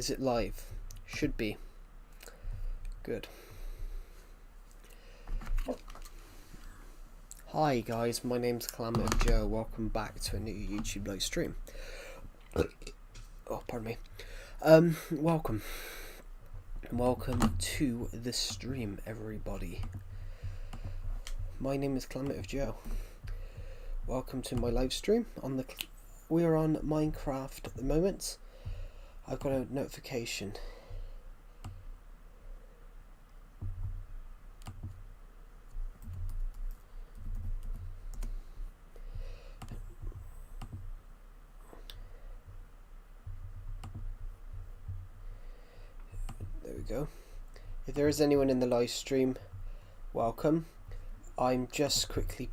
Is it live? Should be. Good. Hi guys, my name's Calamity Joe. Welcome back to a new YouTube live stream. Oh, pardon me. Welcome. Welcome to the stream, everybody. My name is Calamity Joe. Welcome to my live stream. We are on Minecraft at the moment. I've got a notification. There we go. If there is anyone in the live stream, welcome. I'm just quickly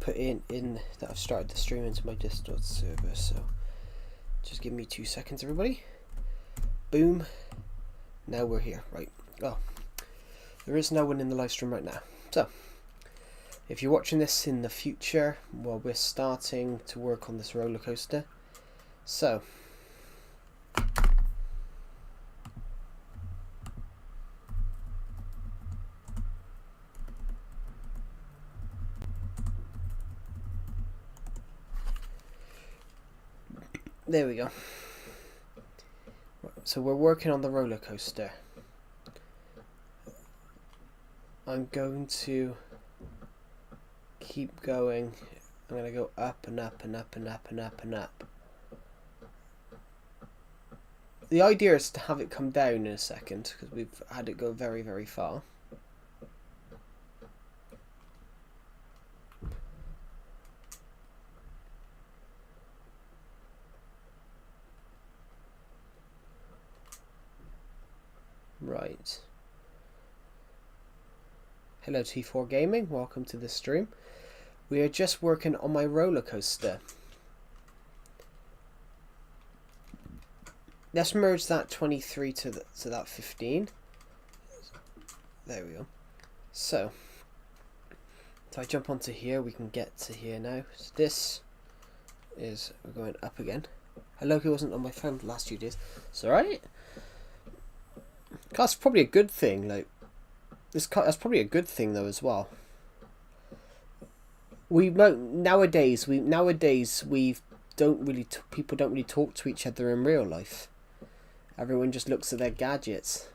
putting in that I've started the stream into my Discord server, so just give me 2 seconds, everybody. Boom. Now we're here. Right. Oh, there is no one in the live stream right now. So, if you're watching this in the future, well, we're starting to work on this roller coaster. So, there we go. So we're working on the roller coaster. I'm going to keep going. I'm going to go up and up and up and up and up and up. The idea is to have it come down in a second, because we've had it go very, very far. Right. Hello T4 Gaming, welcome to the stream. We are just working on my roller coaster. Let's merge that 23 to that 15. There we go. So if I jump onto here, we can get to here now. So this is, we're going up again. Hello, who wasn't on my phone the last few days. It's alright. That's probably a good thing. Like, that's probably a good thing though as well. Nowadays people don't really talk to each other in real life. Everyone just looks at their gadgets.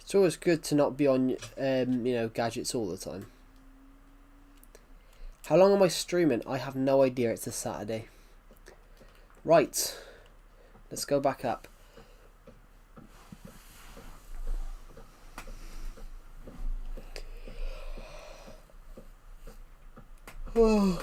It's always good to not be on, gadgets all the time. How long am I streaming? I have no idea. It's a Saturday. Right. Let's go back up. Oh.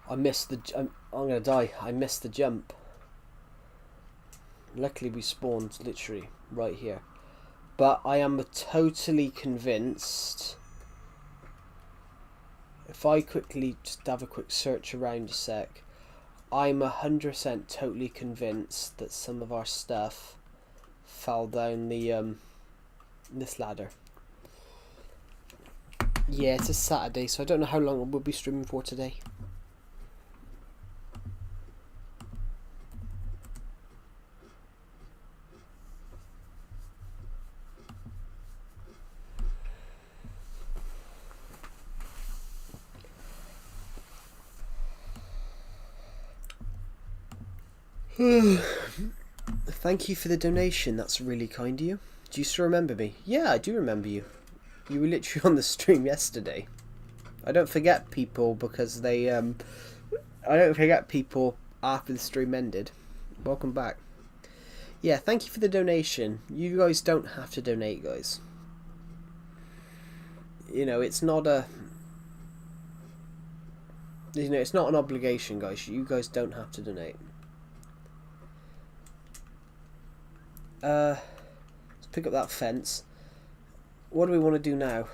I'm gonna die. I missed the jump. Luckily we spawned literally right here. But I am totally convinced, if I quickly just have a quick search around a sec, I'm 100% totally convinced that some of our stuff fell down the this ladder. Yeah, it's a Saturday, so I don't know how long we'll be streaming for today. Thank you for the donation, that's really kind of you. Do you still remember me? Yeah, I do remember you. You were literally on the stream yesterday. I don't forget people because they I don't forget people after the stream ended. Welcome back. Yeah, thank you for the donation. You guys don't have to donate, guys. You know, it's not a... You know, it's not an obligation, guys. You guys don't have to donate. Let's pick up that fence. What do we want to do now?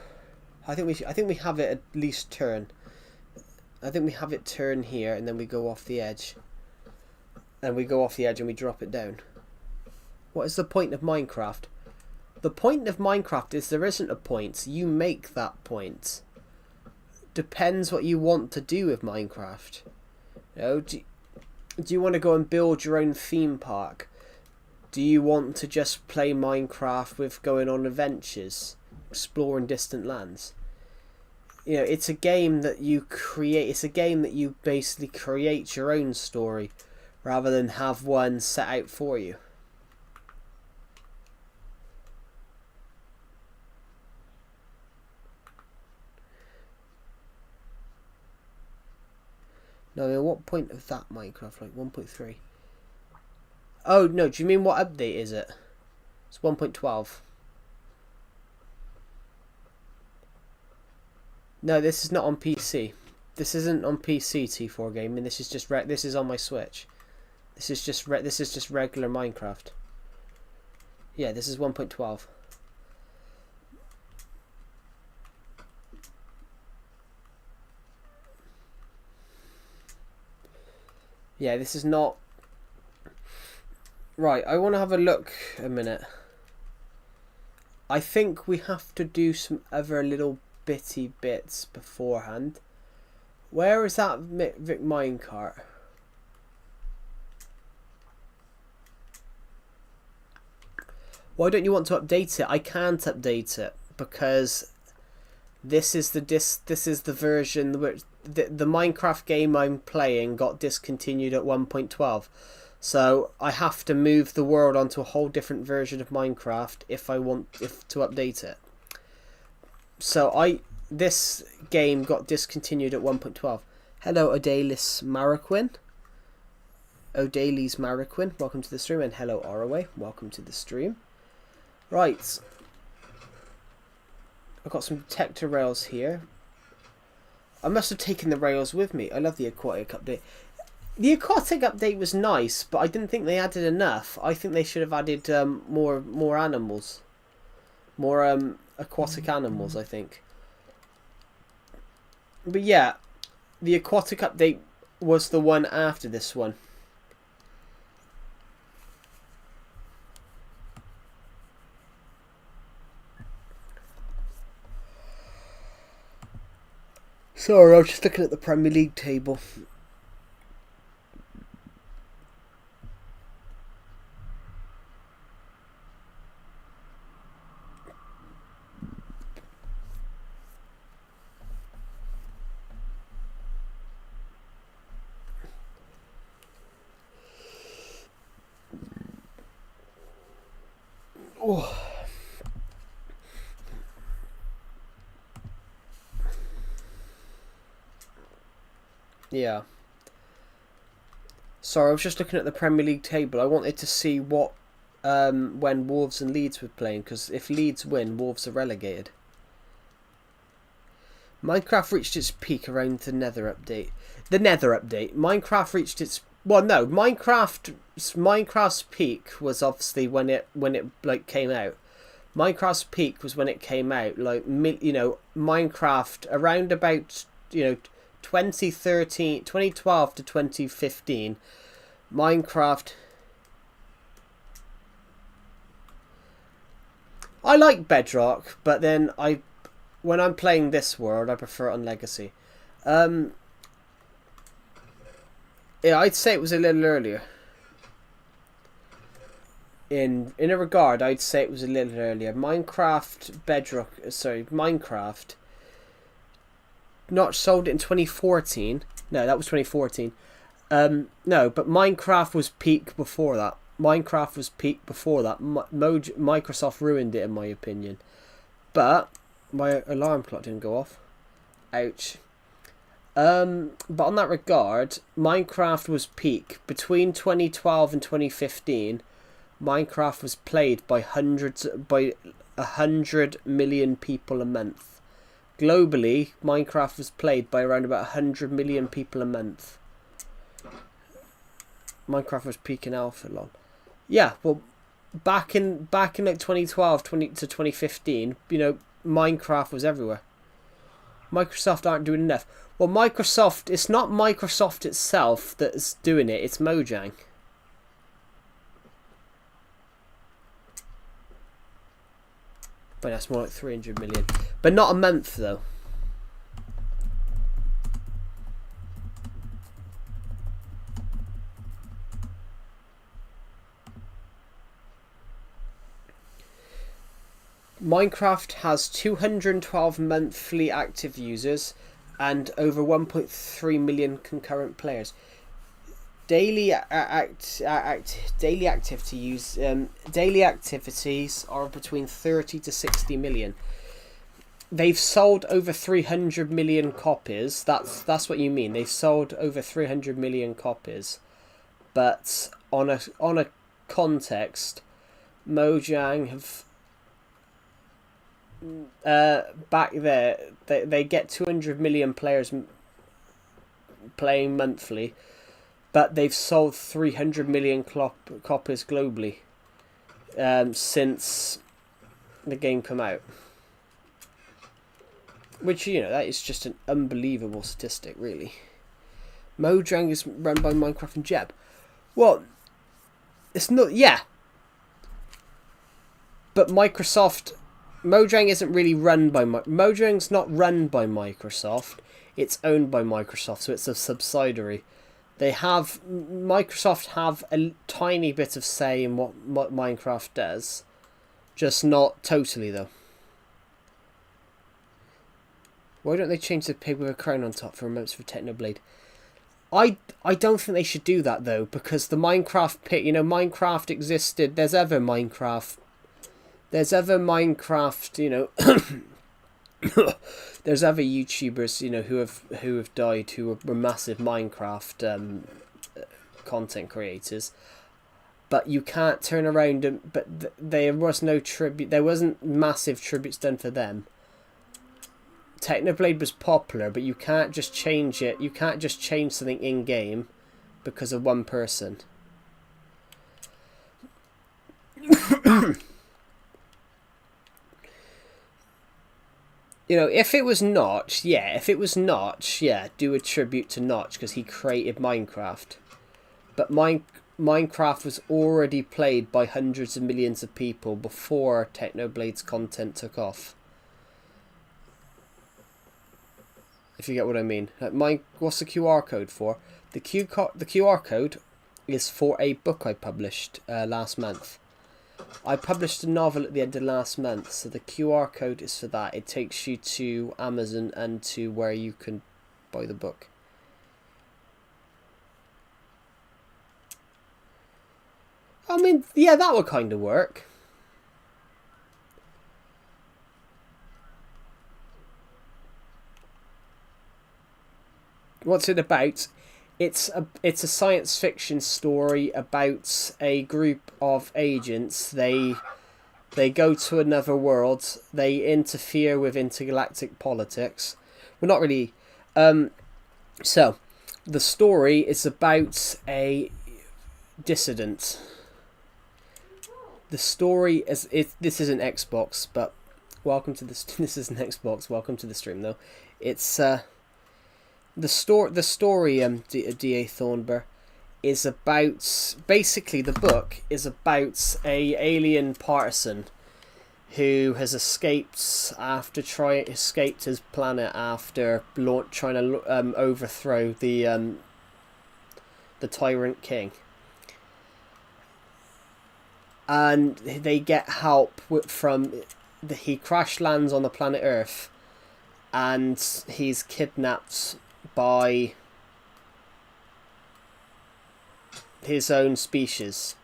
I think we have it at least turn. I think we have it turn here, and then we go off the edge. And we go off the edge and we drop it down. What is the point of Minecraft? The point of Minecraft is there isn't a point. You make that point. Depends what you want to do with Minecraft. You know, do you want to go and build your own theme park? Do you want to just play Minecraft with going on adventures, exploring distant lands? You know, it's a game that you create. It's a game that you basically create your own story, rather than have one set out for you. No, at what point of that Minecraft? Like 1.3? Oh, no, do you mean what update is it? It's 1.12. No, this is not on PC. This isn't on PC, T4 Gaming. This is just this is on my Switch. This is just regular Minecraft. Yeah, this is 1.12. Yeah, this is not... Right, I want to have a look a minute. I think we have to do some other little bitty bits beforehand. Where is that Vic minecart? Why don't you want to update it? I can't update it because this is the version which the Minecraft game I'm playing got discontinued at 1.12. So I have to move the world onto a whole different version of Minecraft if I want to update it. So this game got discontinued at 1.12. Hello, Odalis Maraquin. Odalis Maraquin, welcome to the stream, and hello, Oraway, welcome to the stream. Right, I've got some detector rails here. I must have taken the rails with me. I love the aquatic update. The aquatic update was nice, but I didn't think they added enough. I think they should have added more animals. More aquatic animals, I think. But yeah, the aquatic update was the one after this one. Sorry, I was just looking at the Premier League table. Oh. Yeah. Sorry, I was just looking at the Premier League table. I wanted to see what when Wolves and Leeds were playing, because if Leeds win, Wolves are relegated. Minecraft reached its peak around the Nether update. The Nether update. Minecraft reached its... Well, no. Minecraft's peak was obviously when it like came out. Minecraft's peak was when it came out. Like, you know, Minecraft around about, you know, 2012 to 2015, Minecraft. I like Bedrock, but then when I'm playing this world, I prefer it on Legacy. Yeah, I'd say it was a little earlier. In a regard, I'd say it was a little earlier. Minecraft not sold it in 2014. No, that was 2014. No, but Minecraft was peak before that. Microsoft ruined it, in my opinion. But my alarm clock didn't go off. Ouch. But on that regard, Minecraft was peak between 2012 and 2015. Minecraft was played by 100 million people a month. Globally, Minecraft was played by around about 100 million people a month. Minecraft was peaking alpha long. Yeah, well, back in like 2012 to 2015, you know, Minecraft was everywhere. Microsoft aren't doing enough. Well, Microsoft, it's not Microsoft itself that's doing it, it's Mojang. But that's more like 300 million. But not a month, though. Minecraft has 212 monthly active users and over 1.3 million concurrent players. Daily daily activities are between 30 to 60 million. They've sold over 300 million copies. That's what you mean. They've sold over 300 million copies. But on a context, Mojang have back there they get 200 million players playing monthly, but they've sold 300 million copies globally since the game come out. Which, you know, that is just an unbelievable statistic, really. Mojang is run by Minecraft and Jeb. Well, it's not, yeah. But Mojang isn't really run by Mojang's not run by Microsoft. It's owned by Microsoft, so it's a subsidiary. Microsoft have a tiny bit of say in what Minecraft does, just not totally though. Why don't they change the pig with a crown on top for remotes for Technoblade? I don't think they should do that though, because the Minecraft pig, you know, Minecraft existed. There's other Minecraft, you know. There's other YouTubers, you know, who have died, who were massive Minecraft content creators. But you can't turn around and there was no tribute. There wasn't massive tributes done for them. Technoblade was popular, but you can't just change it. You can't just change something in game because of one person. You know, if it was Notch, do a tribute to Notch because he created Minecraft. But Minecraft was already played by hundreds of millions of people before Technoblade's content took off. If you get what I mean. Like what's the QR code for? The QR code is for a book I published last month. I published a novel at the end of last month, so the QR code is for that. It takes you to Amazon and to where you can buy the book. I mean, yeah, that would kind of work. What's it about? It's a science fiction story about a group of agents. They go to another world. They interfere with intergalactic politics. Well, not really. So, the story is about a dissident. The story is this isn't Xbox, but welcome to this. This isn't Xbox. Welcome to the stream, though. It's the story D.A. Thornburg is about, basically the book is about a alien partisan who has escaped his planet after trying to overthrow the tyrant king, and they get help he crash lands on the planet Earth, and he's kidnapped by his own species,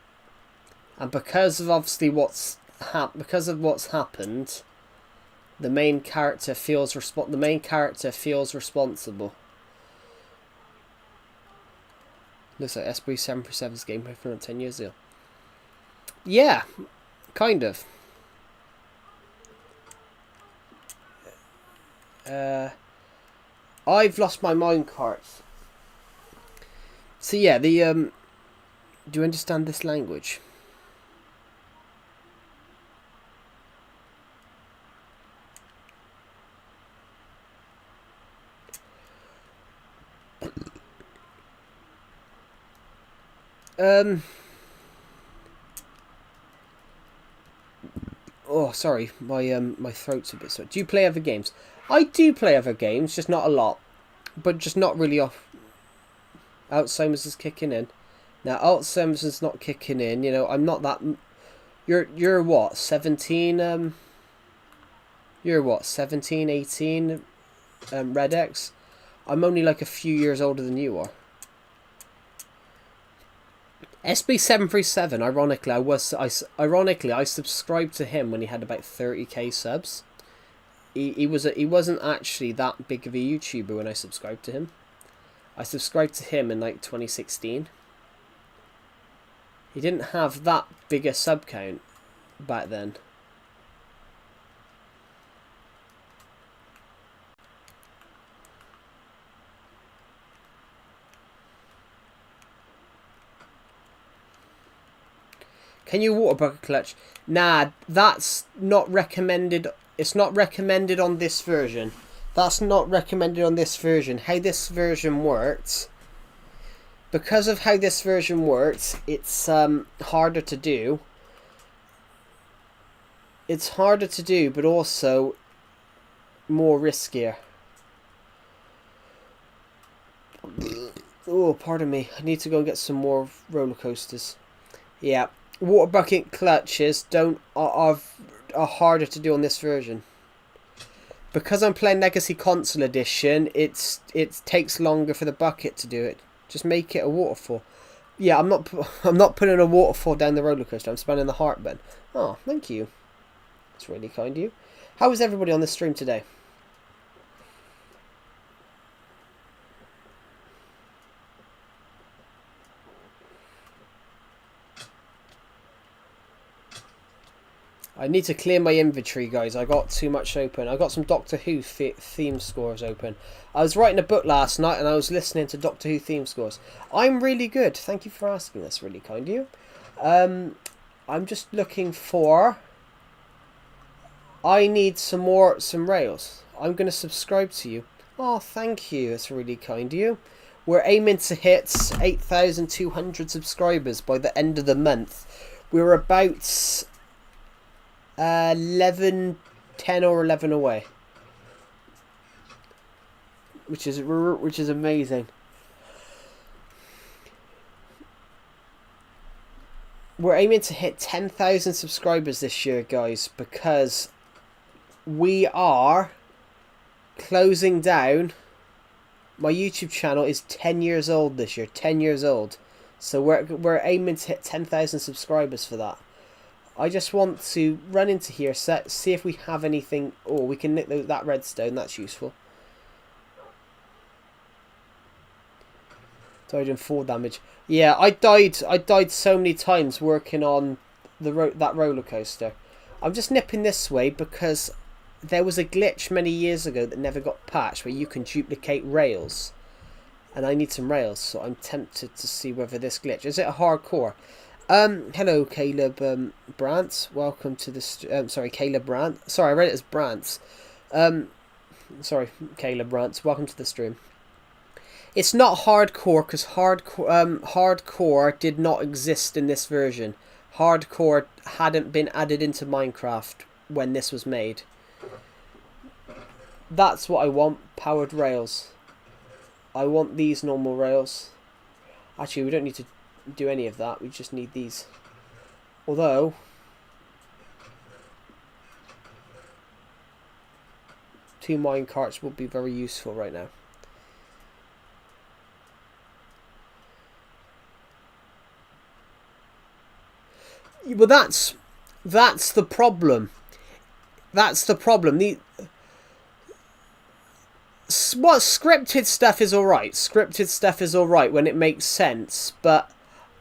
and because of obviously what's happened, the main character feels responsible. Looks like SB737's gameplay from 10 years ago. Yeah, kind of. I've lost my minecarts. So yeah, the do you understand this language? Oh, sorry, my throat's a bit sore. Do you play other games? I do play other games, just not a lot, but just not really off. Alzheimer's is kicking in. Now Alzheimer's is not kicking in. You know, I'm not that. You're what 17? You're what 17, 18? Red X. I'm only like a few years older than you are. SB737. Ironically, I subscribed to him when he had about 30k subs. He wasn't actually that big of a YouTuber when I subscribed to him. I subscribed to him in like 2016. He didn't have that big a sub count back then. Can you water bucket clutch? Nah, that's not recommended. It's not recommended on this version. That's not recommended on this version. How this version works, because of how this version works, it's harder to do. It's harder to do, but also more riskier. Oh, pardon me. I need to go and get some more roller coasters. Yeah. Water bucket clutches are harder to do on this version. Because I'm playing Legacy Console Edition, it takes longer for the bucket to do it. Just make it a waterfall. Yeah, I'm not putting a waterfall down the roller coaster. I'm spamming the heart button. Oh, thank you. That's really kind of you. How is everybody on the stream today? I need to clear my inventory, guys. I got too much open. I got some Doctor Who theme scores open. I was writing a book last night and I was listening to Doctor Who theme scores. I'm really good. Thank you for asking. That's really kind of you. I'm just looking for... I need some rails. I'm going to subscribe to you. Oh, thank you. That's really kind of you. We're aiming to hit 8,200 subscribers by the end of the month. We're about... 10 or 11 away, which is amazing. We're aiming to hit 10,000 subscribers this year, guys, because we are closing down. My YouTube channel is 10 years old this year. 10 years old, so we're aiming to hit 10,000 subscribers for that. I just want to run into here, see if we have anything. Oh, we can nick that redstone. That's useful. Died in 4 damage. Yeah, I died so many times working on that roller coaster. I'm just nipping this way because there was a glitch many years ago that never got patched where you can duplicate rails, and I need some rails, so I'm tempted to see whether this glitch is it a hardcore. Hello, Caleb Brandt. Welcome to this. Sorry, Caleb Brandt. Sorry, I read it as Brandt. Sorry, Caleb Brandt. Welcome to the stream. It's not hardcore because hardcore did not exist in this version. Hardcore hadn't been added into Minecraft when this was made. That's what I want. Powered rails. I want these normal rails. Actually, we don't need to do any of that. We just need these. Although two mine carts would be very useful right now. Well, that's the problem. That's the problem. Scripted stuff is alright. Scripted stuff is alright when it makes sense, but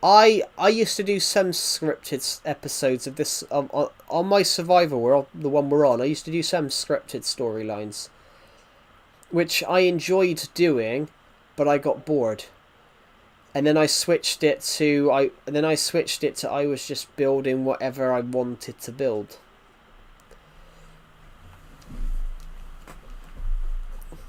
I used to do some scripted episodes of this on my Survivor World, the one we're on. I used to do some scripted storylines, which I enjoyed doing, but I got bored. And then I switched it to I was just building whatever I wanted to build.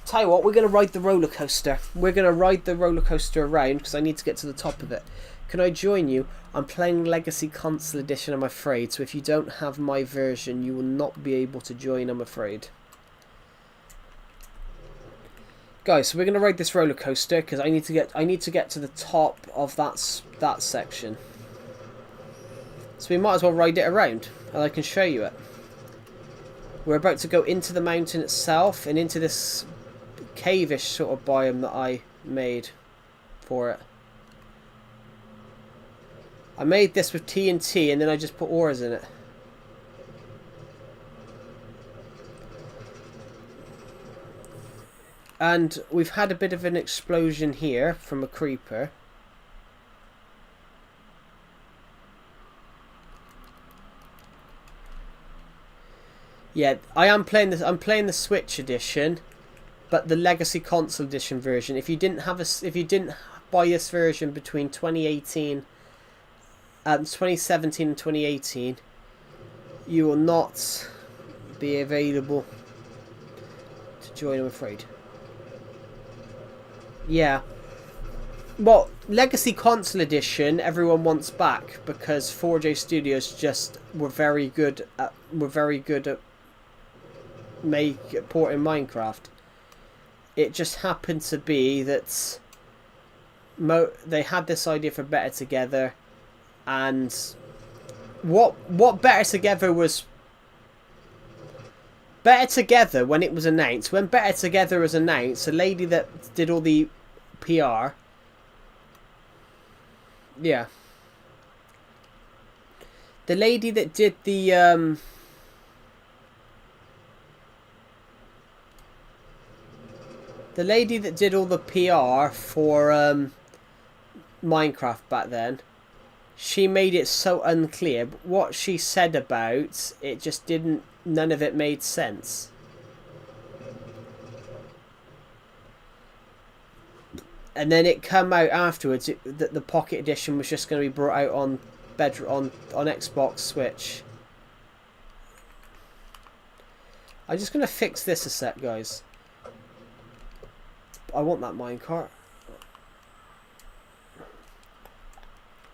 Tell you what, we're going to ride the roller coaster. We're going to ride the roller coaster around because I need to get to the top of it. Can I join you? I'm playing Legacy Console Edition, I'm afraid. So if you don't have my version, you will not be able to join, I'm afraid. Guys, so we're going to ride this roller coaster because I need to get to the top of that section. So we might as well ride it around and I can show you it. We're about to go into the mountain itself and into this cave-ish sort of biome that I made for it. I made this with TNT and then I just put ores in it. And we've had a bit of an explosion here from a creeper. Yeah, I am playing this. I'm playing the Switch edition, but the Legacy Console Edition version. If you didn't buy this version between 2017 and 2018, you will not be available to join, I'm afraid. Yeah. Well, Legacy Console Edition, everyone wants back because 4J Studios just were very good at porting Minecraft. It just happened to be that they had this idea for Better Together, and what Better Together was. Better Together, when it was announced, when Better Together was announced, the lady that did all the PR, yeah, the lady that did the all the PR for Minecraft back then, she made it so unclear. But what she said about it just didn't. None of it made sense. And then it came out afterwards that the Pocket Edition was just going to be brought out on Xbox, Switch. I'm just going to fix this a sec, guys. I want that minecart.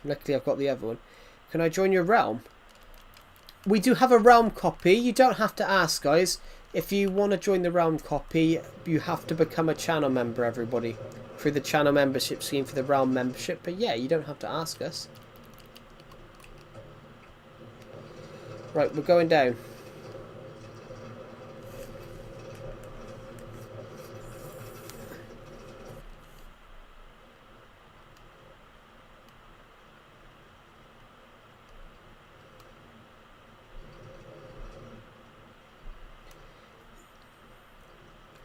Luckily I've got the other one. Can I join your realm? We do have a realm copy. You don't have to ask, guys. If you want to join the realm copy, you have to become a channel member, everybody. Through the channel membership scheme for the realm membership. But yeah, you don't have to ask us. Right, we're going down.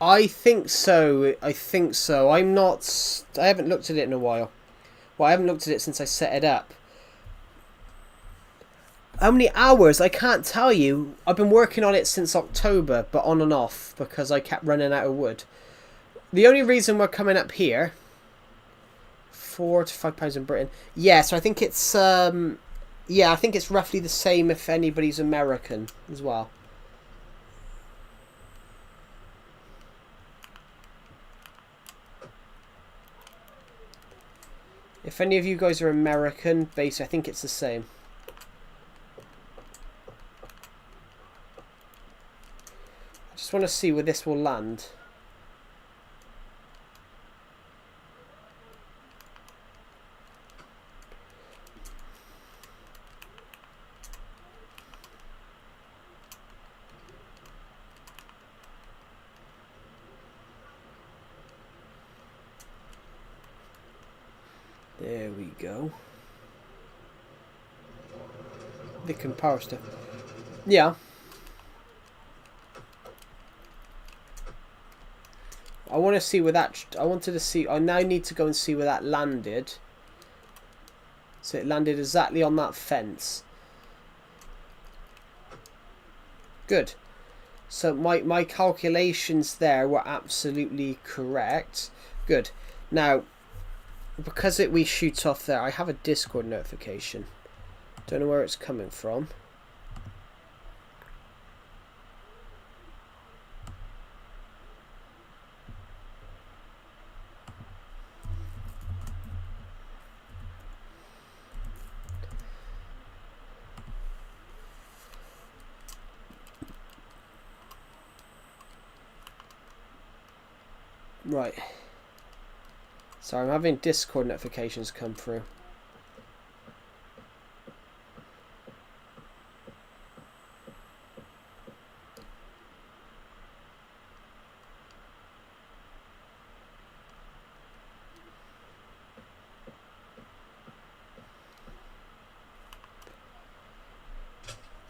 I think so. I haven't looked at it in a while. Well, I haven't looked at it since I set it up. How many hours? I can't tell you. I've been working on it since October, but on and off, because I kept running out of wood. The only reason we're coming up here, £4 to £5 in Britain. Yeah, so I think it's I think it's roughly the same if anybody's American as well. If any of you guys are American, basically, I think it's the same. I just want to see where this will land. There we go. The power stuff. Yeah. I want to see where that. I now need to go and see where that landed. So it landed exactly on that fence. Good. So my calculations there were absolutely correct. Good. Now, because we shoot off there, I have a Discord notification. Don't know where it's coming from. Right. Sorry, I'm having Discord notifications come through.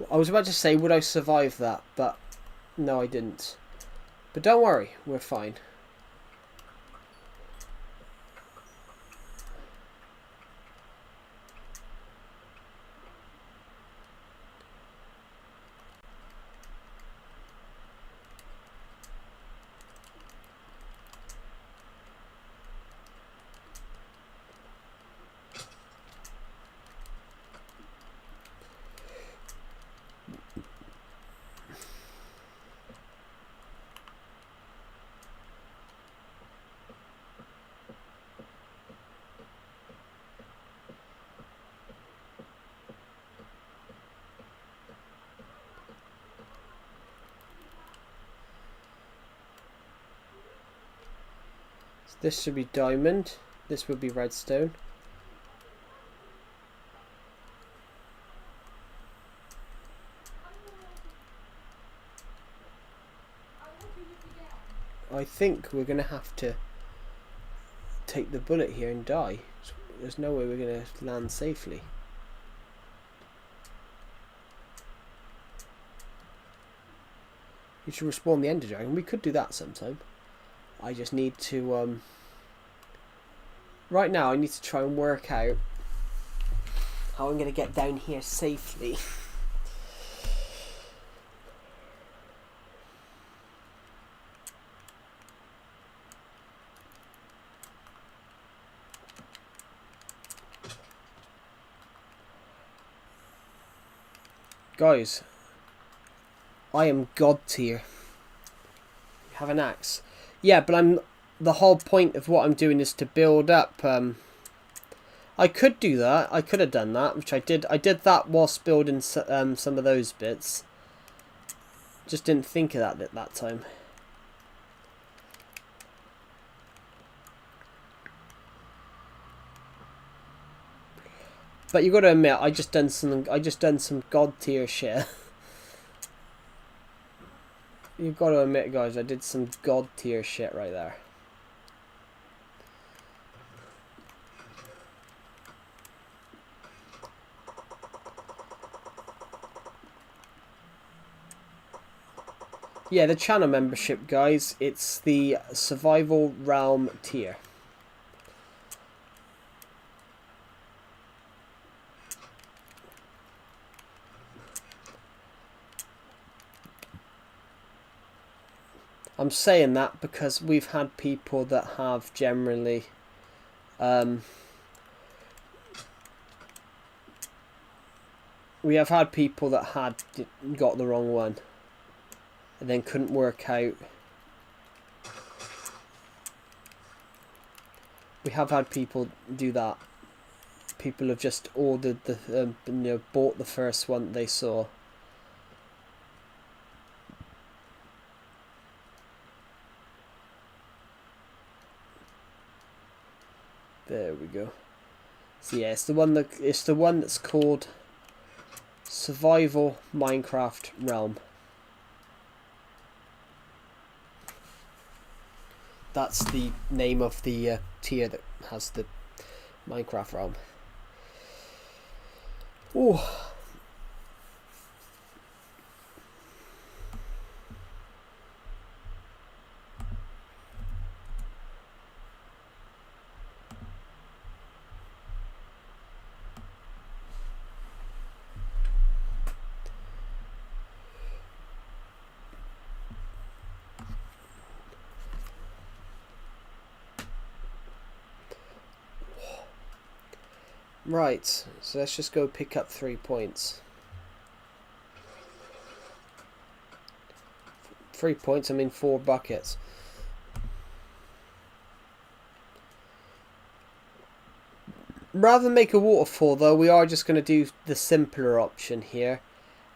I was about to say, would I survive that? But no, I didn't. But don't worry, we're fine. This should be diamond. This would be redstone. I think we're going to have to take the bullet here and die. There's no way we're going to land safely. You should respawn the Ender Dragon. We could do that sometime. I just need to... Right now I need to try and work out how I'm going to get down here safely. Guys, I am god tier. You have an axe. Yeah, but the whole point of what I'm doing is to build up. I could do that. I could have done that, which I did. I did that whilst building some of those bits. Just didn't think of that at that time. But you got to admit, I just done some god tier shit. You've got to admit, guys, I did some god tier shit right there. Yeah, the channel membership, guys, it's the Survival Realm tier. I'm saying that because we've had people that have generally we have had people that had got the wrong one and then couldn't work out. We have had people do that. People have just ordered the bought the first one they saw. There we go. So yeah, it's the one that's called Survival Minecraft Realm. That's the name of the tier that has the Minecraft Realm. Oh. Right, so let's just go pick up 3 points. 3 points, I mean 4 buckets. Rather than make a waterfall though, we are just going to do the simpler option here.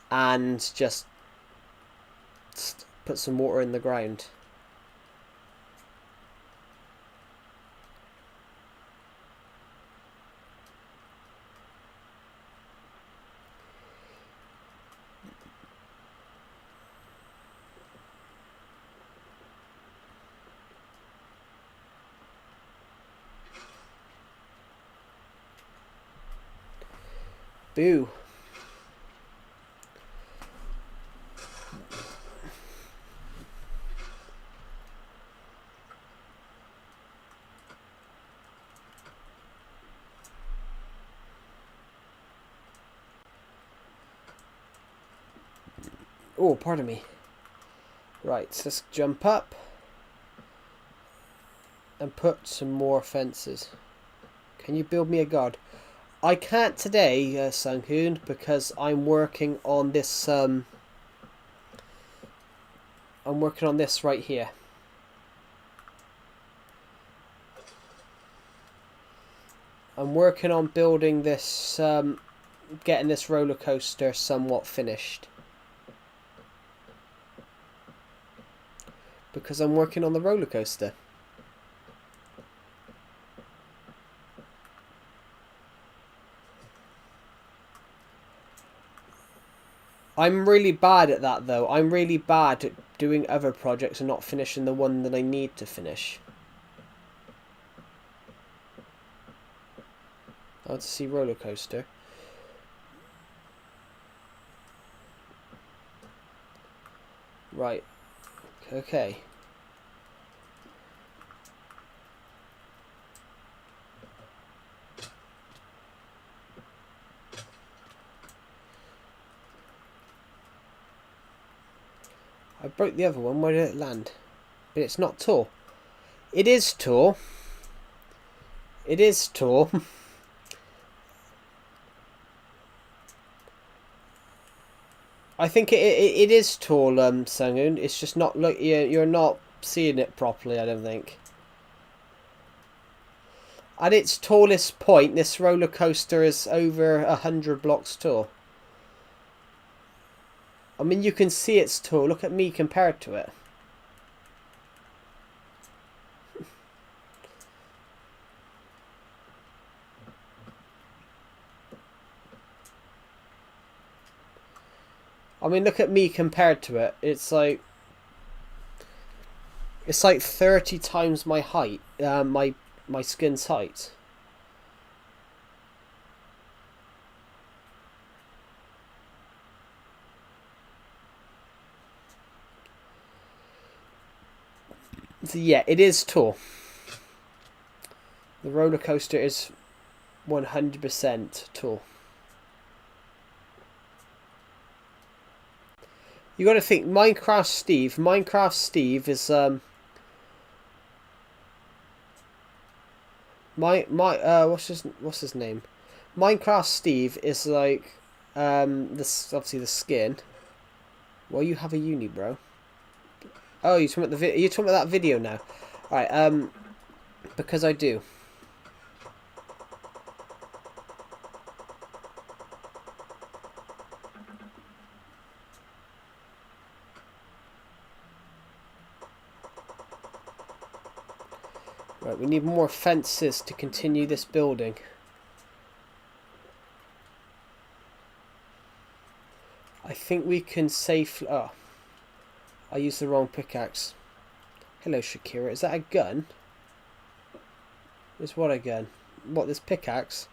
And just put some water in the ground. Boo. Oh, pardon me. Right, so let's jump up and put some more fences. Can you build me a guard? I can't today, Sunkoon, because I'm working on this. I'm working on this right here. I'm working on building this, getting this roller coaster somewhat finished. Because I'm working on the roller coaster. I'm really bad at that though. I'm really bad at doing other projects and not finishing the one that I need to finish. I want to see roller coaster. Right. Okay. I broke the other one. Where did it land? But it's not tall. It is tall. It is tall. I think it is tall, Sangoon. It's just not look. You're not seeing it properly. I don't think. At its tallest point, this roller coaster is over 100 blocks tall. I mean, you can see it's tall. Look at me compared to it. I mean, look at me compared to it. It's like 30 times my height. My skin's height. So yeah, it is tall. The roller coaster is 100% tall. You got to think, Minecraft Steve is what's his name? Minecraft Steve is like this obviously the skin. Well, you have a uni, bro. Oh, you're talking about you're talking about that video now. All right, because I do. Right, we need more fences to continue this building. I think we can safely... Oh, I used the wrong pickaxe. Hello, Shakira. Is that a gun? Is what a gun? What, this pickaxe?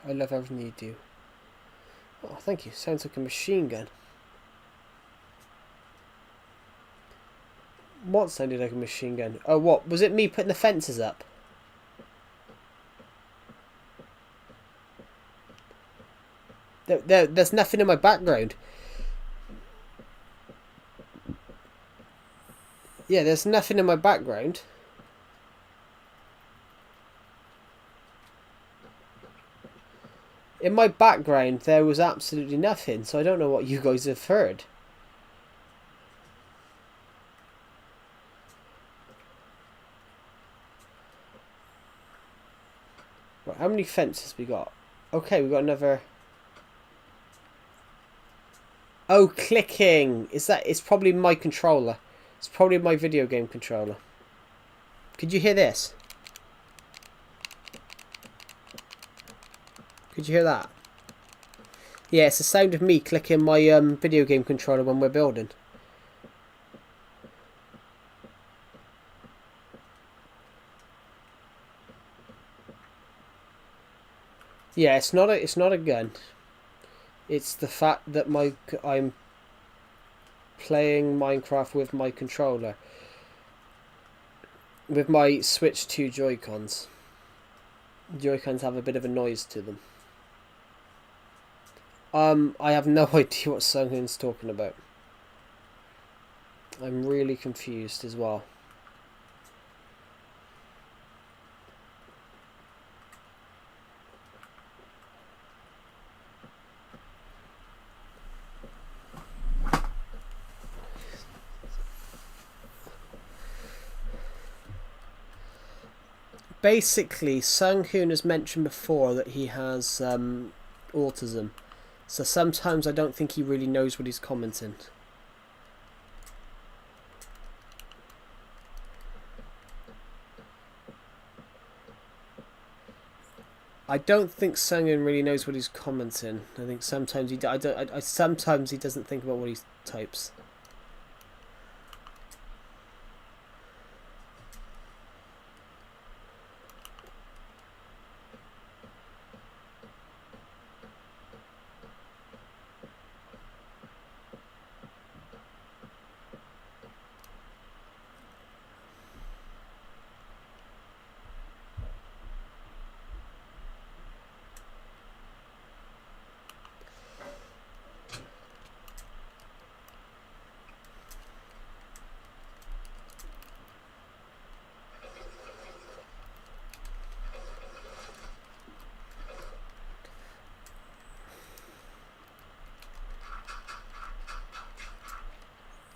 I love everything you do. Oh, thank you. Sounds like a machine gun. What sounded like a machine gun? Oh, what? Was it me putting the fences up? There's nothing in my background. Yeah, there's nothing in my background. In my background, there was absolutely nothing, so I don't know what you guys have heard. Right, how many fences we got? Okay, we got another... Oh, clicking! Is that... It's probably my controller. It's probably my video game controller. Could you hear this? Could you hear that? Yeah, it's the sound of me clicking my video game controller when we're building. Yeah, it's not a gun. It's the fact that I'm playing Minecraft with my controller. With my Switch 2 Joy-Cons. Joy-Cons have a bit of a noise to them. I have no idea what Sunghoon's talking about. I'm really confused as well. Basically, Sunghoon has mentioned before that he has autism. So sometimes I don't think he really knows what he's commenting. I don't think Sunghoon really knows what he's commenting. I think sometimes sometimes he doesn't think about what he types.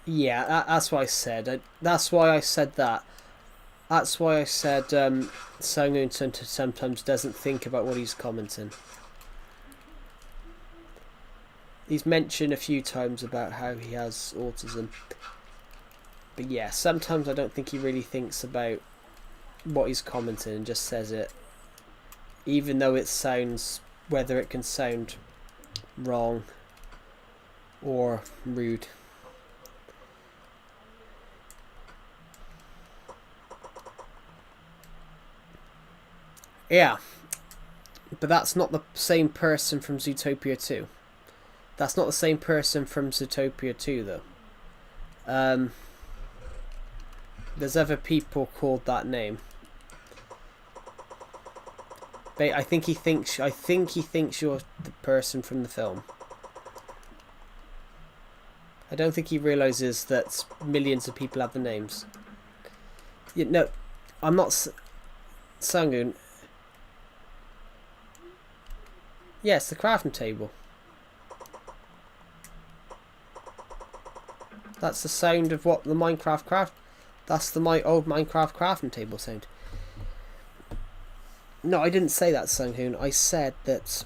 Yeah, that's what I said. That's why I said that. That's why I said Sunghoon sometimes doesn't think about what he's commenting. He's mentioned a few times about how he has autism. But yeah, sometimes I don't think he really thinks about what he's commenting and just says it. Even though it sounds, whether it can sound wrong or rude. Yeah, but that's not the same person from Zootopia 2. That's not the same person from Zootopia 2, though. There's other people called that name. But I think he thinks you're the person from the film. I don't think he realizes that millions of people have the names. No, I'm not Sunghoon. Yes, the crafting table. That's the sound of what the Minecraft craft. That's the old Minecraft crafting table sound. No, I didn't say that, Sunghoon. I said that.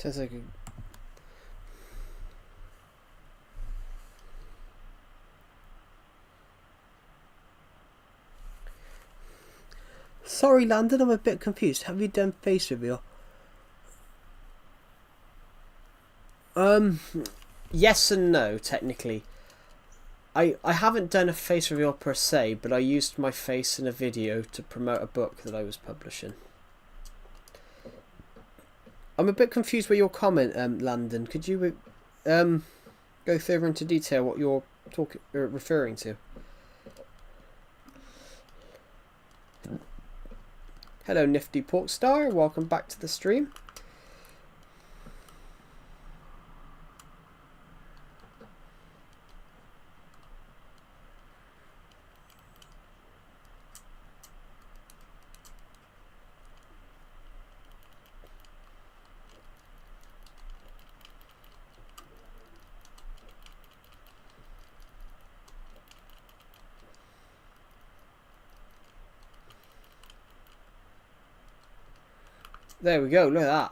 Sounds like a... Sorry, Landon, I'm a bit confused. Have you done face reveal? Yes and no, technically. I haven't done a face reveal per se, but I used my face in a video to promote a book that I was publishing. I'm a bit confused with your comment, Landon. Could you go further into detail what you're referring to? Hello, Nifty Porkstar. Welcome back to the stream. There we go, look at that.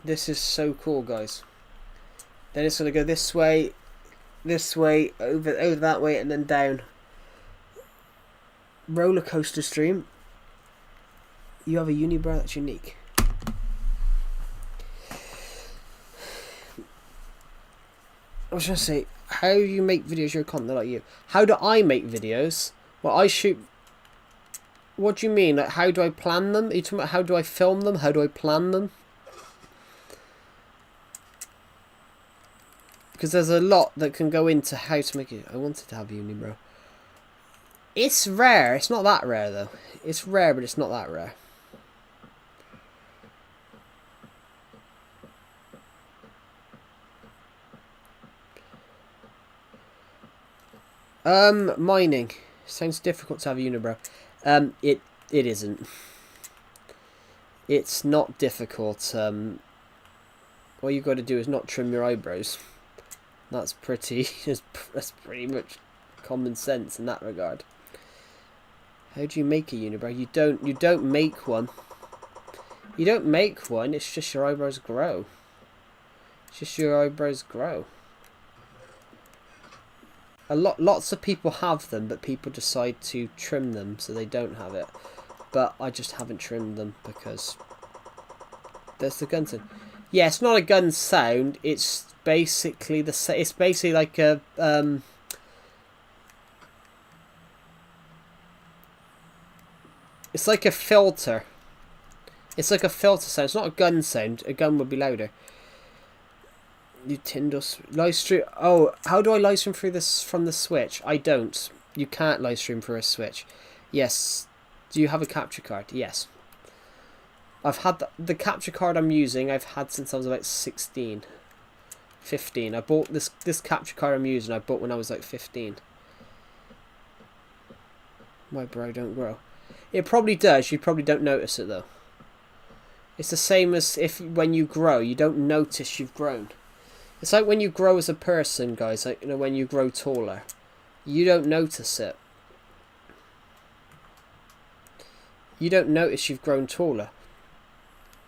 This is so cool, guys. Then it's going to go this way, over that way, and then down. Roller coaster stream. You have a unibrow that's unique. I was going to say, how do you make videos your content like you? How do I make videos? Well, I shoot... What do you mean? Like, how do I plan them? Are you talking about how do I film them? How do I plan them? Because there's a lot that can go into how to make it. I wanted to have unibrow. It's rare. It's not that rare, though. It's rare, but it's not that rare. Mining. Sounds difficult to have a unibrow. It isn't. It's not difficult. All you got to do is not trim your eyebrows. That's pretty. That's pretty much common sense in that regard. How do you make a unibrow? You don't make one. You don't make one. It's just your eyebrows grow. It's just your eyebrows grow. Lots of people have them, but people decide to trim them so they don't have it. But I just haven't trimmed them because there's the gun sound. Yeah, it's not a gun sound. It's basically it's basically like a it's like a filter. It's like a filter sound. It's not a gun sound. A gun would be louder. Nintendo live stream. Oh, how do I live stream through this from the Switch? I don't. You can't live stream through a Switch. Yes. Do you have a capture card? Yes. I've had the capture card I'm using. I've had since I was about 16, 15. I bought this capture card I'm using. I bought when I was like 15. My brow don't grow. It probably does. You probably don't notice it though. It's the same as if when you grow, you don't notice you've grown. It's like when you grow as a person, guys. Like, you know, when you grow taller, you don't notice it. You don't notice you've grown taller.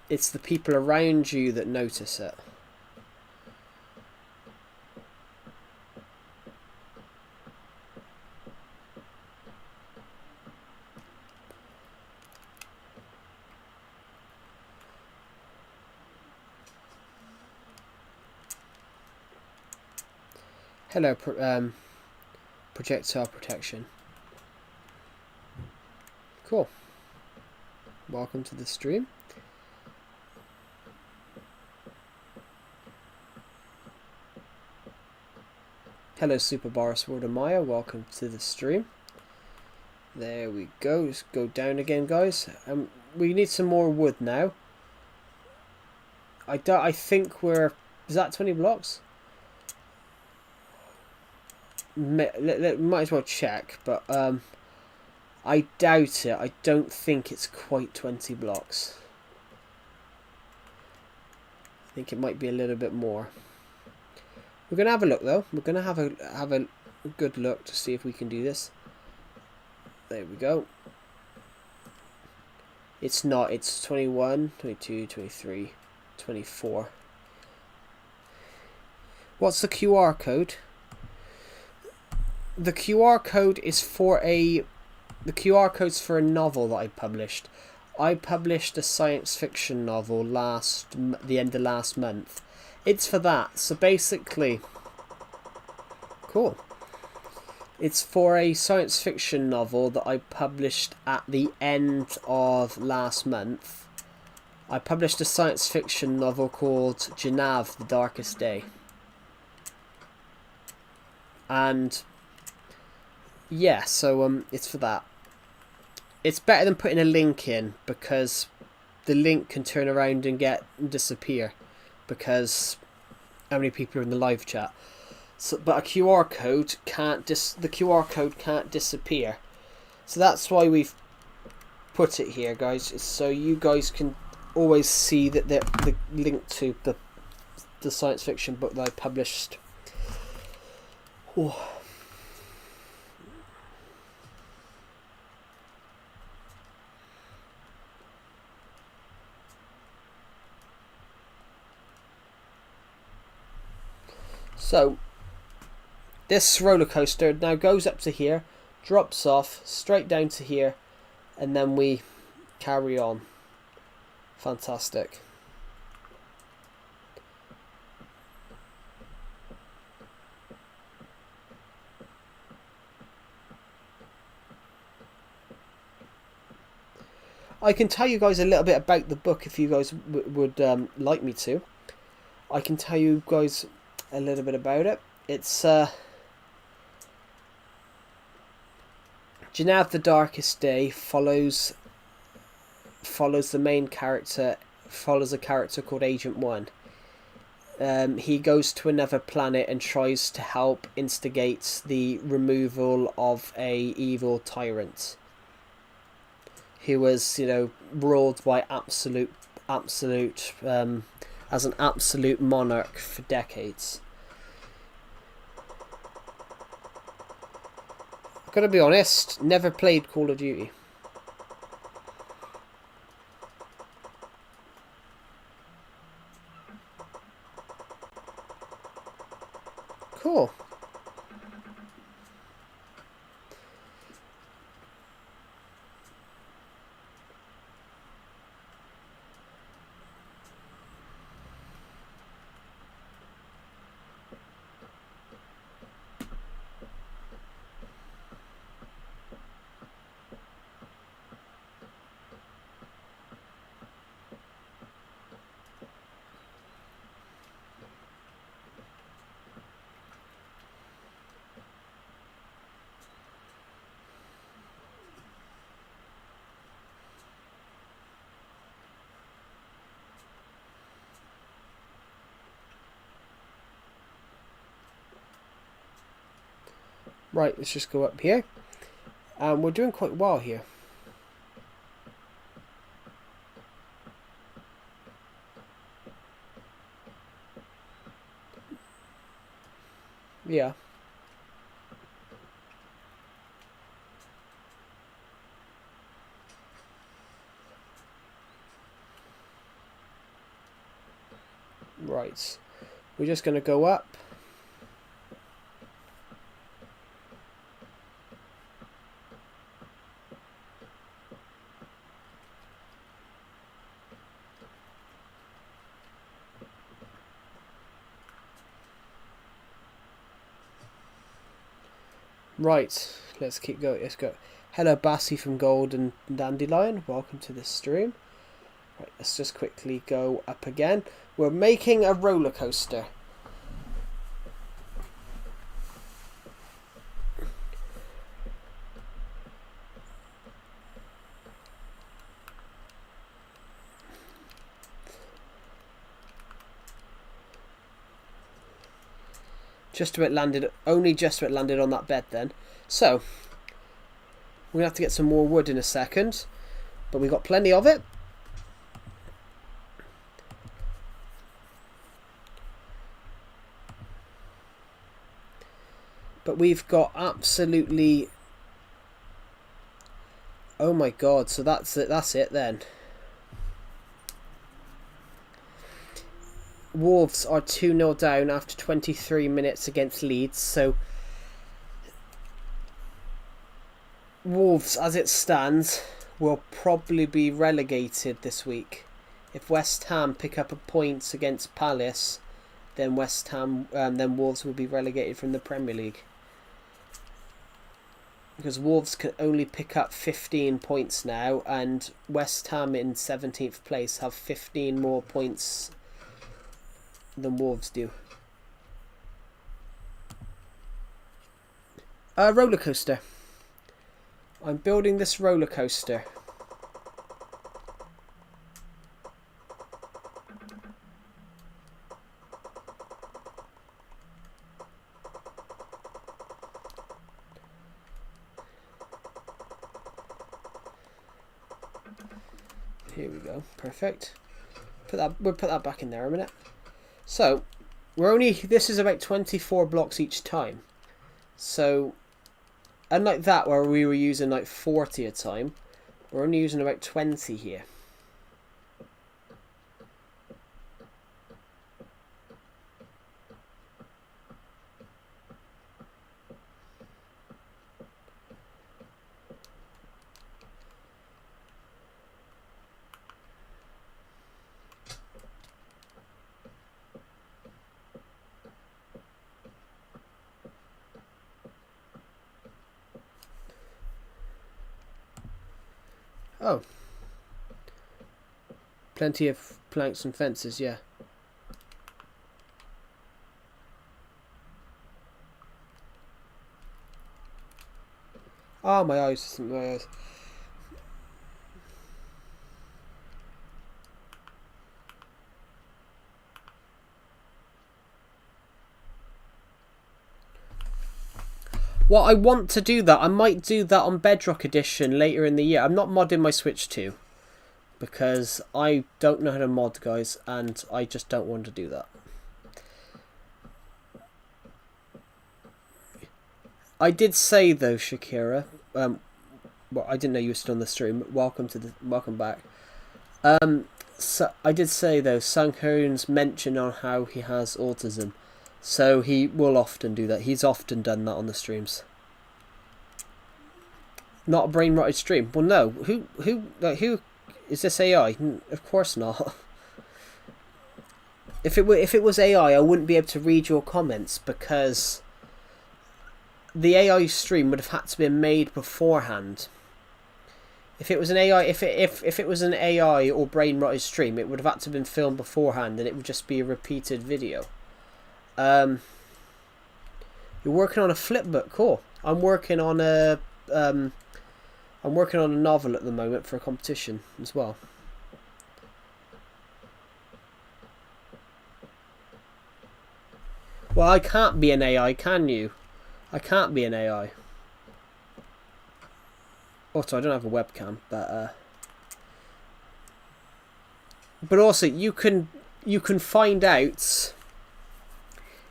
It's the people around you that notice it. Hello, projectile protection. Cool. Welcome to the stream. Hello, Super Boris Wardemaya. Welcome to the stream. There we go. Just go down again, guys. We need some more wood now. I think we're... Is that 20 blocks? Might as well check, but I doubt it. I don't think it's quite 20 blocks. I think it might be a little bit more. We're gonna have a look though. We're gonna have a good look to see if we can do this. There we go. It's not. It's 21, 22, 23, 24. What's the QR code? The QR code is for a... The QR code's for a novel that I published. I published a science fiction novel the end of last month. It's for that. So basically... Cool. It's for a science fiction novel that I published at the end of last month. I published a science fiction novel called Genav, The Darkest Day. And yeah, so it's for that. It's better than putting a link in, because the link can turn around and disappear, because how many people are in the live chat. So, but a QR code can't the QR code can't disappear. So that's why we've put it here, guys. It's so you guys can always see that the link to the science fiction book that I published. Oh. So this roller coaster now goes up to here, drops off straight down to here, and then we carry on. Fantastic. I can tell you guys a little bit about the book if you guys would like me to. I can tell you guys a little bit about it. It's Genav, The Darkest Day follows the main character, follows a character called Agent 1. He goes to another planet and tries to help instigate the removal of a evil tyrant who was, ruled by absolute as an absolute monarch for decades. I've got to be honest, never played Call of Duty. Cool. Right, let's just go up here. We're doing quite well here. Yeah. Right. We're just going to go up. Right, let's keep going. Let's go. Hello, Bassie from Golden Dandelion. Welcome to the stream. Right, let's just quickly go up again. We're making a roller coaster. Just about landed, only just about landed on that bed then. So, we're going to have to get some more wood in a second. But we've got plenty of it. But we've got absolutely Oh my god, so that's it then. Wolves are 2-0 down after 23 minutes against Leeds, so Wolves, as it stands, will probably be relegated this week. If West Ham pick up a point against Palace, then then Wolves will be relegated from the Premier League. Because Wolves can only pick up 15 points now, and West Ham in 17th place have 15 more points than Wolves do. Roller coaster. I'm building this roller coaster. Here we go. Perfect. We'll put that back in there a minute. So, this is about 24 blocks each time. So, unlike that where we were using like 40 a time, we're only using about 20 here. Oh. Plenty of planks and fences, yeah. Oh, my eyes. My eyes. Well, I want to do that. I might do that on Bedrock Edition later in the year. I'm not modding my Switch 2. Because I don't know how to mod, guys. And I just don't want to do that. I did say, though, Shakira. Well, I didn't know you were still on the stream. Welcome back. So I did say, though, Sunghoon's mentioned on how he has autism. So he will often do that. He's often done that on the streams. Not a brain rotted stream. Well, no. Who is this AI? Of course not. If it was AI, I wouldn't be able to read your comments because the AI stream would have had to be made beforehand. If it was an AI, if it was an AI or brain rotted stream, it would have had to have been filmed beforehand, and it would just be a repeated video. You're working on a flipbook, cool. I'm working on a novel at the moment for a competition as well. Well, I can't be an AI, can you? I can't be an AI. Also, I don't have a webcam, but also you can find out.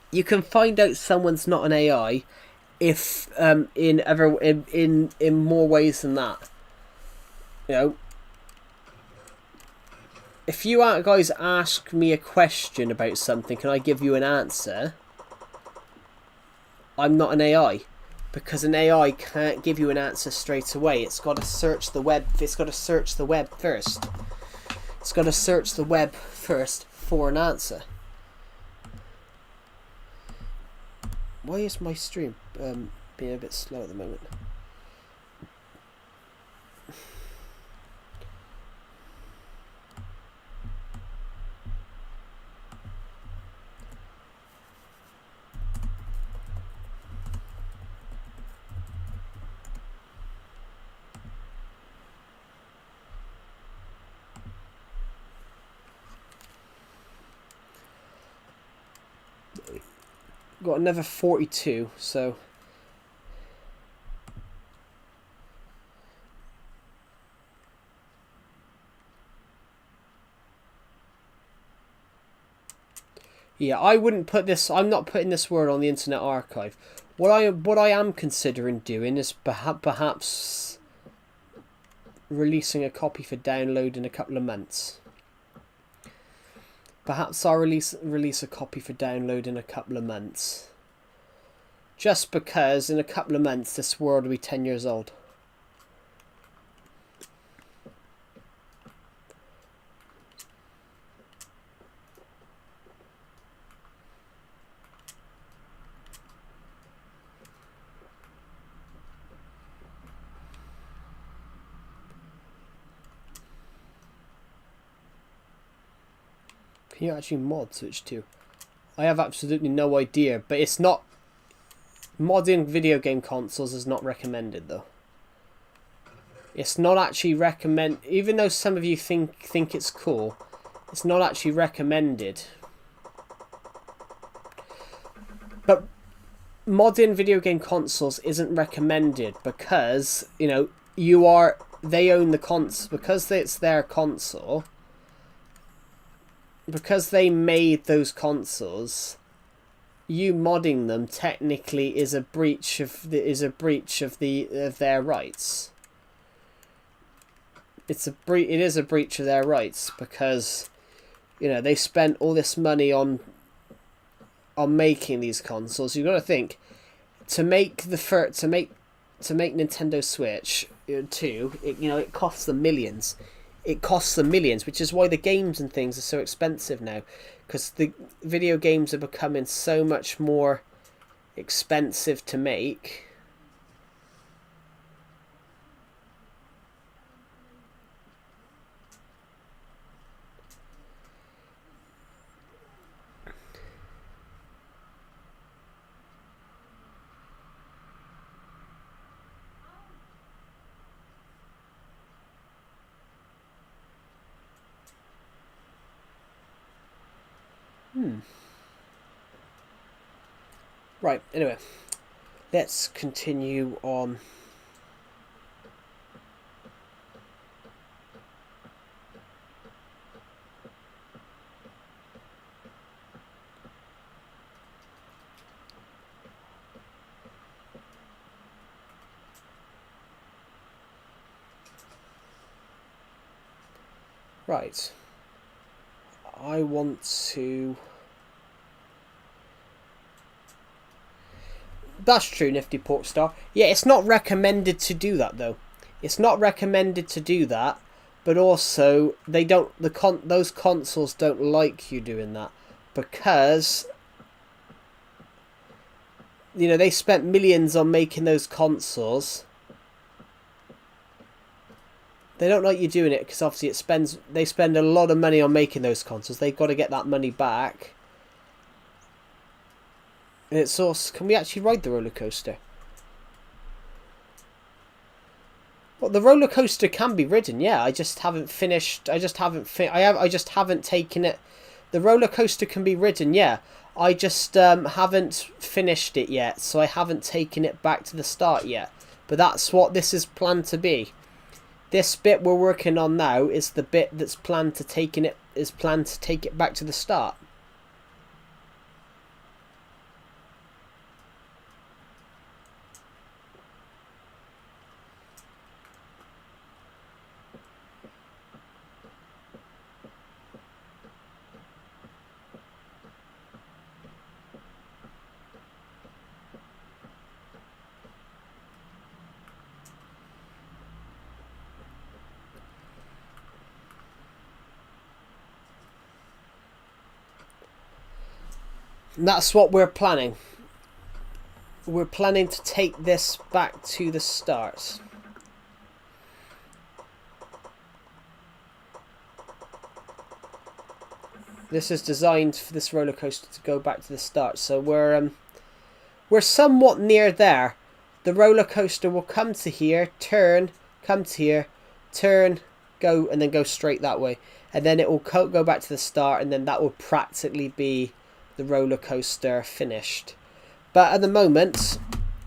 You can find out someone's not an AI if in more ways than that. You know, if you guys ask me a question about something, can I give you an answer? I'm not an AI, because an AI can't give you an answer straight away. It's got to search the web. It's got to search the web first. It's got to search the web first for an answer. Why is my stream being a bit slow at the moment? Got another 42, so yeah, I wouldn't put this. I'm not putting this word on the Internet Archive. What I am considering doing is perhaps releasing a copy for download in a couple of months. Perhaps I'll release a copy for download in a couple of months. Just because in a couple of months this world will be 10 years old. Can you actually mod Switch 2? I have absolutely no idea, but it's not... Modding video game consoles is not recommended, though. It's not actually recommend... Even though some of you think it's cool, it's not actually recommended. But modding video game consoles isn't recommended because, you know, they own the console. Because it's their console... Because they made those consoles, you modding them technically is a breach of their rights. It is a breach of their rights because, you know, they spent all this money on making these consoles. You've got to think to make Nintendo Switch 2. It costs them millions. It costs them millions, which is why the games and things are so expensive now. Because the video games are becoming so much more expensive to make. Right, anyway. Let's continue on. Right. I want to... That's true, Nifty Porkstar. Yeah, it's not recommended to do that, though. It's not recommended to do that, but also they don't. Those consoles don't like you doing that because, you know, they spent millions on making those consoles. They don't like you doing it because obviously they spend a lot of money on making those consoles. They've got to get that money back. And it's also, can we actually ride the roller coaster? Well, the roller coaster can be ridden, yeah. I just haven't finished. I just haven't taken it. The roller coaster can be ridden, yeah. I just haven't finished it yet, so I haven't taken it back to the start yet. But that's what this is planned to be. This bit we're working on now is the bit that's planned to take it back to the start. And that's what we're planning. We're planning to take this back to the start. This is designed for this roller coaster to go back to the start. So we're somewhat near there. The roller coaster will come to here, turn, come to here, turn, go, and then go straight that way. And then it will go back to the start, and then that will practically be the roller coaster finished. But at the moment,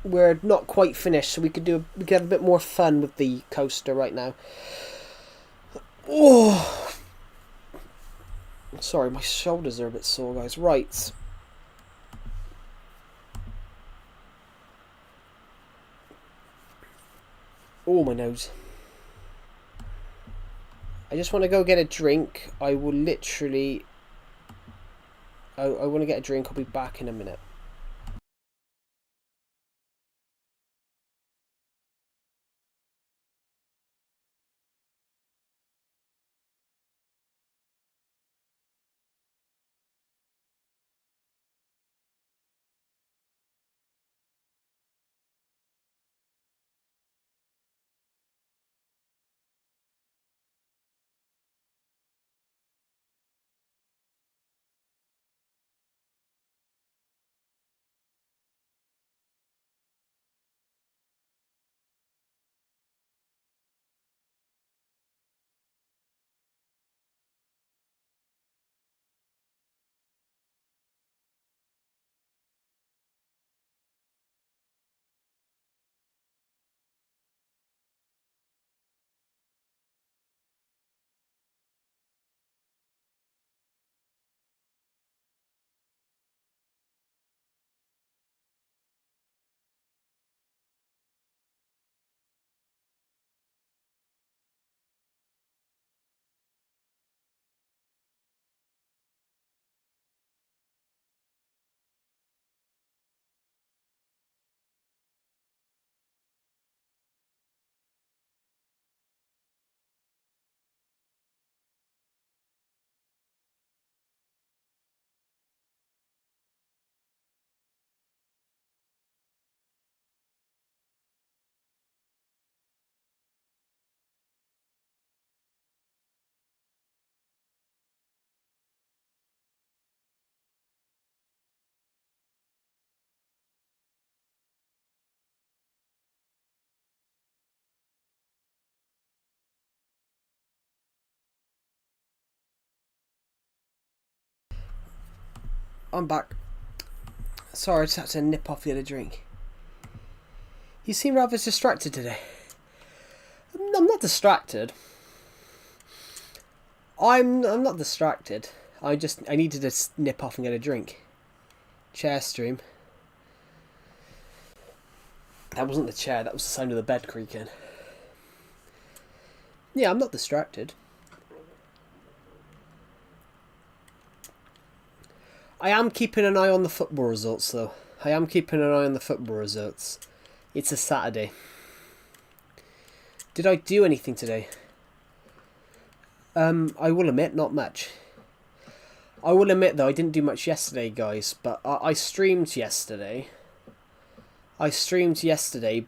we're not quite finished, so we could have a bit more fun with the coaster right now. Oh, sorry, my shoulders are a bit sore, guys. Right. Oh, my nose. I just want to go get a drink. I will literally... I want to get a drink. I'll be back in a minute. I'm back. Sorry, I just had to nip off the other drink. You seem rather distracted today. I'm not distracted. I'm not distracted. I needed to nip off and get a drink. Chair stream. That wasn't the chair, that was the sound of the bed creaking. Yeah, I'm not distracted. I am keeping an eye on the football results, though. I am keeping an eye on the football results. It's a Saturday. Did I do anything today? I will admit, not much. I will admit, though, I didn't do much yesterday, guys. But I streamed yesterday. But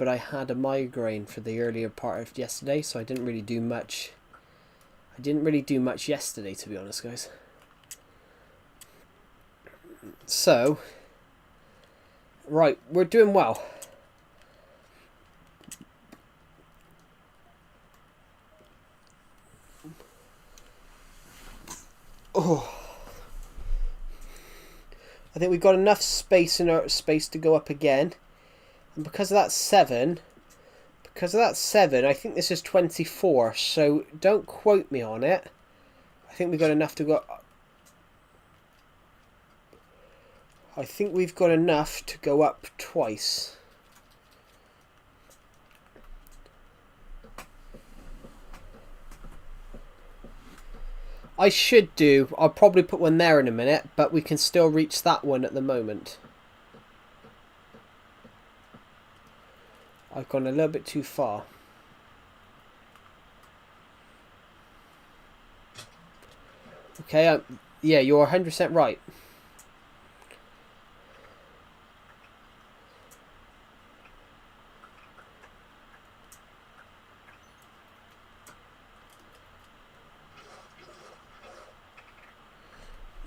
I had a migraine for the earlier part of yesterday, so I didn't really do much. I didn't really do much yesterday, to be honest, guys. So, right, we're doing well. Oh, I think we've got enough space in our space to go up again, and because of that 7, I think this is 24. So don't quote me on it. I think we've got enough to go. I think we've got enough to go up twice. I should do. I'll probably put one there in a minute, but we can still reach that one at the moment. I've gone a little bit too far. Okay, yeah, you're 100% right.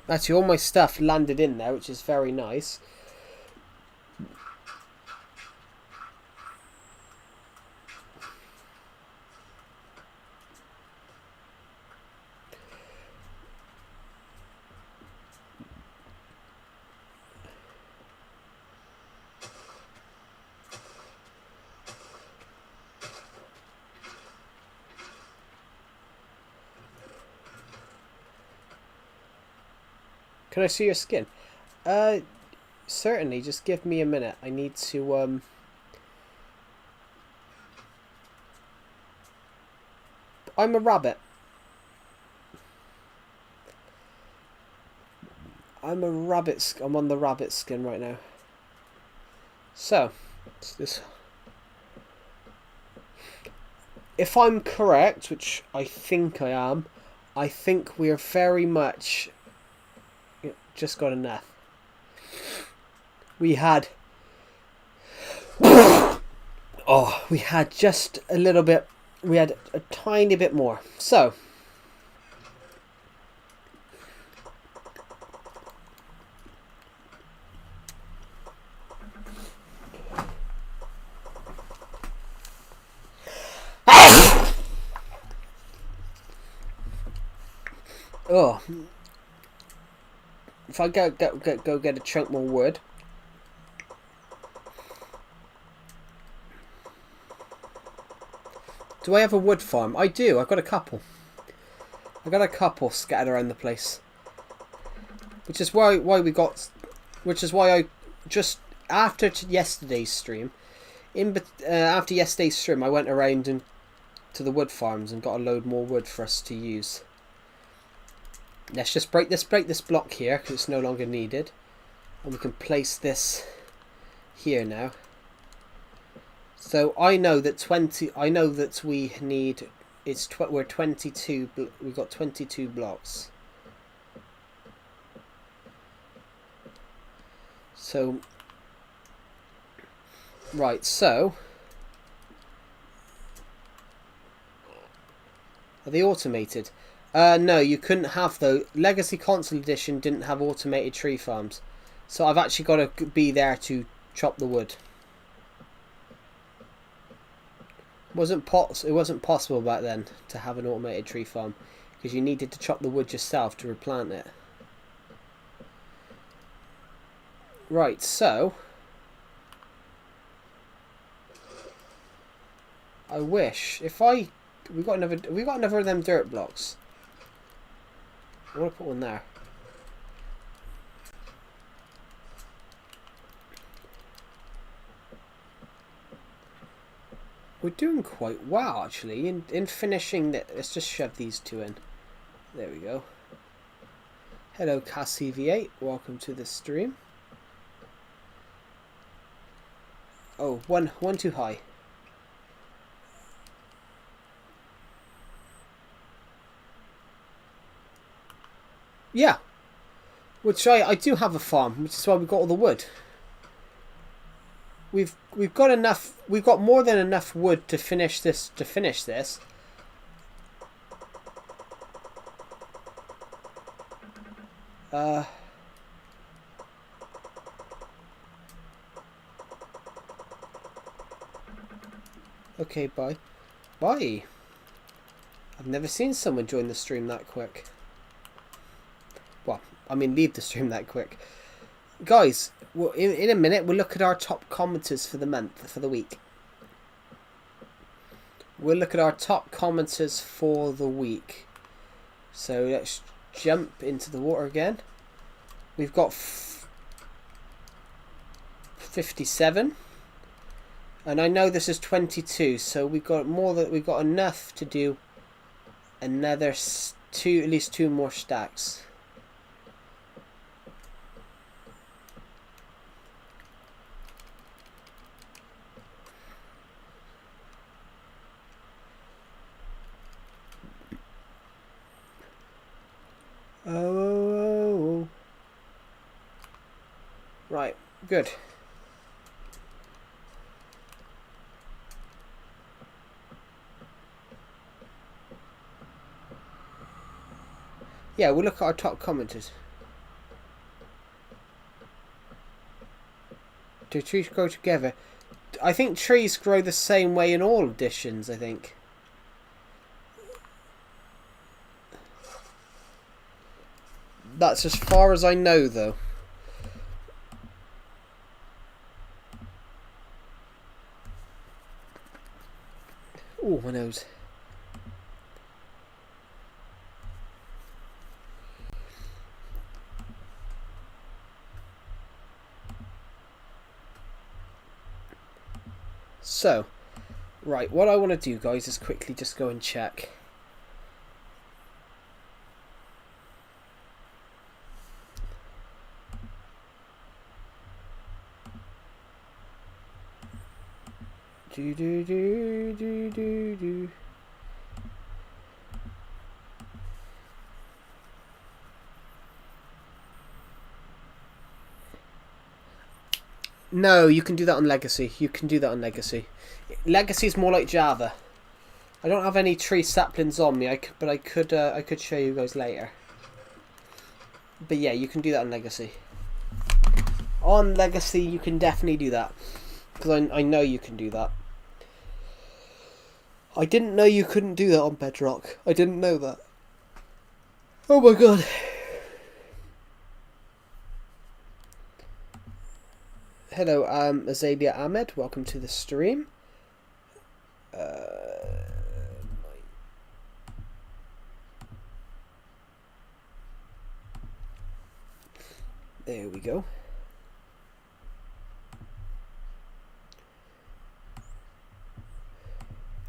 Actually, all my stuff landed in there, which is very nice. Can I see your skin? Certainly. Just give me a minute. I need to, I'm a rabbit. I'm on the rabbit skin right now. So, this. If I'm correct, which I think I am, I think we're very much just got enough. We had we had just a little bit. We had a tiny bit more. So. Oh, if I go get a chunk more wood. Do I have a wood farm? I do. I've got a couple. I got a couple scattered around the place, which is why I just after yesterday's stream, after yesterday's stream, I went around and to the wood farms and got a load more wood for us to use. Let's just break this block here because it's no longer needed, and we can place this here now. So I know that we need. We're 22. We've got 22 blocks. So right. So are they automated? No, you couldn't have though. Legacy Console Edition didn't have automated tree farms, so I've actually got to be there to chop the wood. It wasn't possible back then to have an automated tree farm because you needed to chop the wood yourself to replant it. Right, so I wish we got another of them dirt blocks. I want to put one there. We're doing quite well actually in finishing that. Let's just shove these two in. There we go. Hello CassCV8, welcome to the stream. Oh, one too high. Yeah, which I do have a farm, which is why we got all the wood. We've got enough. We've got more than enough wood to finish this. Okay, bye. Bye. I've never seen someone join the stream that quick. Well, I mean, leave the stream that quick. Guys, well, in a minute, we'll look at our top commenters for the month, for the week. We'll look at our top commenters for the week. So let's jump into the water again. We've got 57. And I know this is 22, so we've got enough to do another at least two more stacks. Oh. Right, good. Yeah, we'll look at our top commenters. Do trees grow together? I think trees grow the same way in all editions, I think. That's as far as I know, though. Oh, my nose. So, right, what I want to do, guys, is quickly just go and check. Do do do do do do. No, you can do that on Legacy. You can do that on Legacy. Legacy is more like Java. I don't have any tree saplings on me, but I could show you guys later. But yeah, you can do that on Legacy. On Legacy, you can definitely do that. Because I know you can do that. I didn't know you couldn't do that on Bedrock. I didn't know that. Oh my god. Hello, Azalea Ahmed. Welcome to the stream. There we go.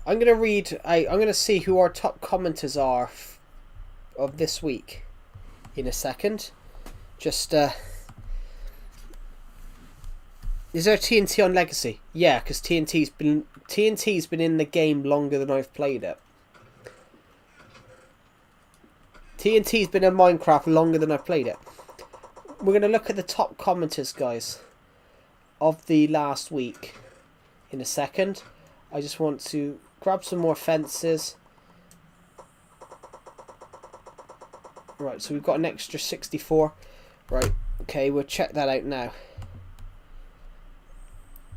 I'm gonna read. I'm gonna see who our top commenters are of this week in a second. Just is there TNT on Legacy? Yeah, because TNT's been in the game longer than I've played it. TNT's been in Minecraft longer than I've played it. We're gonna look at the top commenters, guys, of the last week in a second. I just want to grab some more fences. Right, so we've got an extra 64. Right, okay, we'll check that out now.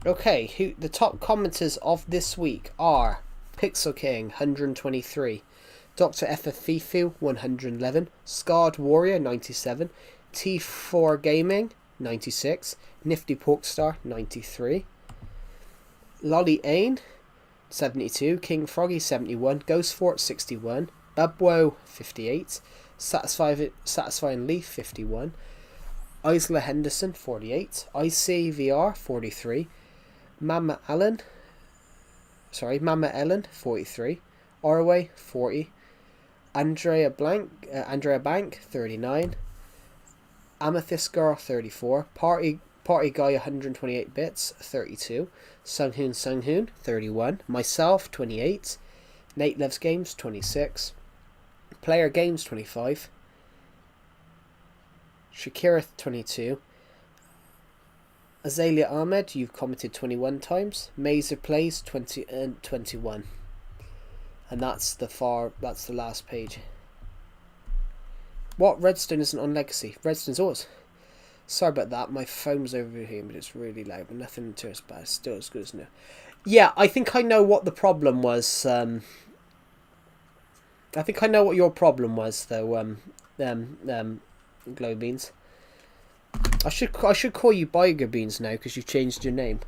Okay, the top commenters of this week are Pixel King 123, Dr. FFFifu 111, Scarred Warrior 97, T4 Gaming 96, Nifty Porkstar 93, Lolly Ain 72, King Froggy 71, Ghostfort 61, Bubwo 58, Satisfying Leaf 51, Isla Henderson 48, ICVR 43, Mama Ellen 43, Orway 40, Andrea Bank 39, Amethyst Girl 34, Party Guy 128 bits 32, Sunghoon 31, myself 28, Nate Loves Games 26, Player Games 25, Shakira 22, Azalea Ahmed, you've commented 21 times, Mazer Plays 20 and 21, and that's the last page. What? Redstone isn't on Legacy. Redstone's yours. Sorry about that. My phone's over here, but it's really loud. But nothing too bad. It's still as good as new. Yeah, I think I know what the problem was. I think I know what your problem was, though. Glow Beans. I should call you Biger Beans now because you've changed your name.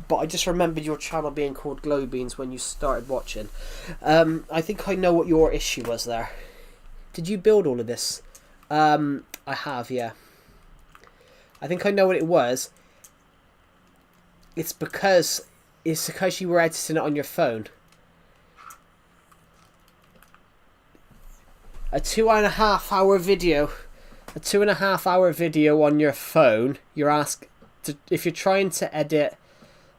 But I just remembered your channel being called Glow Beans when you started watching. I think I know what your issue was there. Did you build all of this? I have, yeah. I think I know what it was. It's because you were editing it on your phone. A 2.5 hour video. A 2.5 hour video on your phone. If you're trying to edit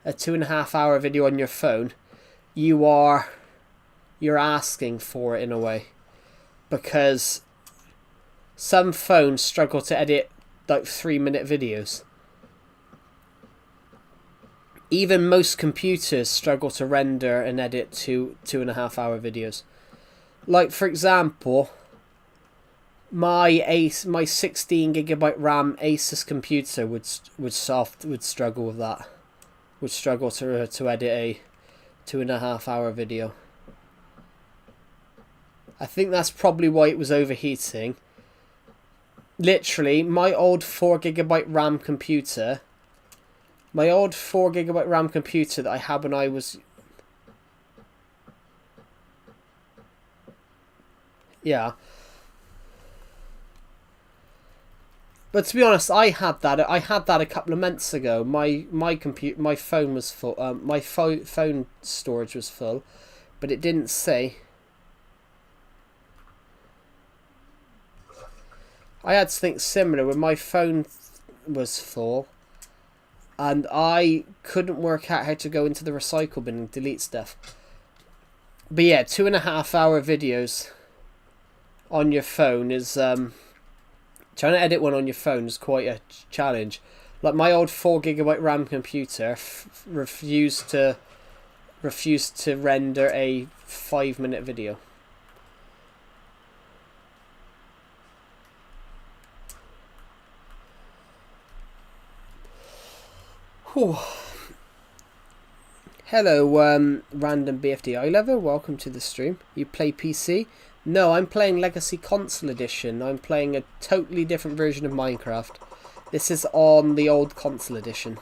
a 2.5 hour video on your phone, you're asking for it in a way. Because some phones struggle to edit like 3-minute videos. Even most computers struggle to render and edit 2.5 hour videos. Like, for example, my 16GB RAM Asus computer would struggle with that. Would struggle to edit a 2.5 hour video. I think that's probably why it was overheating. Literally, my old 4GB RAM computer. My old 4GB RAM computer that I had when I was... Yeah. But to be honest, I had that a couple of months ago. My phone was full. My phone storage was full, but it didn't say. I had something similar when my phone was full. and I couldn't work out how to go into the recycle bin and delete stuff. But yeah, 2.5 hour videos on your phone is trying to edit one on your phone is quite a challenge. Like my old 4 GB RAM computer refused to render a 5-minute video. Whew. Hello, random BFDI lover. Welcome to the stream. You play PC? No, I'm playing Legacy Console Edition. I'm playing a totally different version of Minecraft. This is on the old Console Edition.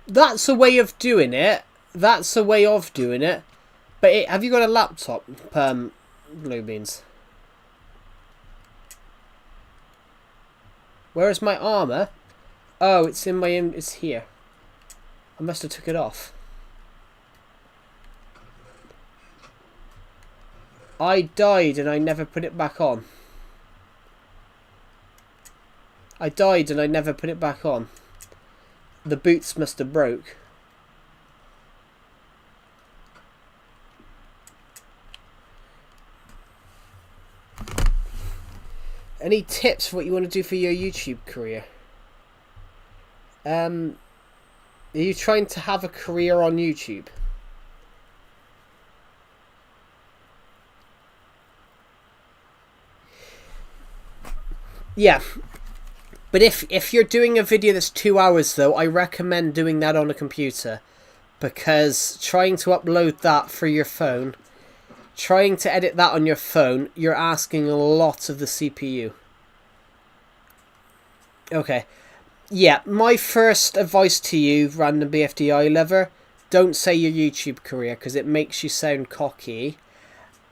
That's a way of doing it. That's a way of doing it. But have you got a laptop, Blue Beans? Where is my armor? Oh, it's in my it's here. I must have took it off. I died and I never put it back on. I died and I never put it back on. The boots must have broke. Any tips for what you want to do for your YouTube career? Are you trying to have a career on YouTube? Yeah. But if you're doing a video that's 2 hours though, I recommend doing that on a computer. Because trying to upload that for your phone, trying to edit that on your phone, you're asking a lot of the CPU. Okay. Yeah, my first advice to you, random BFDI lover, don't say your YouTube career because it makes you sound cocky.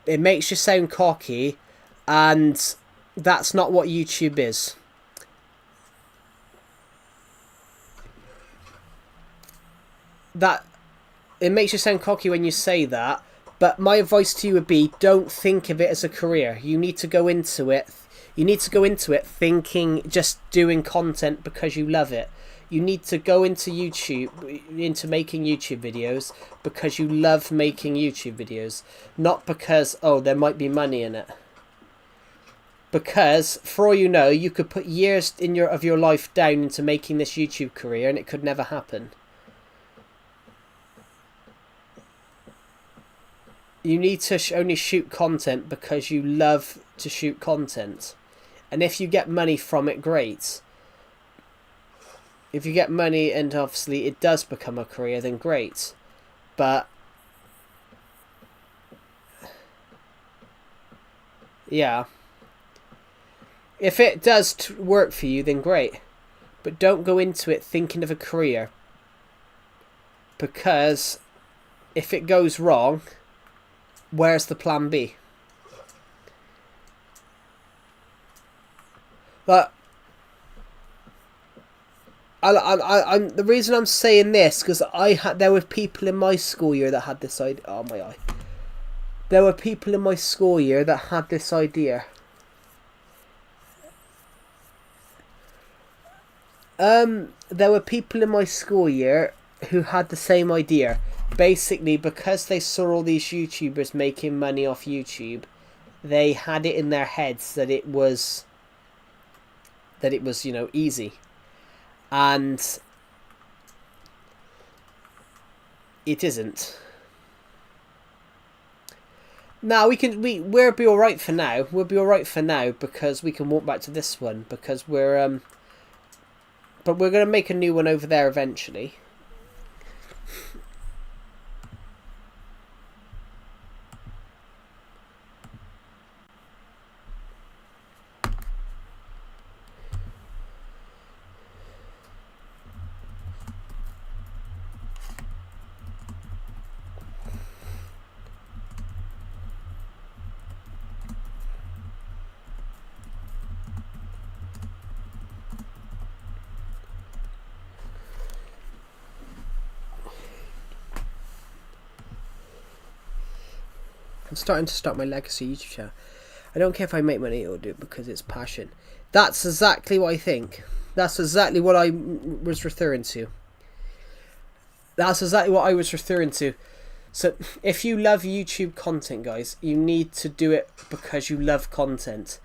It makes you sound cocky, and that's not what YouTube is. It makes you sound cocky when you say that, but my advice to you would be don't think of it as a career. You need to go into it. You need to go into it thinking just doing content because you love it. You need to go into into making YouTube videos because you love making YouTube videos, not because, oh, there might be money in it. Because, for all you know, you could put years of your life down into making this YouTube career and it could never happen. You need to only shoot content because you love to shoot content. And if you get money from it, great. If you get money and obviously it does become a career, then great. But yeah. If it does work for you, then great. But don't go into it thinking of a career. Because if it goes wrong, where's the plan B? But I'm the reason I'm saying this because there were people in my school year that had this idea. Oh my eye! There were people in my school year that had this idea. There were people in my school year who had the same idea. Basically, because they saw all these YouTubers making money off YouTube, they had it in their heads that it was, you know, easy. And it isn't. Now we'll be all right for now. We'll be all right for now because we can walk back to this one because we're but we're gonna make a new one over there eventually. I'm starting to start my legacy YouTube channel. I don't care if I make money, I'll do it because it's passion. That's exactly what I think. That's exactly what I was referring to. That's exactly what I was referring to. So if you love YouTube content, guys, you need to do it because you love content.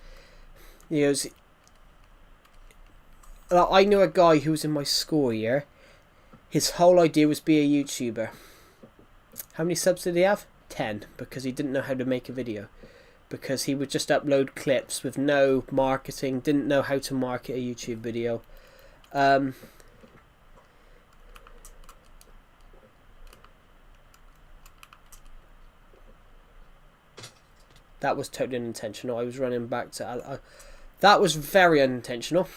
You know, I knew a guy who was in my school year. His whole idea was be a YouTuber. How many subs did he have? 10, because he didn't know how to make a video. Because he would just upload clips with no marketing, didn't know how to market a YouTube video. That was totally unintentional. I was running back to... that was very unintentional.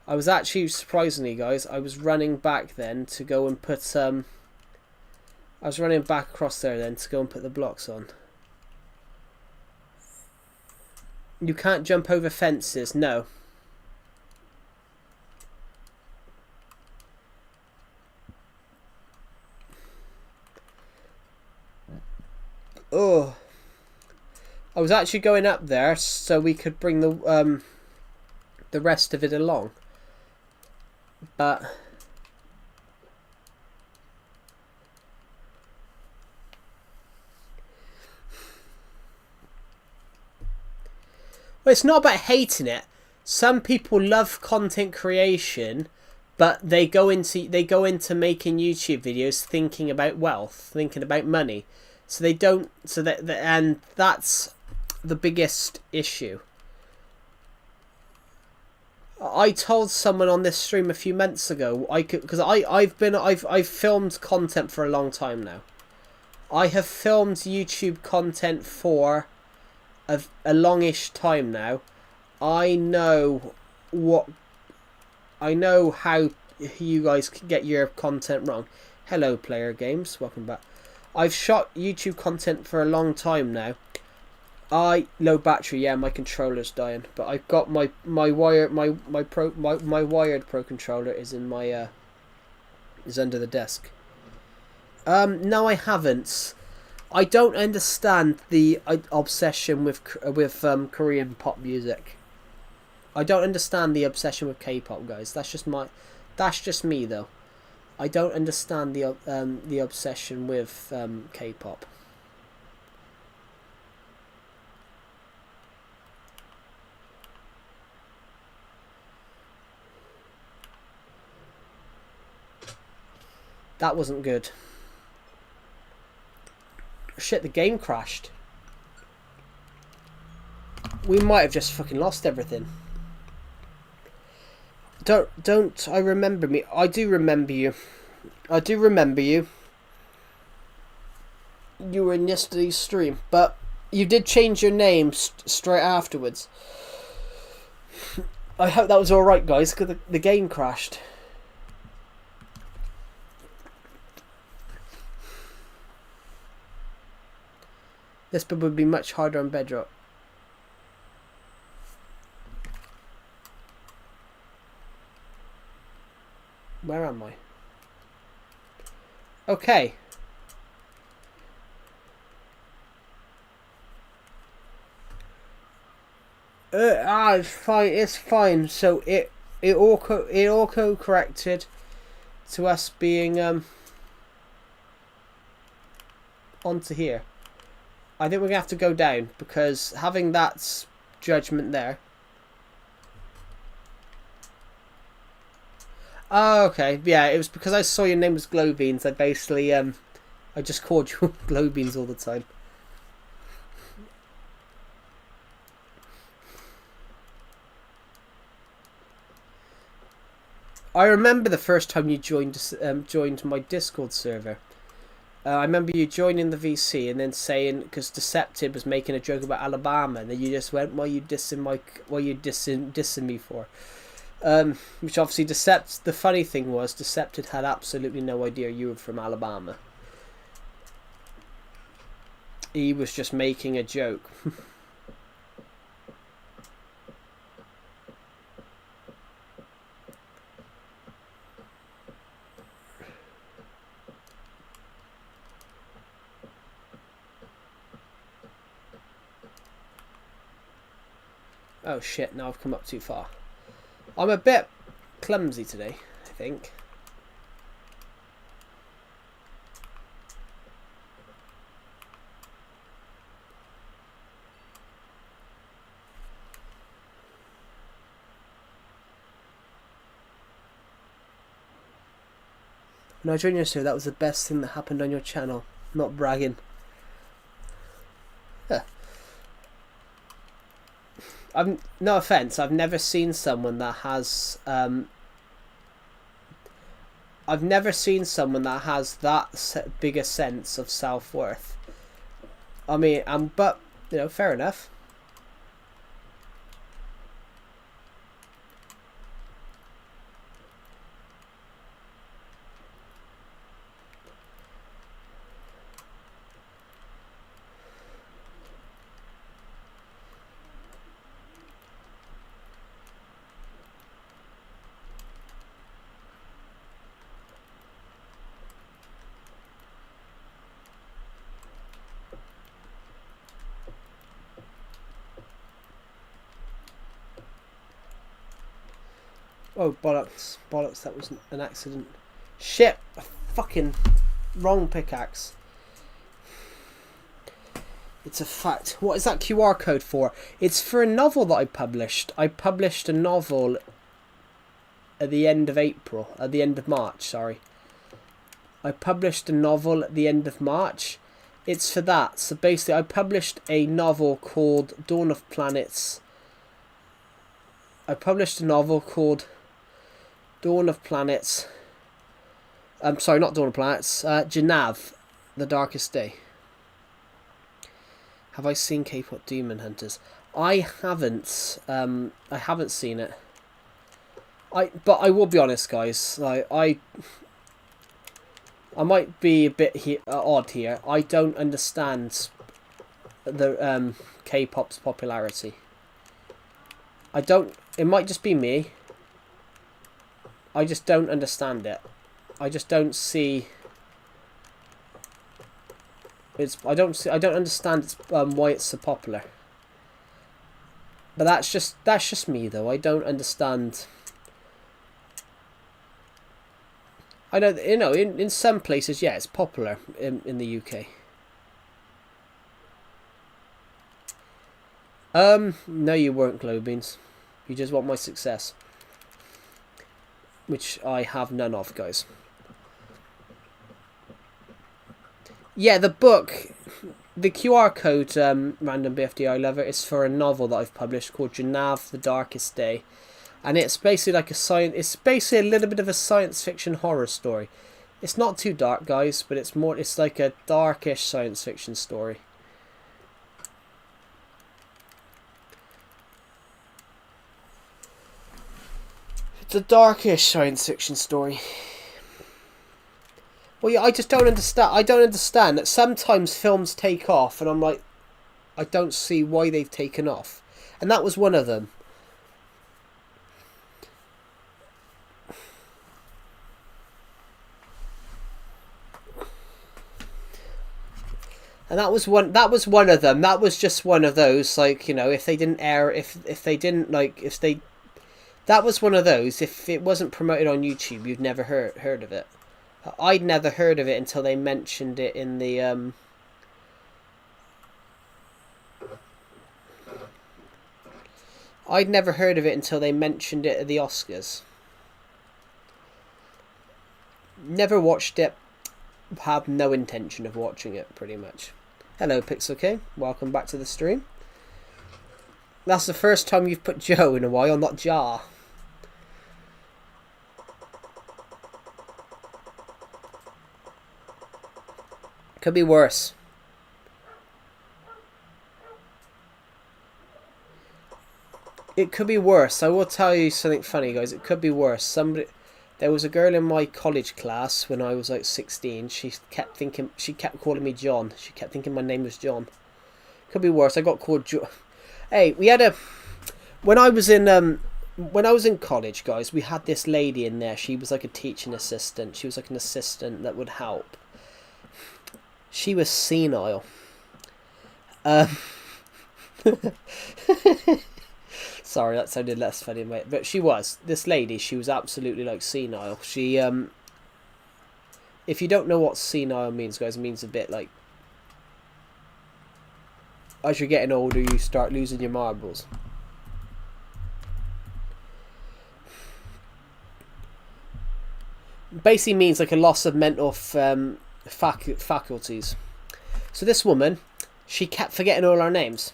I was actually, surprisingly, guys, I was running back then to go and put... I was running back across there then to go and put the blocks on. You can't jump over fences, no. Oh. I was actually going up there so we could bring the rest of it along. But well, it's not about hating it. Some people love content creation, but they go into making YouTube videos thinking about wealth, thinking about money. So they don't. So that and that's the biggest issue. I told someone on this stream a few months ago because I've filmed content for a long time now. I have filmed YouTube content for a longish time now. I know how you guys get your content wrong. Hello, Player Games, welcome back. I've shot YouTube content for a long time now. Low battery, yeah, my controller's dying, but I've got my wired Pro controller is in my is under the desk. No, I haven't. I don't understand the obsession with Korean pop music. I don't understand the obsession with K-pop, guys. That's just me though. I don't understand the obsession with K-pop. That wasn't good. Shit, the game crashed. We might have just fucking lost everything. Don't I remember me? I do remember you. I do remember you. You were in yesterday's stream, but you did change your name straight afterwards. I hope that was alright, guys, because the game crashed. This bit would be much harder on Bedrock. Where am I? Okay. It's fine. It's fine. So it auto corrected to us being onto here. I think we're gonna have to go down because having that judgment there. Oh, okay. Yeah, it was because I saw your name was Glowbeans. I basically I just called you Glowbeans all the time. I remember the first time you joined my Discord server. I remember you joining the VC and then saying, because Deceptive was making a joke about Alabama, and then you just went, "What are you dissing me for?" Which obviously the funny thing was, Deceptive had absolutely no idea you were from Alabama. He was just making a joke. Oh shit, now I've come up too far. I'm a bit clumsy today, I think. No, join you, sir. That was the best thing that happened on your channel. Not bragging. Huh. No offense. I've never seen someone that has. I've never seen someone that has that big a sense of self-worth. I mean, but you know, fair enough. Oh, bollocks. Bollocks, that was an accident. Shit! A fucking wrong pickaxe. It's a fact. What is that QR code for? It's for a novel that I published. I published a novel at the end of April. At the end of March, sorry. I published a novel at the end of March. It's for that. So basically, I published a novel called Dawn of Planets. I published a novel called Dawn of Planets. I'm sorry, not Dawn of Planets. Genav, The Darkest Day. Have I seen K-pop Demon Hunters? I haven't. I haven't seen it. But I will be honest, guys. Like I might be a bit odd here. I don't understand the K-pop's popularity. I don't. It might just be me. I just don't understand it. I just don't see. I don't understand why it's so popular. But that's just me though. I don't understand. I know, you know, in some places, yeah, it's popular in the UK. No, you weren't, Glowbeans. You just want my success, which I have none of, guys. Yeah, the book, the QR code, Random BFDI Lover, is for a novel that I've published called Genav, The Darkest Day. And it's basically like it's basically a little bit of a science fiction horror story. It's not too dark, guys, but it's like a darkish science fiction story. It's a darkish science fiction story. Well, yeah, I just don't understand. I don't understand that sometimes films take off, and I'm like, I don't see why they've taken off. And that was one of them. And that was one of them. That was just one of those, like, you know, if they didn't air, if they didn't, like, if they, that was one of those, if it wasn't promoted on YouTube, you'd never heard of it. I'd never heard of it until they mentioned it in the, I'd never heard of it until they mentioned it at the Oscars. Never watched it, have no intention of watching it, pretty much. Hello, Pixel King. Welcome back to the stream. That's the first time you've put Joe in a while, not Jar. Could be worse. It could be worse. I will tell you something funny, guys. It could be worse. There was a girl in my college class when I was like 16. She kept calling me John. She kept thinking my name was John. Could be worse. I got called John. Hey, we had a when I was in college, guys. We had this lady in there. She was like a teaching assistant. She was like an assistant that would help. She was senile. Sorry, that sounded less funny, mate. But she was. This lady, she was absolutely, like, senile. She, if you don't know what senile means, guys, it means a bit like, as you're getting older, you start losing your marbles. Basically means like a loss of mental faculties. So this woman, she kept forgetting all our names.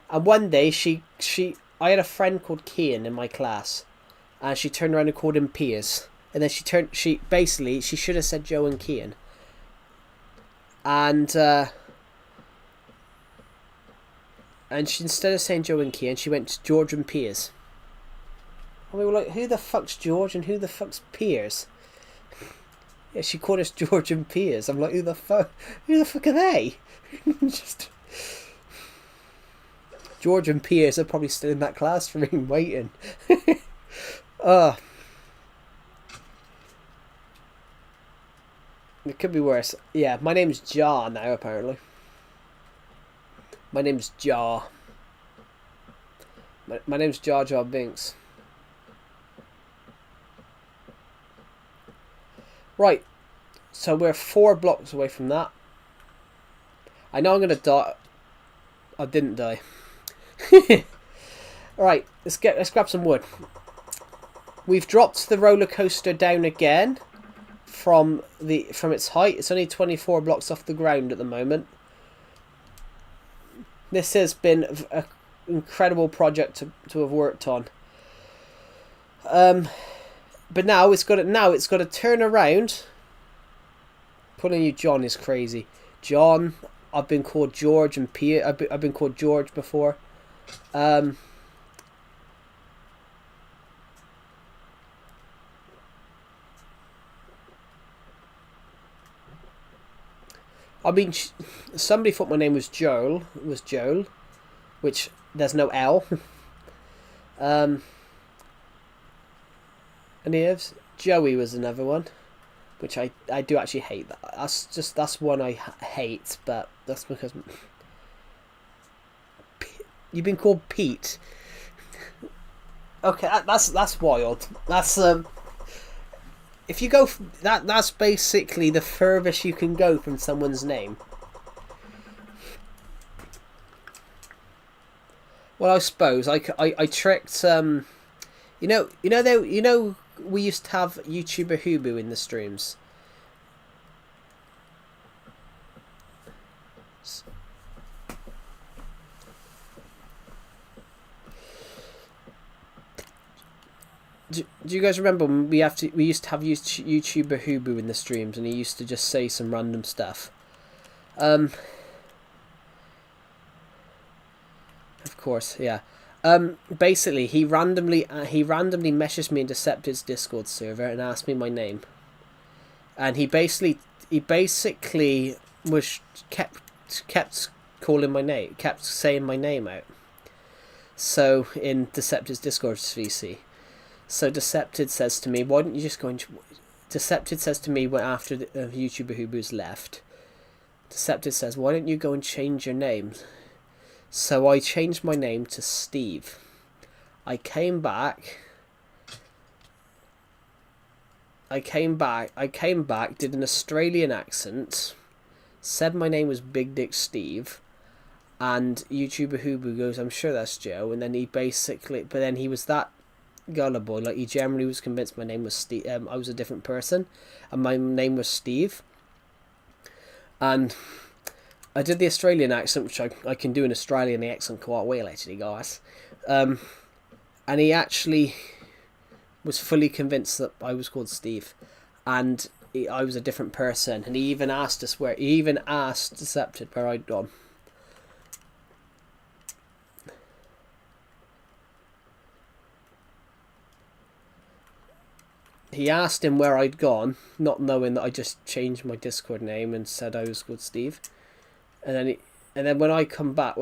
And one day, I had a friend called Kian in my class. And she turned around and called him Piers. And then she should have said Joe and Kian. And she, instead of saying Joe and Kian, she went to George and Piers. And we were like, who the fuck's George and who the fuck's Piers? Yeah, she called us George and Piers. I'm like, who the fuck are they? Just George and Piers are probably still in that classroom waiting. It could be worse. Yeah, my name's Jar now, apparently. My name's Jar. My name's Jar Jar Binks. Right, so we're 4 blocks away from that. I know I'm going to die. I didn't die. Alright, let's grab some wood. We've dropped the roller coaster down again from its height. It's only 24 blocks off the ground at the moment. This has been an incredible project to have worked on. But now it's got to turn around. Calling you John is crazy. John, I've been called George and Pierre. I've been called George before. I mean, somebody thought my name was Joel. It was Joel, which there's no L. And here's Joey was another one, which I do actually hate. That's one I hate, but that's because you've been called Pete. Okay, that's wild. That's if you go that's basically the furthest you can go from someone's name. Well, I suppose I tricked you know we used to have YouTuber Hubu in the streams. Do you guys remember when we used to have YouTuber Hubu in the streams, and he used to just say some random stuff? Of course, yeah. Basically, he randomly messaged me in Deceptive's Discord server and asked me my name, and he basically was kept calling my name, kept saying my name out. So in Deceptive's Discord VC, so Decepted says to me, "Why don't you just go and?" Decepted says to me when after the YouTuber Hubu's left. Decepted says, "Why don't you go and change your name?" So I changed my name to Steve. I came back, did an Australian accent, said my name was Big Dick Steve, and YouTuber Hubu goes, "I'm sure that's Joe," and then he basically, but then he was that gullible, like he generally was convinced my name was Steve, I was a different person, and my name was Steve, and I did the Australian accent, which I can do an Australian accent quite well, actually, guys. And he actually was fully convinced that I was called Steve, and I was a different person. And he even asked Decepted where I'd gone. He asked him where I'd gone, not knowing that I just changed my Discord name and said I was called Steve. And then when I come back,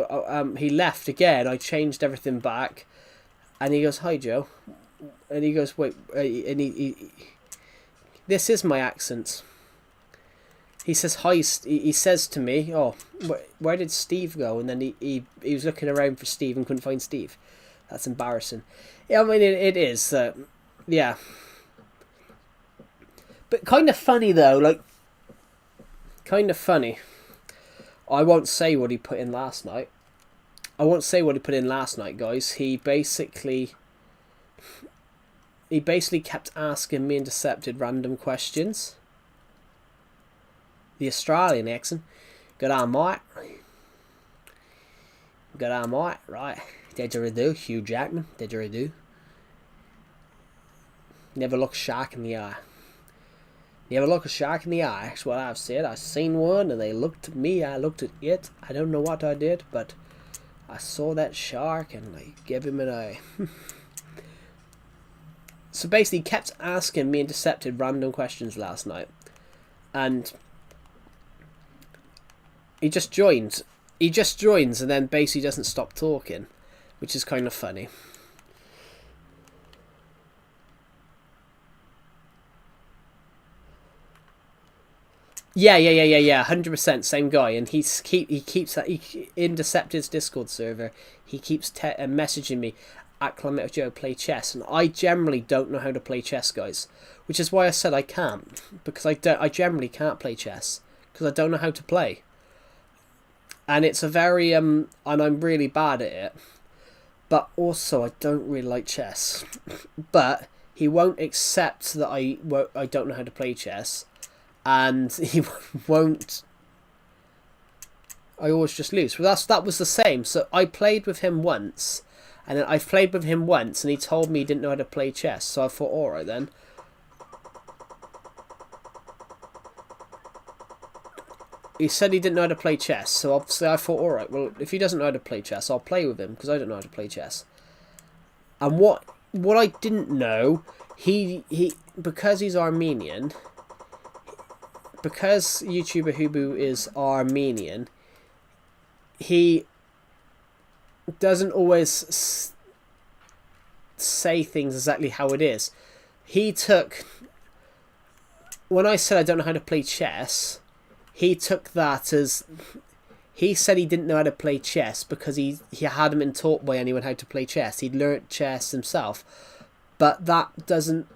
he left again. I changed everything back, and he goes, "Hi, Joe," and he goes, "Wait," and he this is my accent. He says, "Hi." He says to me, "Oh, where did Steve go?" And then he was looking around for Steve and couldn't find Steve, That's embarrassing. Yeah, I mean, it is. Yeah. But kind of funny, though. Like, kind of funny. I won't say what he put in last night. Guys. He basically kept asking me intercepted random questions. The Australian accent. Good on, mate. Good on, mate. Right. Didgeridoo, Hugh Jackman. Didgeridoo. Never look a shark in the eye. Never look a shark in the eye. That's what I've said. I seen one and they looked at me. I looked at it. I don't know what I did, but I saw that shark and I gave him an eye. So basically, he kept asking me intercepted random questions last night. And he just joins. And then basically doesn't stop talking, which is kind of funny. Yeah, 100%, same guy, and he keeps intercepted his Discord server. He keeps messaging me at Climate of Joe play chess, and I generally don't know how to play chess, guys, which is why I said I can't, because I generally can't play chess because I don't know how to play. And it's a very, and I'm really bad at it. But also, I don't really like chess. But he won't accept that I don't know how to play chess. And he won't... I always just lose. Well, that was the same. So I played with him once. And then I played with him once. And he told me he didn't know how to play chess. So I thought, alright then. He said he didn't know how to play chess, so obviously I thought, alright, well, if he doesn't know how to play chess, I'll play with him, because I don't know how to play chess. And what I didn't know, he because he's Armenian, because YouTuber Hubu is Armenian, he doesn't always say things exactly how it is. He took... When I said I don't know how to play chess... He took that as... He said he didn't know how to play chess because he hadn't been taught by anyone how to play chess. He'd learnt chess himself. But that doesn't...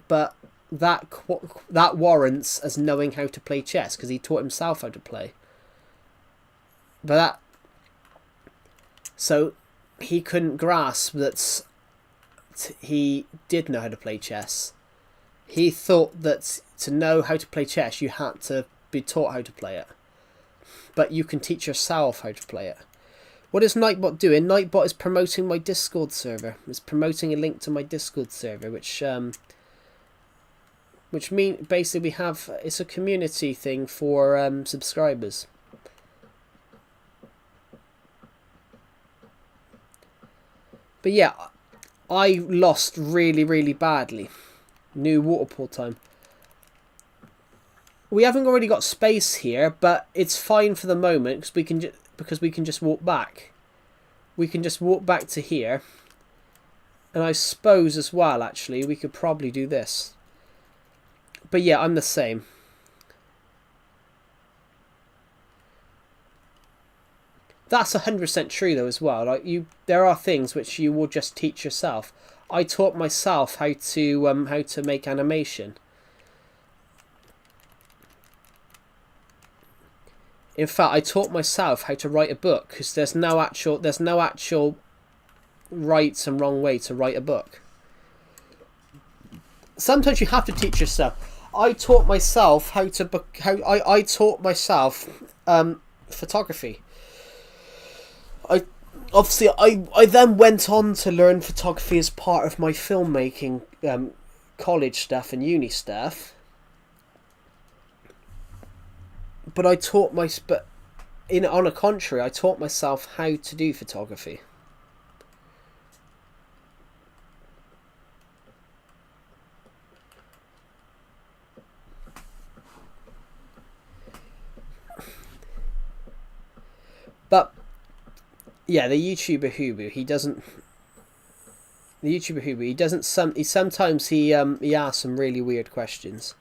But that warrants as knowing how to play chess because he taught himself how to play. But that... So he couldn't grasp that he did know how to play chess. He thought that to know how to play chess, you had to be taught how to play it. But you can teach yourself how to play it. What is Nightbot doing? Nightbot is promoting my Discord server. It's promoting a link to my Discord server, which mean basically we have... It's a community thing for subscribers. But yeah, I lost really, really badly. New waterfall time. We haven't already got space here, but it's fine for the moment because we can just walk back. We can just walk back to here. And I suppose as well, actually, we could probably do this. But yeah, I'm the same. That's 100% true though as well. Like there are things which you will just teach yourself. I taught myself how to make animation. In fact, I taught myself how to write a book because there's no actual right and wrong way to write a book. Sometimes you have to teach yourself. I taught myself photography. I then went on to learn photography as part of my filmmaking college stuff and uni stuff. But on the contrary, I taught myself how to do photography. But yeah, the YouTuber Hubu, he asks some really weird questions.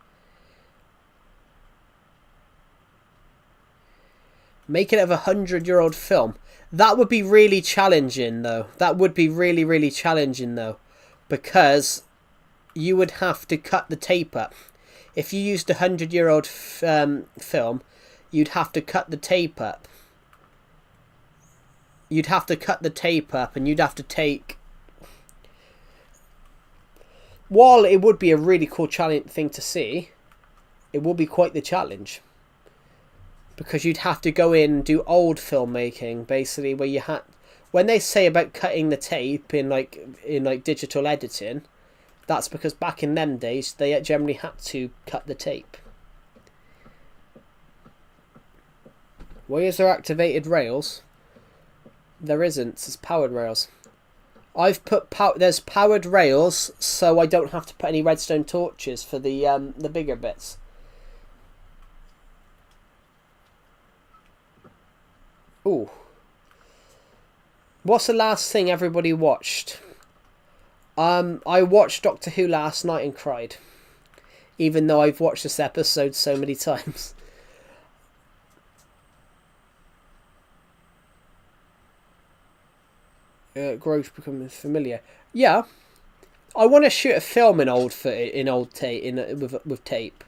Make it of 100-year-old film. That would be really challenging, though. That would be really, really challenging, though. Because you would have to cut the tape up. If you used a 100-year-old film, you'd have to cut the tape up. You'd have to cut the tape up, and you'd have to take... While it would be a really cool challenge thing to see, it will be quite the challenge. Because you'd have to go in and do old filmmaking, basically, where you had... When they say about cutting the tape in digital editing, that's because back in them days, they generally had to cut the tape. Why is there activated rails? There isn't. It's powered rails. I've put there's powered rails, so I don't have to put any redstone torches for the bigger bits. Ooh. What's the last thing everybody watched? I watched Doctor Who last night and cried. Even though I've watched this episode so many times. Growth becoming familiar. Yeah. I want to shoot a film with tape.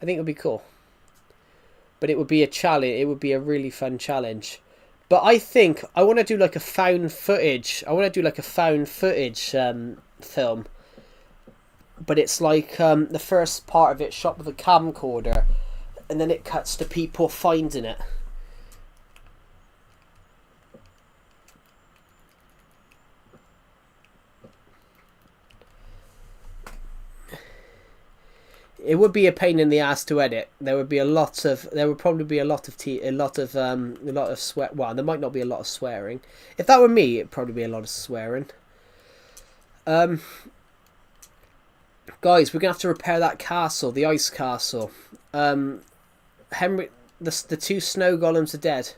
I think it would be cool. But it would be a challenge. It would be a really fun challenge. But I think I want to do like a found footage. I want to do like a found footage film. But it's like the first part of it shot with a camcorder, and then it cuts to people finding it. It would be a pain in the ass to edit. There would probably be a lot of swear. Well, there might not be a lot of swearing. If that were me, it'd probably be a lot of swearing. Guys, we're gonna have to repair that castle, the ice castle. Henry, the two snow golems are dead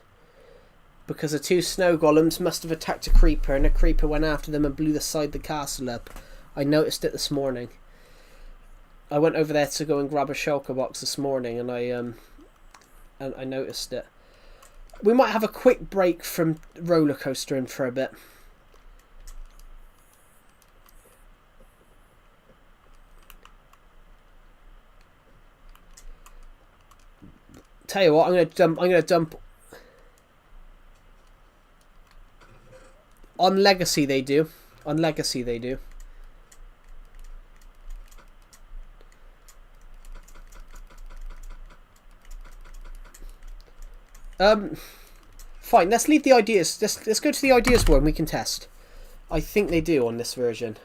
because the two snow golems must have attacked a creeper, and a creeper went after them and blew the side of the castle up. I noticed it this morning. I went over there to go and grab a shulker box this morning, and I noticed it. We might have a quick break from roller coastering for a bit. Tell you what, I'm gonna dump on Legacy. They do. On Legacy, they do. Fine, let's leave the ideas. Let's go to the ideas board and we can test. I think they do on this version.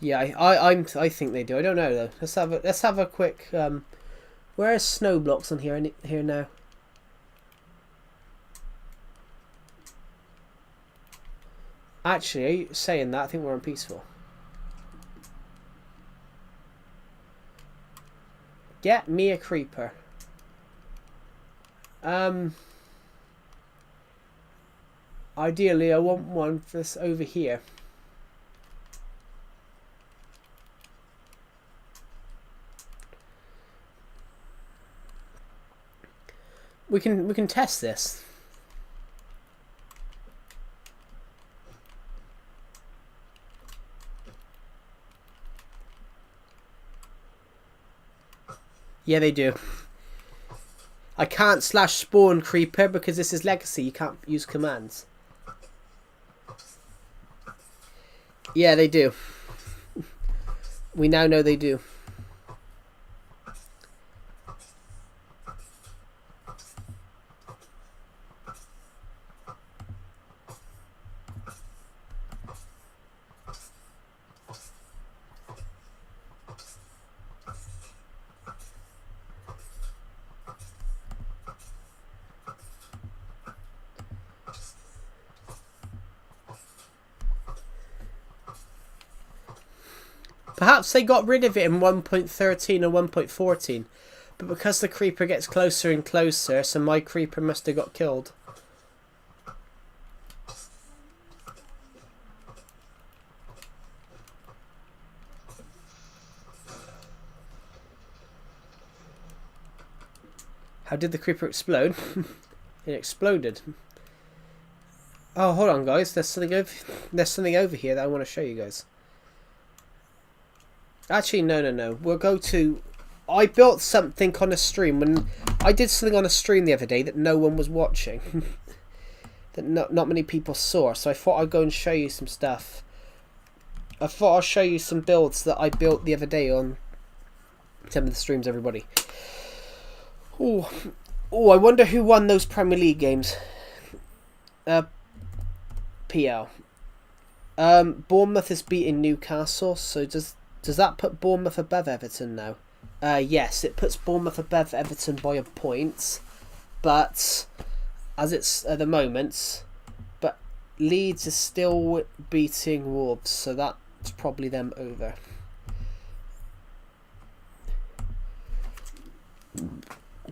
Yeah, I think they do. I don't know though. Let's have a quick where are snow blocks on here now? Actually, are you saying that? I think we're on peaceful. Get me a creeper. Ideally, I want one for this over here. We can test this. Yeah, they do. I can't /spawn creeper because this is Legacy. You can't use commands. Yeah, they do. We now know they do. Perhaps they got rid of it in 1.13 or 1.14, but because the creeper gets closer and closer, so my creeper must have got killed. How did the creeper explode? It exploded. Oh, hold on, guys. There's something over here that I want to show you guys. Actually, no. We'll go to... I built something on a stream when... I did something on a stream the other day that no one was watching. That not many people saw. So I thought I'd go and show you some stuff. I thought I'll show you some builds that I built the other day on some of the streams, everybody. Oh, I wonder who won those Premier League games. PL. Bournemouth is beating Newcastle, so does that put Bournemouth above Everton now? Yes, it puts Bournemouth above Everton by a point, but as it's at the moment, but Leeds is still beating Wolves, so that's probably them over.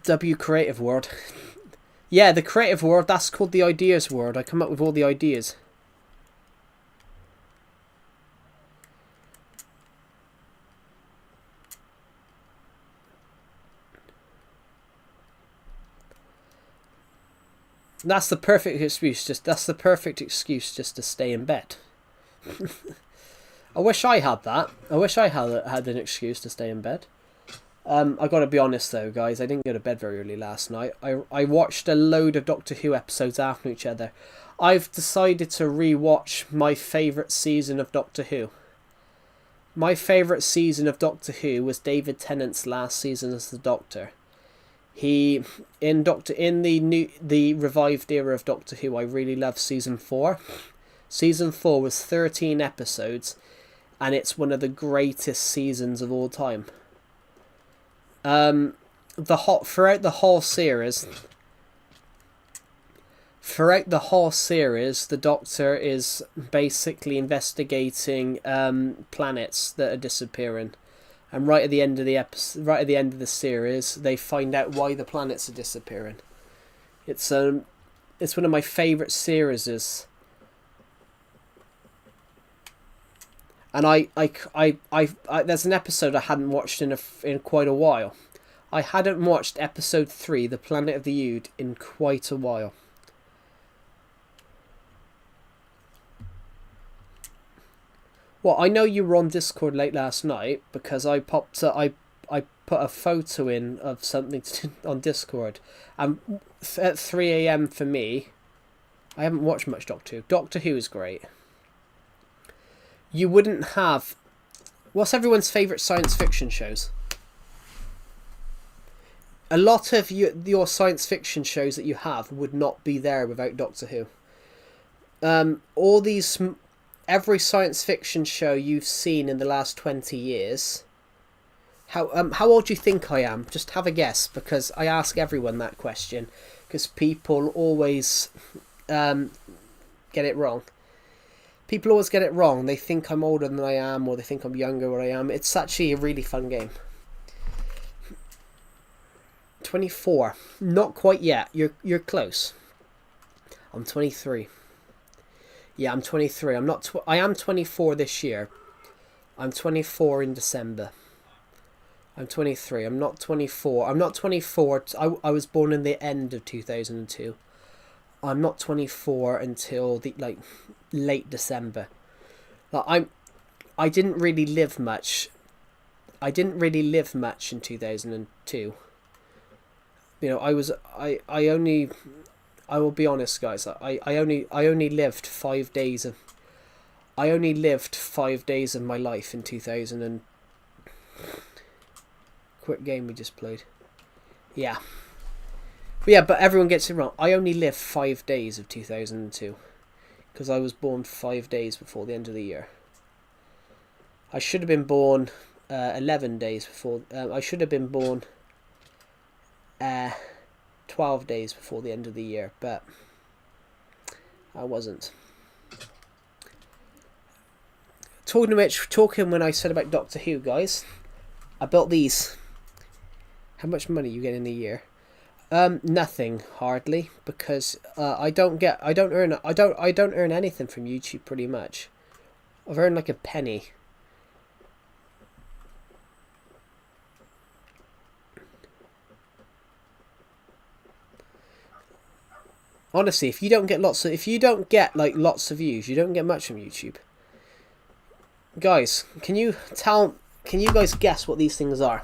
W creative word. Yeah, the creative word, that's called the ideas word. I come up with all the ideas. That's the perfect excuse. That's the perfect excuse just to stay in bed. I wish I had that. I wish I had an excuse to stay in bed. I gotta be honest though, guys. I didn't go to bed very early last night. I watched a load of Doctor Who episodes after each other. I've decided to re-watch my favourite season of Doctor Who. My favourite season of Doctor Who was David Tennant's last season as the Doctor. In the revived era of Doctor Who, I really love season 4. Season 4 was 13 episodes, and it's one of the greatest seasons of all time. Throughout the whole series, the Doctor is basically investigating planets that are disappearing. And right at the end of the series, they find out why the planets are disappearing. It's one of my favourite series. And I there's an episode I hadn't watched in quite a while. I hadn't watched episode 3, The Planet of the Ood, in quite a while. Well, I know you were on Discord late last night because I put a photo in of something on Discord, and at 3 AM for me, I haven't watched much Doctor Who. Doctor Who is great. You wouldn't have... What's everyone's favourite science fiction shows? A lot of your science fiction shows that you have would not be there without Doctor Who. Every science fiction show you've seen in the last 20 years... How old do you think I am? Just have a guess, because I ask everyone that question, because people always get it wrong. People always get it wrong. They think I'm older than I am, or they think I'm younger than I am. It's actually a really fun game. 24. Not quite yet. You're close. I'm 23. Yeah, I'm 23. I am 24 this year. I'm 24 in December. I'm 23. I'm not 24. I'm not 24. I was born in the end of 2002. I'm not 24 until the late December. I didn't really live much. I didn't really live much in 2002. You know, I will be honest, guys. I only lived 5 days of... I only lived 5 days of my life in 2000 and... Quick game we just played. Yeah. But yeah, but everyone gets it wrong. I only lived 5 days of 2002. Because I was born 5 days before the end of the year. I should have been born 11 days before... I should have been born 12 days before the end of the year. But I wasn't. Talking when I said about Doctor Who, guys. I built these. How much money you get in a year? Nothing, hardly, because I don't earn anything from YouTube pretty much. I've earned like a penny. Honestly, if you don't get like lots of views, you don't get much from YouTube. Guys, can you guys guess what these things are?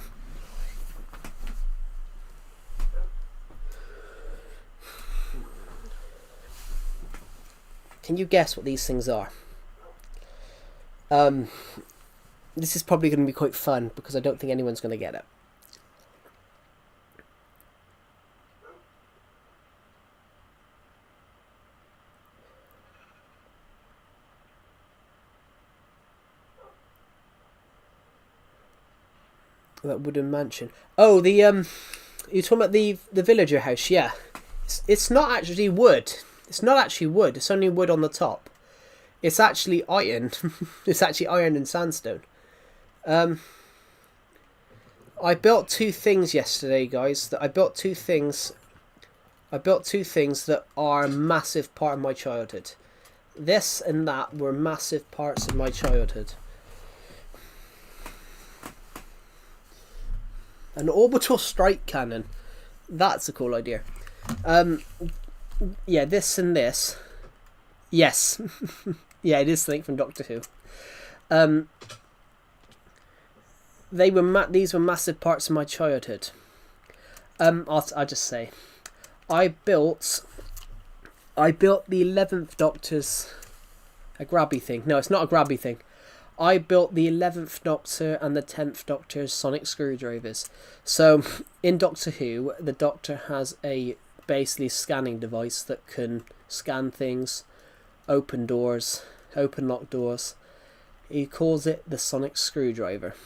Can you guess what these things are? This is probably going to be quite fun because I don't think anyone's going to get it. That wooden mansion. Oh, the you're talking about the villager house, yeah. It's not actually wood. It's not actually wood. It's only wood on the top. It's actually iron. It's actually iron and sandstone. I built two things yesterday, guys. I built two things that are a massive part of my childhood. This and that were massive parts of my childhood. An orbital strike cannon. That's a cool idea. Yeah, this and this. Yes. Yeah, it is something from Doctor Who. These were massive parts of my childhood. I'll just say, I built the 11th Doctor's a grabby thing. No, it's not a grabby thing. I built the 11th Doctor and the 10th Doctor's sonic screwdrivers. So, in Doctor Who, the Doctor has a basically scanning device that can scan things, open doors, open locked doors. He calls it the sonic screwdriver.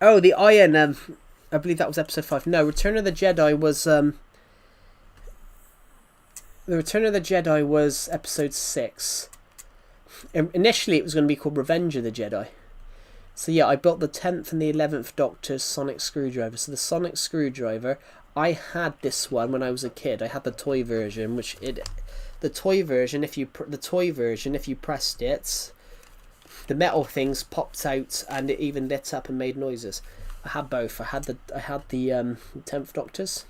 Oh, the iron. I believe that was episode 5. No, Return of the Jedi was. The Return of the Jedi was episode 6. Initially, it was going to be called Revenge of the Jedi. So yeah, I built the 10th and the 11th Doctor's sonic screwdriver. So the sonic screwdriver, I had this one when I was a kid. I had the toy version, the toy version. If you pressed it, the metal things popped out and it even lit up and made noises. I had both. I had the 10th Doctor's,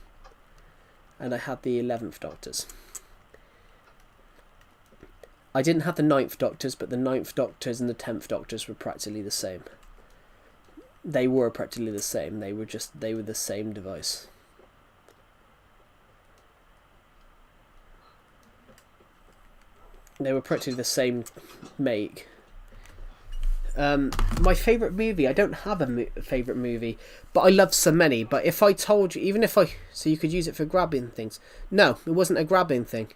and I had the 11th Doctor's. I didn't have the 9th Doctor's, but the 9th Doctor's and the 10th Doctor's were practically the same. They were practically the same. They were the same device. They were practically the same make. My favourite movie, I don't have a favourite movie, but I love so many. But if I told you, so you could use it for grabbing things. No, it wasn't a grabbing thing.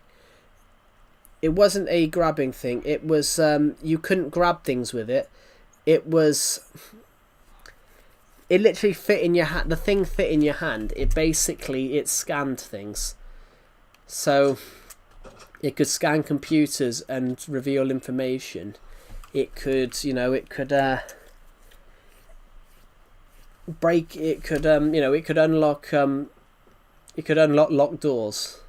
It wasn't a grabbing thing. It was, you couldn't grab things with it. It literally fit in your hand. The thing fit in your hand. It scanned things. So, it could scan computers and reveal information. It could unlock locked doors.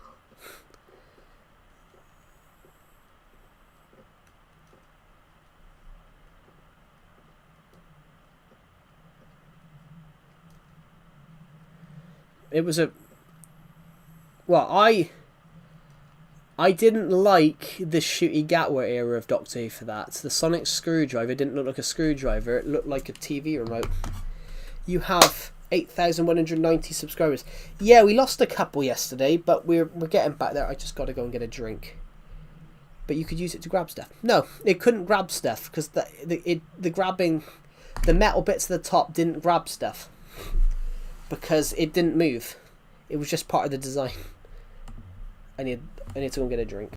It was I didn't like the Shooty Gatwa era of Doctor Who for that. The sonic screwdriver didn't look like a screwdriver, it looked like a TV remote. You have 8,190 subscribers. Yeah, we lost a couple yesterday, but we're getting back there. I just got to go and get a drink. But you could use it to grab stuff. No, it couldn't grab stuff because the metal bits at the top didn't grab stuff because it didn't move. It was just part of the design. I need to go and get a drink.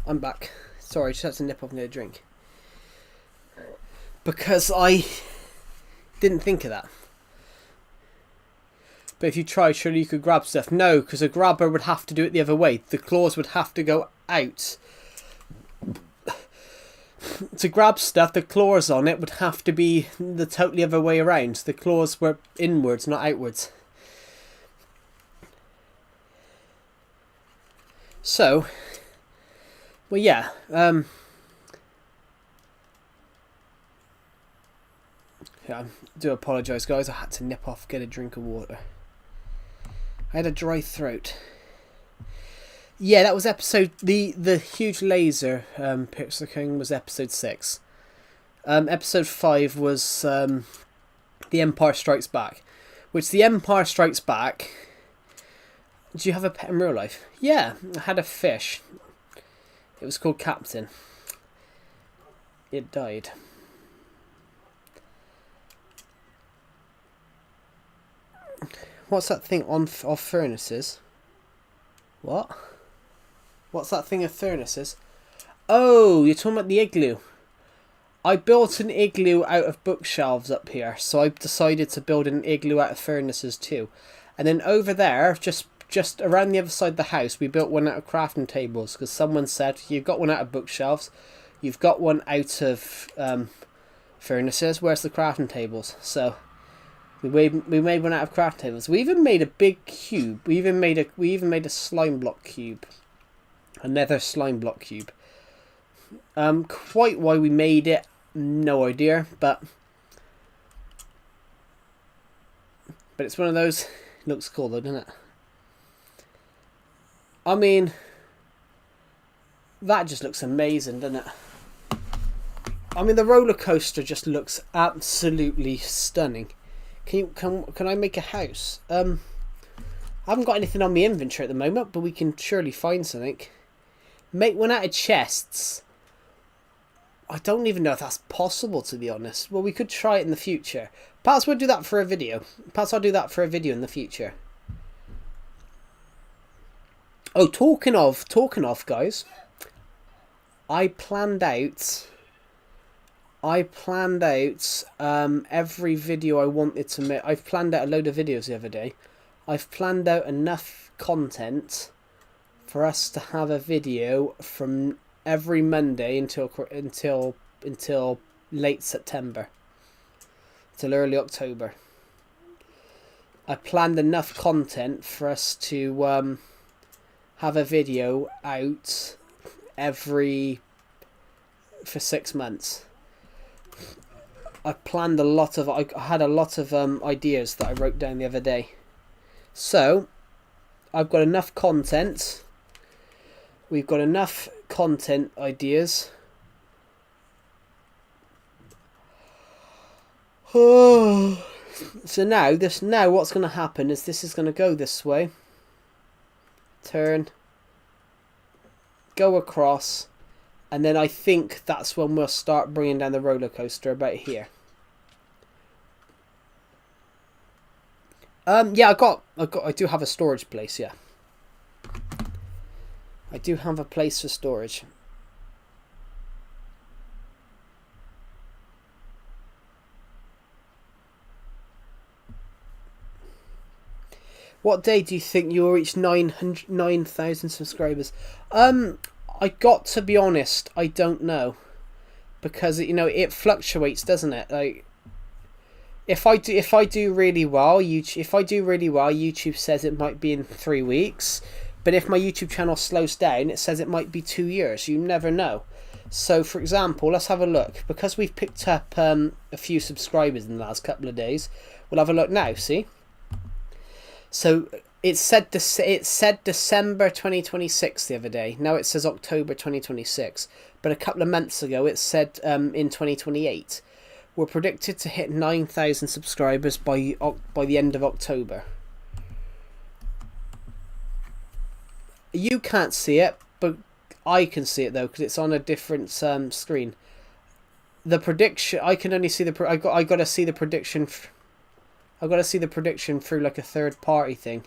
I'm back. Sorry, I just had to nip off and get a drink. Because I didn't think of that. But if you tried, surely you could grab stuff. No, because a grabber would have to do it the other way. The claws would have to go out. To grab stuff, the claws on it would have to be the totally other way around. The claws were inwards, not outwards. So, well, yeah. Yeah, I do apologise, guys. I had to nip off, get a drink of water. I had a dry throat. Yeah, that was episode... The huge laser Pixar King was episode 6. Episode 5 was The Empire Strikes Back. Which The Empire Strikes Back... Do you have a pet in real life? Yeah, I had a fish. It was called Captain. It died. What's that thing off furnaces? What? What's that thing of furnaces? Oh, you're talking about the igloo. I built an igloo out of bookshelves up here, so I decided to build an igloo out of furnaces too. And then over there, just around the other side of the house, we built one out of crafting tables, because someone said, you've got one out of bookshelves, you've got one out of furnaces, where's the crafting tables? So we made one out of crafting tables. We even made a big cube. We even made a slime block cube. Another slime block cube. Quite why we made it, no idea, but it's one of those. Looks cool though, doesn't it? I mean, that just looks amazing, doesn't it? I mean, the roller coaster just looks absolutely stunning. Can I make a house? I haven't got anything on my inventory at the moment, but we can surely find something. Make one out of chests. I don't even know if that's possible, to be honest. Well, we could try it in the future. Perhaps we'll do that for a video. Perhaps I'll do that for a video in the future. Oh, talking of, guys. I planned out every video I wanted to make. I've planned out a load of videos the other day. I've planned out enough content for us to have a video from every Monday until late September, till early October. I planned enough content for us to have a video out for 6 months. I planned a lot of... I had a lot of ideas that I wrote down the other day. So, I've got enough content. We've got enough content ideas. Oh. So now what's going to happen is this is going to go this way. Turn. Go across. And then I think that's when we'll start bringing down the roller coaster about here. Yeah, I do have a storage place, yeah. I do have a place for storage. What day do you think you'll reach 9,000 subscribers? I got to be honest, I don't know, because it fluctuates, doesn't it? Like, if I do really well, YouTube says it might be in 3 weeks, but if my YouTube channel slows down, it says it might be 2 years. You never know. So, for example, let's have a look. Because we've picked up a few subscribers in the last couple of days, we'll have a look now. See. So it said December 2026 the other day. Now it says October 2026. But a couple of months ago it said in 2028. We're predicted to hit 9,000 subscribers by the end of October. You can't see it, but I can see it though because it's on a different screen. The prediction, I can only see I got to see the prediction. I've got to see the prediction through like a third party thing.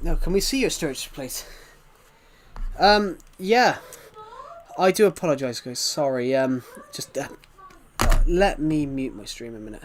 No, can we see your storage, please? Yeah. I do apologise, guys. Sorry. Just let me mute my stream a minute.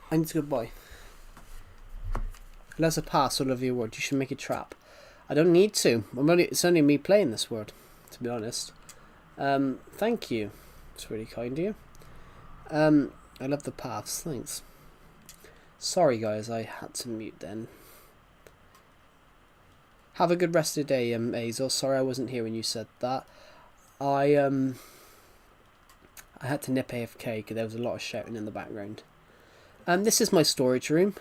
I need to go buy. Let's a pass all over your word. You should make a trap. I don't need to. It's only me playing this word, to be honest. Thank you. It's really kind of you. I love the paths. Thanks. Sorry, guys. I had to mute then. Have a good rest of the day, Hazel. Sorry I wasn't here when you said that. I had to nip AFK because there was a lot of shouting in the background. This is my storage room.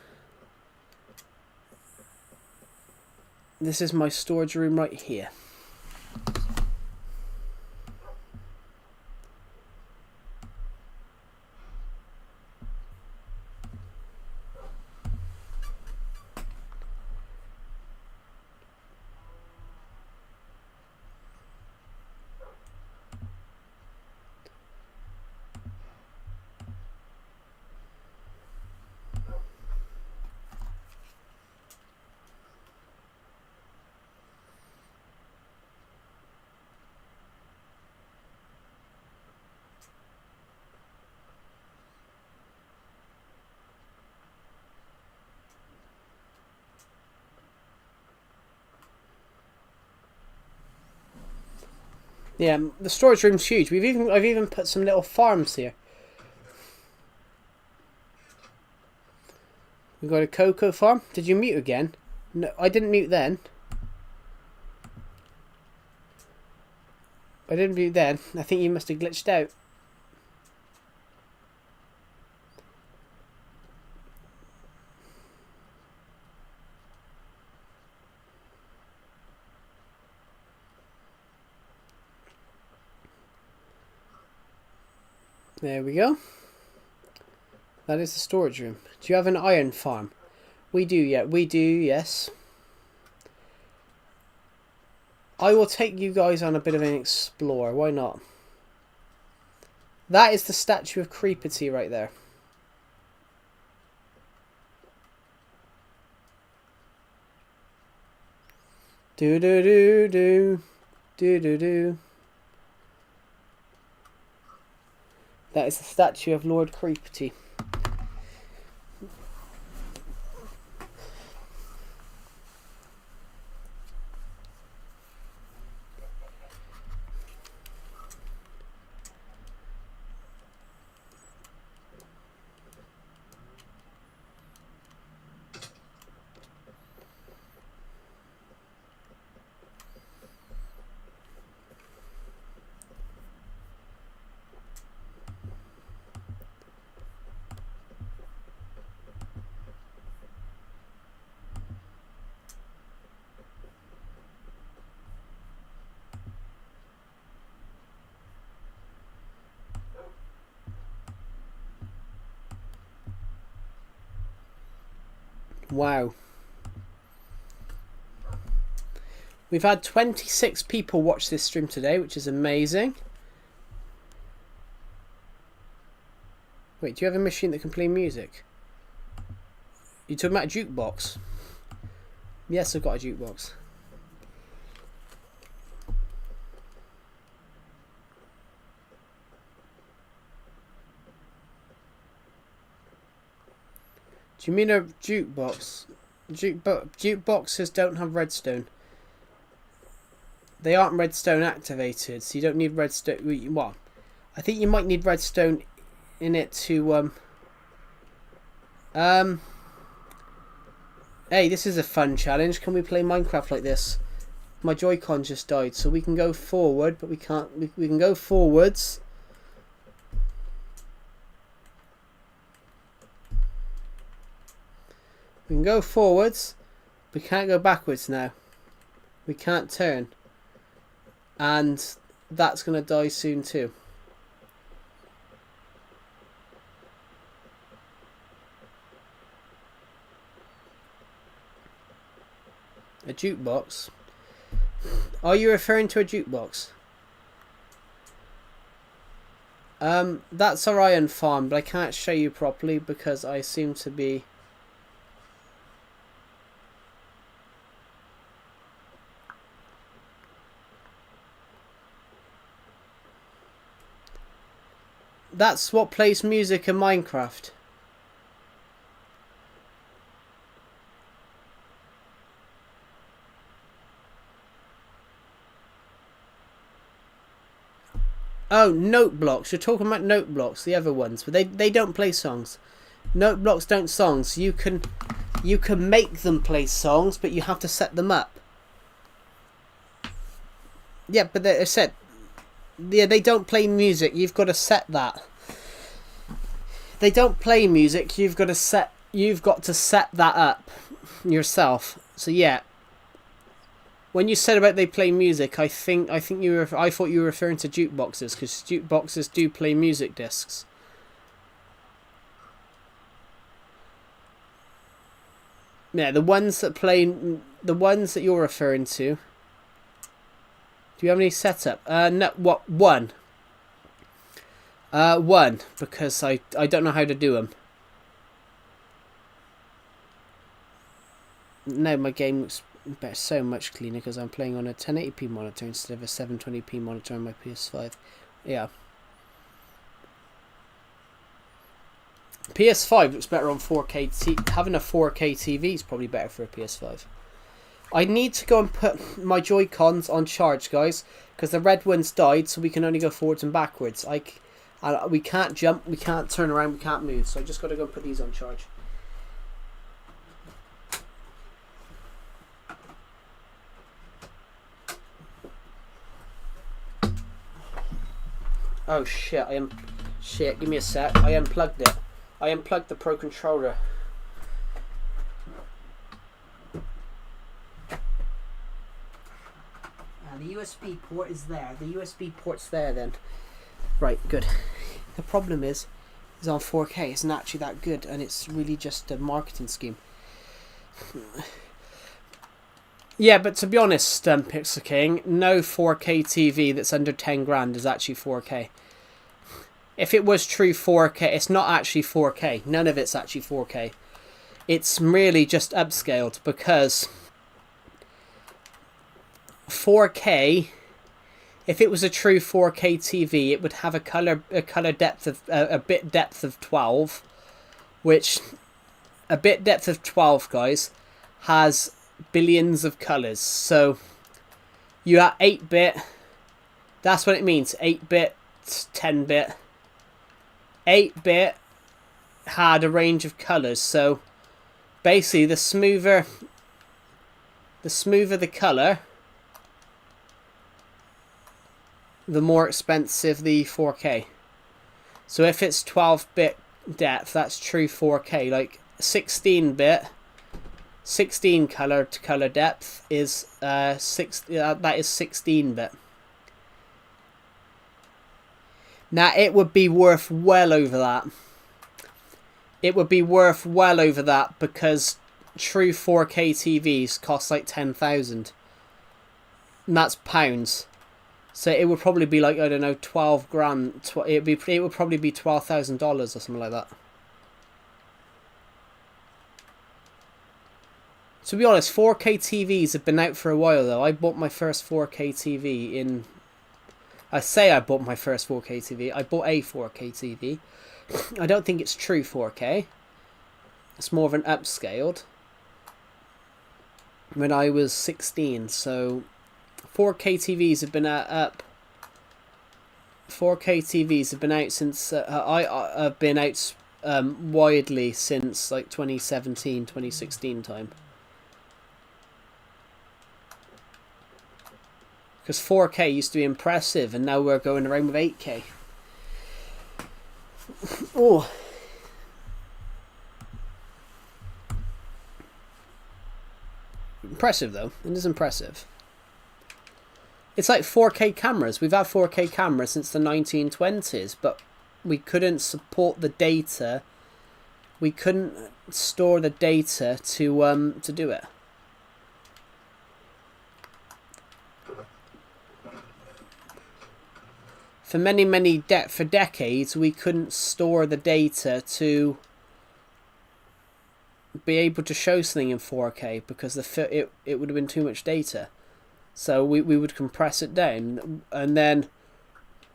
This is my storage room right here. Yeah, the storage room's huge. I've even put some little farms here. We got a cocoa farm. Did you mute again? No, I didn't mute then. I didn't mute then. I think you must have glitched out. There we go. That is the storage room. Do you have an iron farm? We do, yeah. We do, yes. I will take you guys on a bit of an explore. Why not? That is the statue of Creepity right there. Do do do do do do do. That is the statue of Lord Creepity. Wow. We've had 26 people watch this stream today, which is amazing. Wait, do you have a machine that can play music? You talking about a jukebox? Yes, I've got a jukebox. Do you mean a jukebox? Jukeboxes don't have redstone. They aren't redstone activated, so you don't need redstone. Well, I think you might need redstone in it to Hey, this is a fun challenge. Can we play Minecraft like this? My Joy-Con just died, so we can go forward, but we can't. We can go forwards. We can go forwards. We can't go backwards now. We can't turn. And that's going to die soon too. A jukebox? Are you referring to a jukebox? That's our iron farm, but I can't show you properly because I seem to be... That's what plays music in Minecraft. Oh, note blocks. You're talking about note blocks, the other ones, but they don't play songs. Note blocks don't songs. You can make them play songs, but you have to set them up. Yeah, but they're set. Yeah, they don't play music. You've got to set that. They don't play music. You've got to set that up yourself. So yeah. When you said about they play music, I thought you were referring to jukeboxes, because jukeboxes do play music discs. Yeah, the ones that you're referring to. Do you have any setup? No, what one? One, because I don't know how to do them. No, my game looks better, so much cleaner because I'm playing on a 1080p monitor instead of a 720p monitor on my PS5. Yeah. PS5 looks better on 4K. Having a 4K TV is probably better for a PS5. I need to go and put my Joy-Cons on charge, guys, because the red ones died, so we can only go forwards and backwards. We can't jump, we can't turn around, we can't move, so I just got to go and put these on charge. Oh shit, shit, give me a sec. I unplugged it. I unplugged the Pro Controller. The USB port is there. The USB port's there then. Right, good. The problem is on 4K. It's not actually that good, and it's really just a marketing scheme. Yeah, but to be honest, Pixel King, no 4K TV that's under 10 grand is actually 4K. If it was true 4K, it's not actually 4K. None of it's actually 4K. It's really just upscaled, because 4K, if it was a true 4K TV, it would have a color depth of a bit depth of 12, which a bit depth of 12, guys, has billions of colors. So you have 8-bit. That's what it means. 8-bit, 10-bit. 8-bit had a range of colors. So basically, the smoother the color, the more expensive the 4K. So if it's 12-bit depth, that's true 4K. Like 16-bit, 16 color to color depth is that is 16-bit. Now it would be worth well over that. It would be worth well over that, because true 4K TVs cost like 10,000. And that's pounds. So it would probably be like, I don't know, 12 grand. It would probably be $12,000 or something like that. To be honest, 4K TVs have been out for a while though. I bought my first 4K TV in... I say I bought my first 4K TV. I bought a 4K TV. I don't think it's true 4K. It's more of an upscaled. When I was 16, so 4K TVs have been up. 4K TVs have been out since I've been out widely since like 2017, 2016 time. Because 4K used to be impressive, and now we're going around with 8K. Oh. Impressive, though. It is impressive. It's like 4K cameras. We've had 4K cameras since the 1920s, but we couldn't support the data. We couldn't store the data to do it. For for decades, we couldn't store the data to be able to show something in 4K because it would have been too much data. So we would compress it down, and then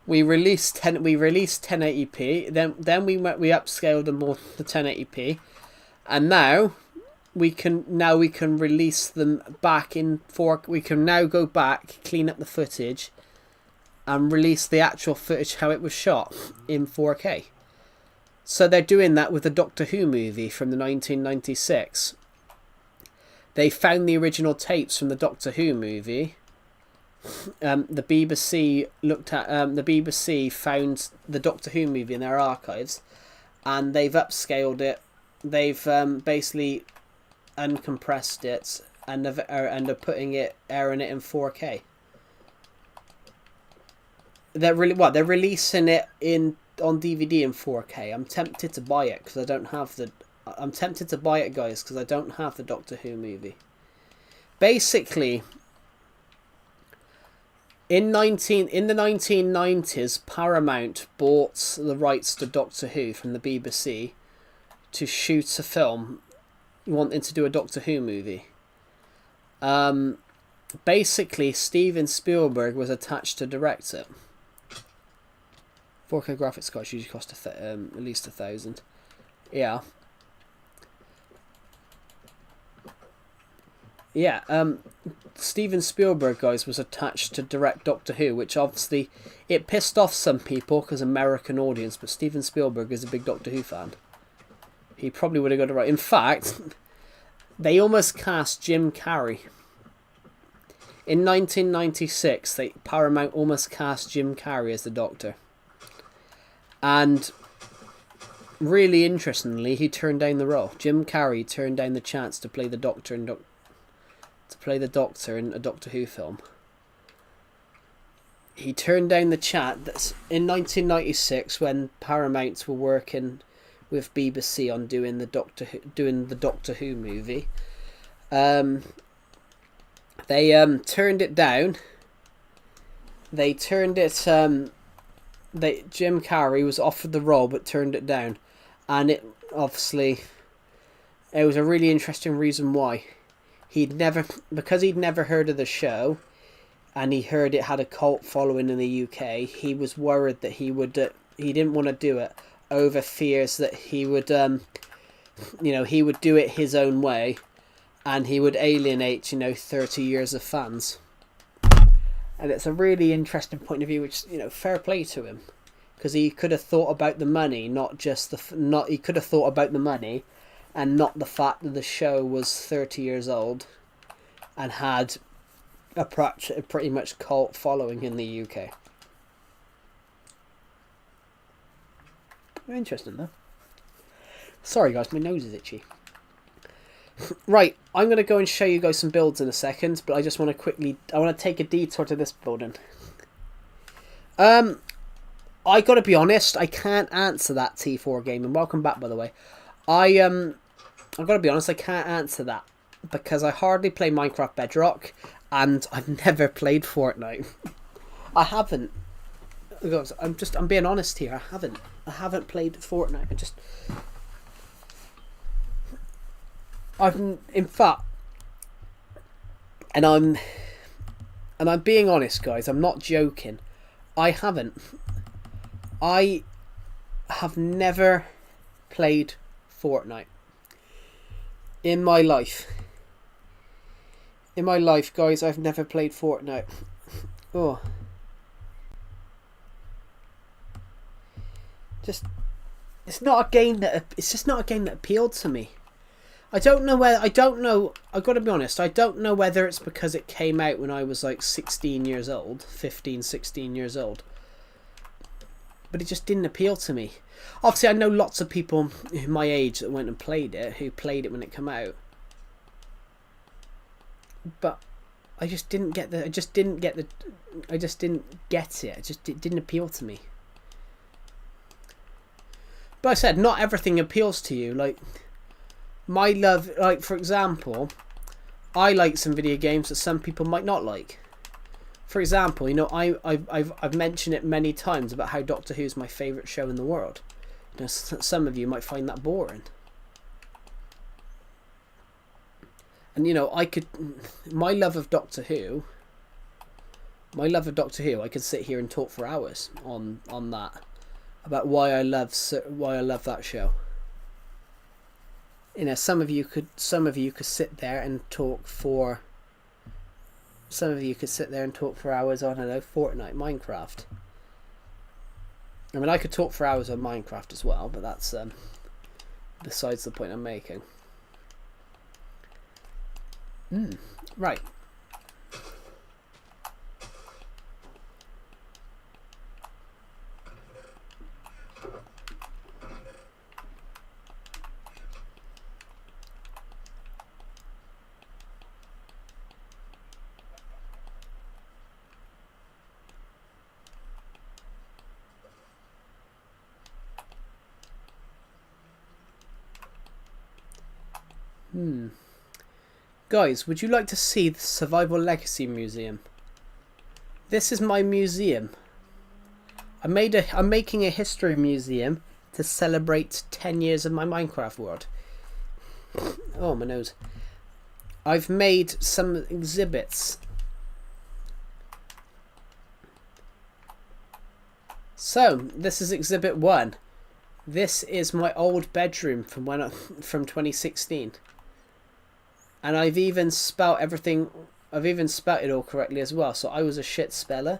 we released 1080p. Then we upscaled them more to 1080p, and now we can release them back in 4K. We can now go back, clean up the footage, and release the actual footage how it was shot in 4K. So they're doing that with the Doctor Who movie from the 1996. They found the original tapes from the Doctor Who movie. The BBC the BBC found the Doctor Who movie in their archives, and they've upscaled it. They've basically uncompressed it and are putting it, airing it in 4K. They're releasing it on DVD in 4K. I'm tempted to buy it because I don't have the. I'm tempted to buy it, guys, because I don't have the Doctor Who movie. Basically, in the 1990s, Paramount bought the rights to Doctor Who from the BBC to shoot a film wanting to do a Doctor Who movie. Basically, Steven Spielberg was attached to direct it. 4K graphics cards usually cost at least $1,000. Yeah. Yeah, Steven Spielberg, guys, was attached to direct Doctor Who, which obviously, it pissed off some people because American audience, but Steven Spielberg is a big Doctor Who fan. He probably would have got it right. In fact, they almost cast Jim Carrey. In 1996, Paramount almost cast Jim Carrey as the Doctor. And really interestingly, he turned down the role. Jim Carrey turned down the chance to play the Doctor in a Doctor Who film. He turned down the chat that's in 1996 when Paramount were working with BBC on doing the Doctor Who movie. They turned it down. They turned it. Jim Carrey was offered the role but turned it down, and it was a really interesting reason why. Because he'd never heard of the show, and he heard it had a cult following in the UK. He was worried that he didn't want to do it over fears that he would he would do it his own way, and he would alienate 30 years of fans. And it's a really interesting point of view, which fair play to him, because he could have thought about the money, he could have thought about the money, and not the fact that the show was 30 years old, and had a pretty much cult following in the UK. Interesting though. Sorry guys, my nose is itchy. Right, I'm going to go and show you guys some builds in a second, but I just want to take a detour to this building. I gotta be honest, I can't answer that T4 game, and welcome back by the way. I've got to be honest, I can't answer that because I hardly play Minecraft Bedrock, and I've never played Fortnite. I haven't. I'm being honest here. I haven't played Fortnite. I've in fact, and I'm being honest, guys. I'm not joking. I haven't. I have never played Fortnite in my life. In my life, guys, I've never played Fortnite. Oh. It's not a game that appealed to me. I don't know. I've got to be honest, I don't know whether it's because it came out when I was like 16 years old, 15, 16 years old. But it just didn't appeal to me. Obviously, I know lots of people my age that went and played it, who played it when it came out. But I just didn't get it. It didn't appeal to me. But I said, not everything appeals to you. Like, my love, like, for example, I like some video games that some people might not like. For example, you know, I've mentioned it many times about how Doctor Who's my favourite show in the world. You know, some of you might find that boring. And, you know, my love of Doctor Who, I could sit here and talk for hours on that, about why I love that show. You know, some of you could sit there and talk for hours on, I don't know, Fortnite, Minecraft. I mean, I could talk for hours on Minecraft as well, but that's besides the point I'm making. Right. Guys, would you like to see the Survival Legacy Museum? This is my museum. I'm making a history museum to celebrate 10 years of my Minecraft world. Oh, my nose. I've made some exhibits. So, this is exhibit 1. This is my old bedroom from 2016. And I've even spelt it all correctly as well. So I was a shit speller.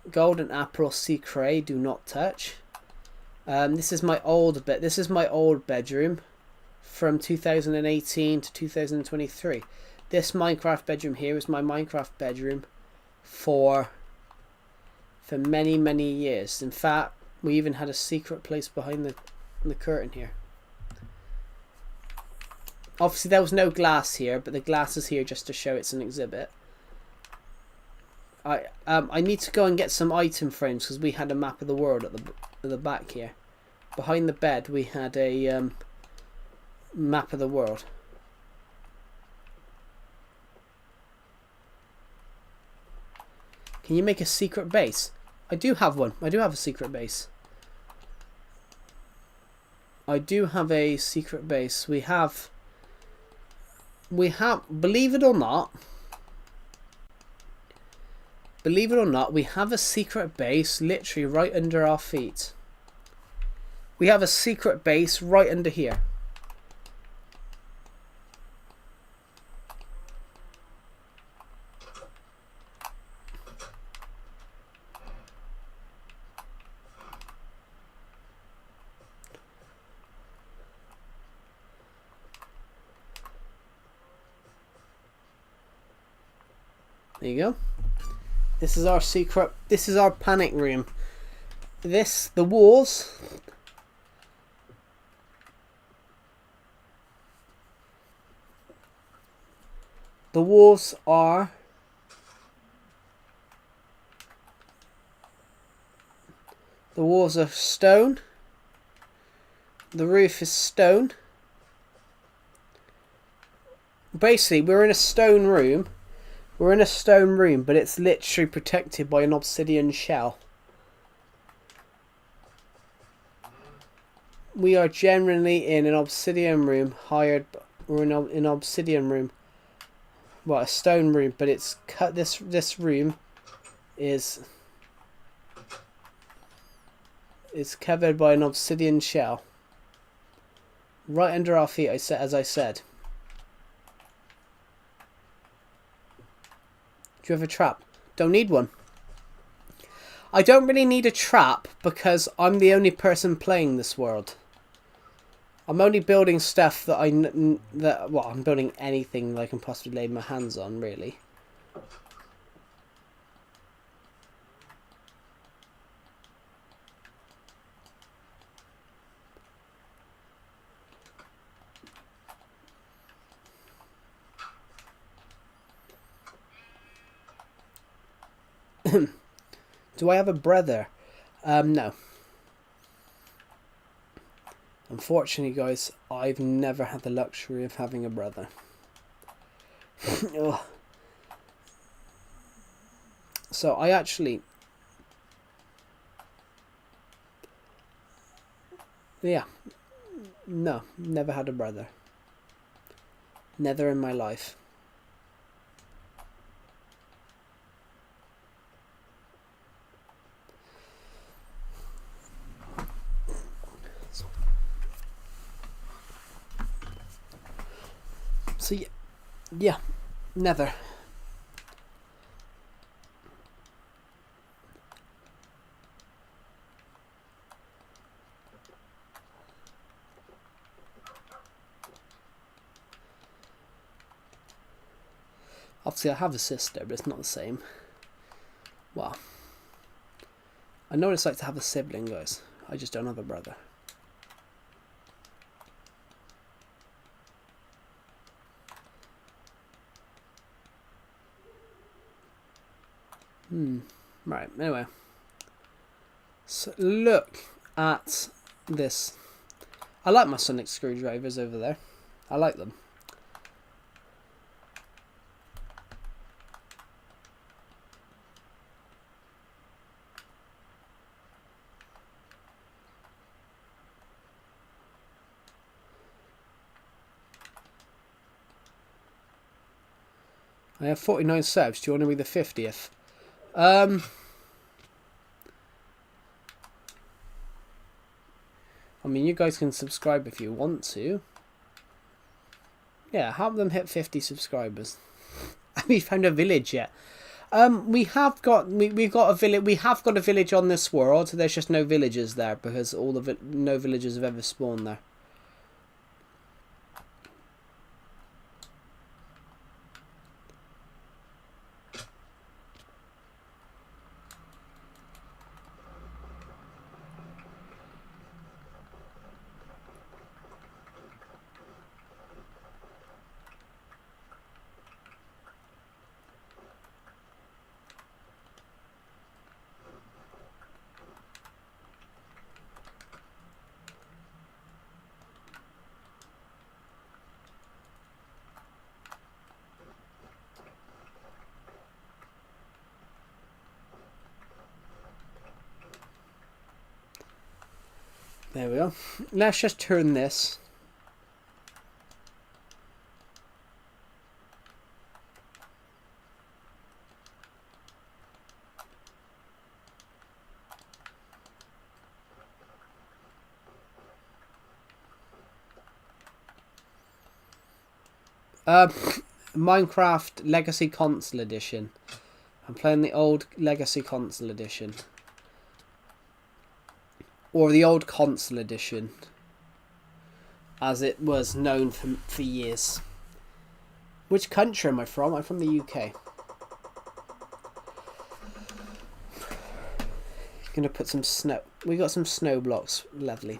Golden apple secret, do not touch. This is my old bedroom from 2018 to 2023. This Minecraft bedroom here is my Minecraft bedroom for many, many years. In fact, we even had a secret place behind the curtain here. Obviously, there was no glass here, but the glass is here just to show it's an exhibit. I need to go and get some item frames because we had a map of the world at the back here. Behind the bed, we had a map of the world. Can you make a secret base? I do have one. I do have a secret base. I do have a secret base. We have, believe it or not, we have a secret base literally right under our feet. We have a secret base right under here. There you go. This is our secret. This is our panic room. The walls. The walls are stone. The roof is stone. basically, we're in a stone room. We're in a stone room, but it's literally protected by an obsidian shell. We are generally in an obsidian room hired. We're in an obsidian room. Well, a stone room, but it's cut. This room is covered by an obsidian shell. Right under our feet, as I said. Do you have a trap? Don't need one. I don't really need a trap because I'm the only person playing this world. I'm only building stuff that well, I'm building anything that I can possibly lay my hands on, really. Do I have a brother? No. Unfortunately, guys, I've never had the luxury of having a brother. So I actually... Yeah. No, never had a brother. Never in my life. So yeah, never. Obviously I have a sister, but it's not the same. Well, I know what it's like to have a sibling, guys. I just don't have a brother. Right, anyway. So look at this. I like my sonic screwdrivers over there. I like them. I have 49 subs. Do you want to be the 50th? I mean, you guys can subscribe if you want to. Yeah, help them hit 50 subscribers. Have we found a village yet? We have got we've got a village. We have got a village on this world. There's just no villagers there because no villagers have ever spawned there. There we go. Let's just turn this. Minecraft Legacy Console Edition. I'm playing the old Legacy Console Edition. Or the old Console Edition, as it was known for years. Which country am I from? I'm from the UK. Gonna put some snow. We got some snow blocks. Lovely.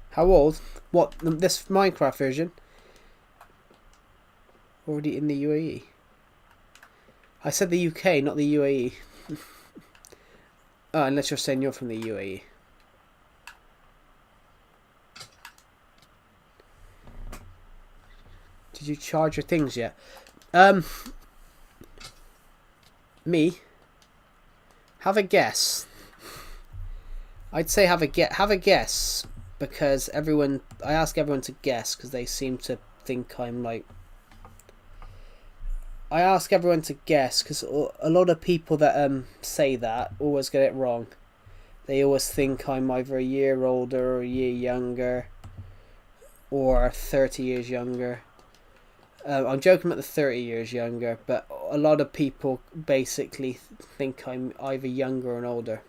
How old? What? This Minecraft version? Already in the UAE. I said the UK, not the UAE. Oh, unless you're saying you're from the UAE. Did you charge your things yet? Me? Have a guess. I'd say have a guess, because I ask everyone to guess because they seem to think I'm like. I ask everyone to guess because a lot of people that say that always get it wrong. They always think I'm either a year older or a year younger, or 30 years younger. I'm joking about the 30 years younger, but a lot of people basically think I'm either younger or older.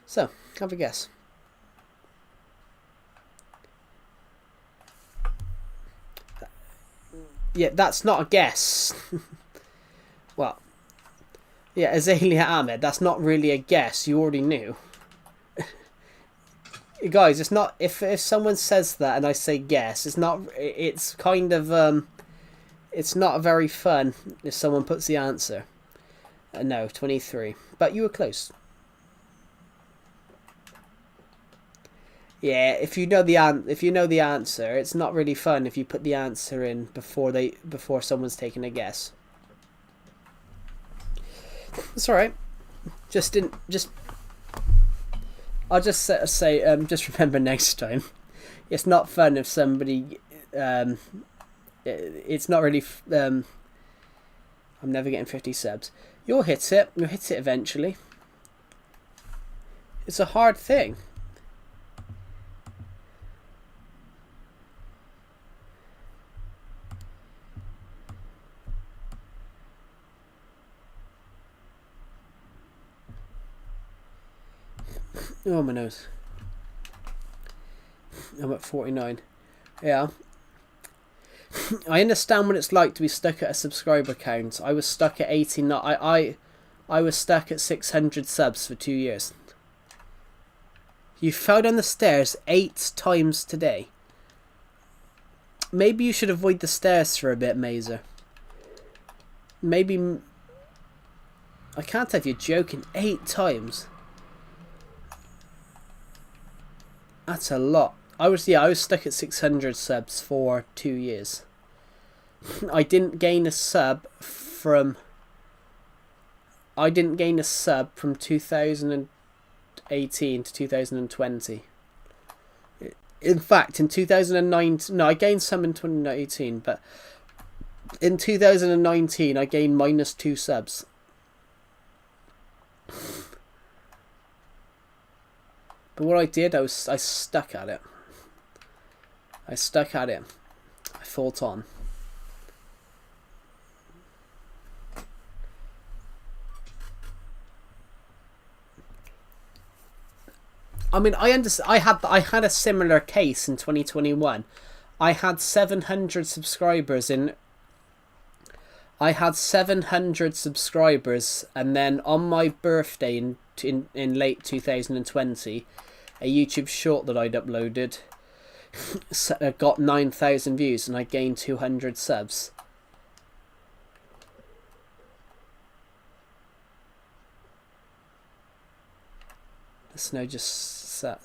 So, have a guess. Yeah, that's not a guess. Well, yeah, Azalea Ahmed, that's not really a guess. You already knew. Guys, it's not... If someone says that and I say guess, it's not... It's kind of... It's not very fun if someone puts the answer. No, 23. But you were close. Yeah, if you know the answer, it's not really fun if you put the answer in before someone's taking a guess. It's all right. I'll just say just remember next time. It's not fun if somebody it's not really I'm never getting 50 subs. You'll hit it. You'll hit it eventually. It's a hard thing. Oh, my nose. I'm at 49. Yeah. I understand what it's like to be stuck at a subscriber count. I was stuck at 89. I was stuck at 600 subs for 2 years. You fell down the stairs 8 times today. Maybe you should avoid the stairs for a bit, Mazer. Maybe... I can't tell if you're joking. 8 times. That's a lot. I was stuck at 600 subs for 2 years. I didn't gain a sub from 2018 to 2020. In fact, in 2009, no, I gained some in 2018, but in 2019 I gained -2 subs. But what I did, I stuck at it. I fought on. I mean, I understand. I had a similar case in 2021. I had 700 subscribers in. I had 700 subscribers, and then on my birthday in late 2020, a YouTube short that I'd uploaded got 9,000 views, and I gained 200 subs. The snow just sat.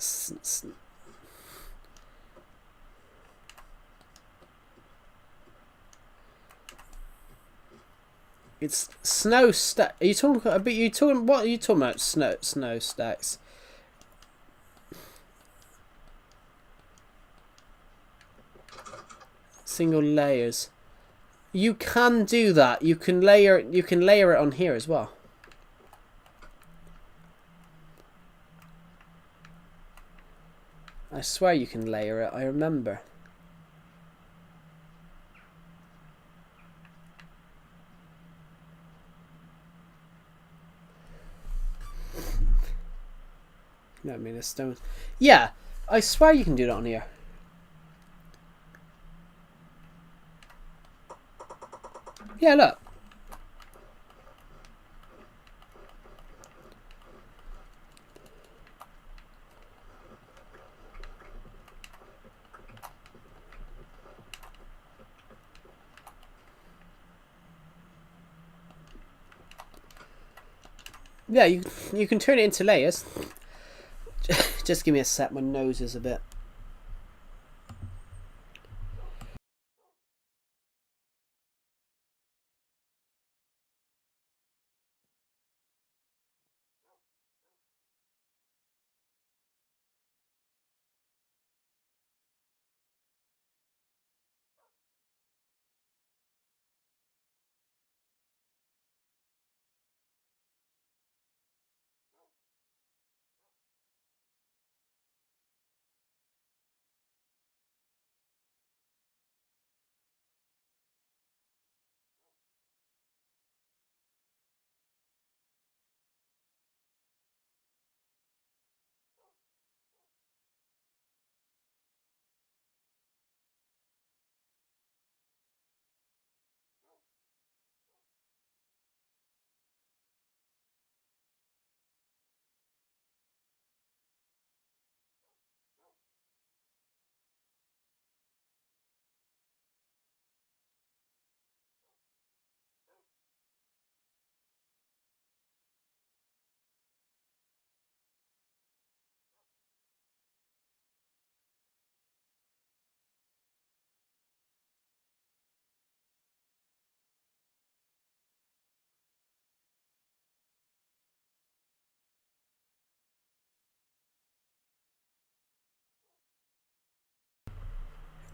It's snow stack. Are you talking? What are you talking about? Snow stacks. Single layers. You can do that. You can layer it on here as well. I swear you can layer it. I remember. No, I mean the stones. Yeah, I swear you can do that on here. Yeah, look. Yeah, you can turn it into layers. Just give me a sec. My nose is a bit.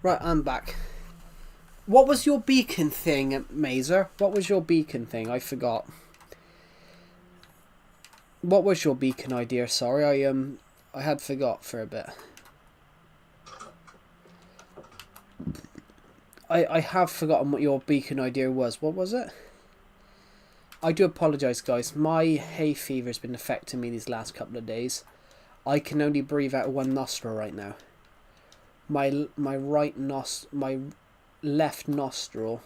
Right, I'm back. What was your beacon thing, Mazer? What was your beacon thing? I forgot. What was your beacon idea? Sorry, I had forgot for a bit. I have forgotten what your beacon idea was. What was it? I do apologise, guys. My hay fever has been affecting me these last couple of days. I can only breathe out one nostril right now. My left nostril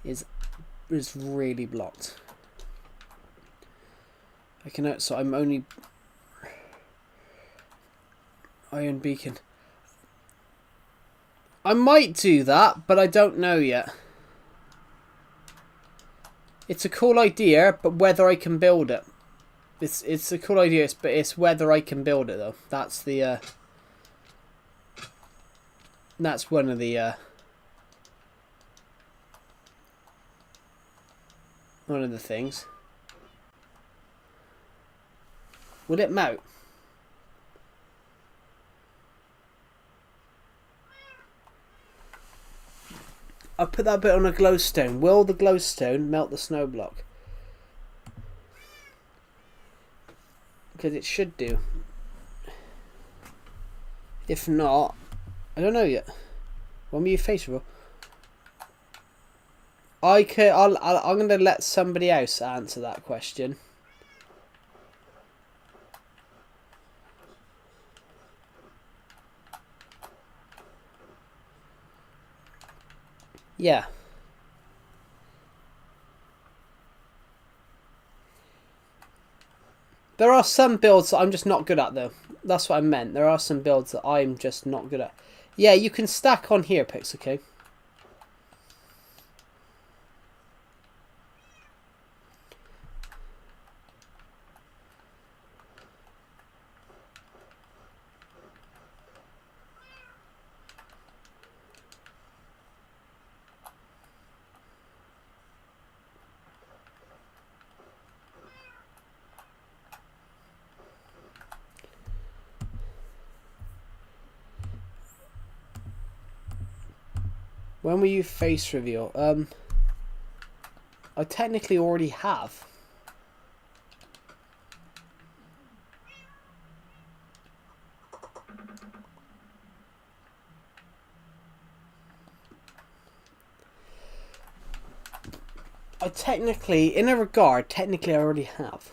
is really blocked. So I'm only iron beacon. I might do that, but I don't know yet. It's a cool idea, but whether I can build it. It's a cool idea, but it's whether I can build it though. That's the that's one of the things. Will it melt? I put that bit on a glowstone. Will the glowstone melt the snow block? Because it should do. If not, I don't know yet. When will you face reveal? I'm going to let somebody else answer that question. Yeah. There are some builds that I'm just not good at though. That's what I meant. There are some builds that I'm just not good at. Yeah, you can stack on here, Pix, okay? When will you face reveal? I technically already have. In a regard, technically I already have.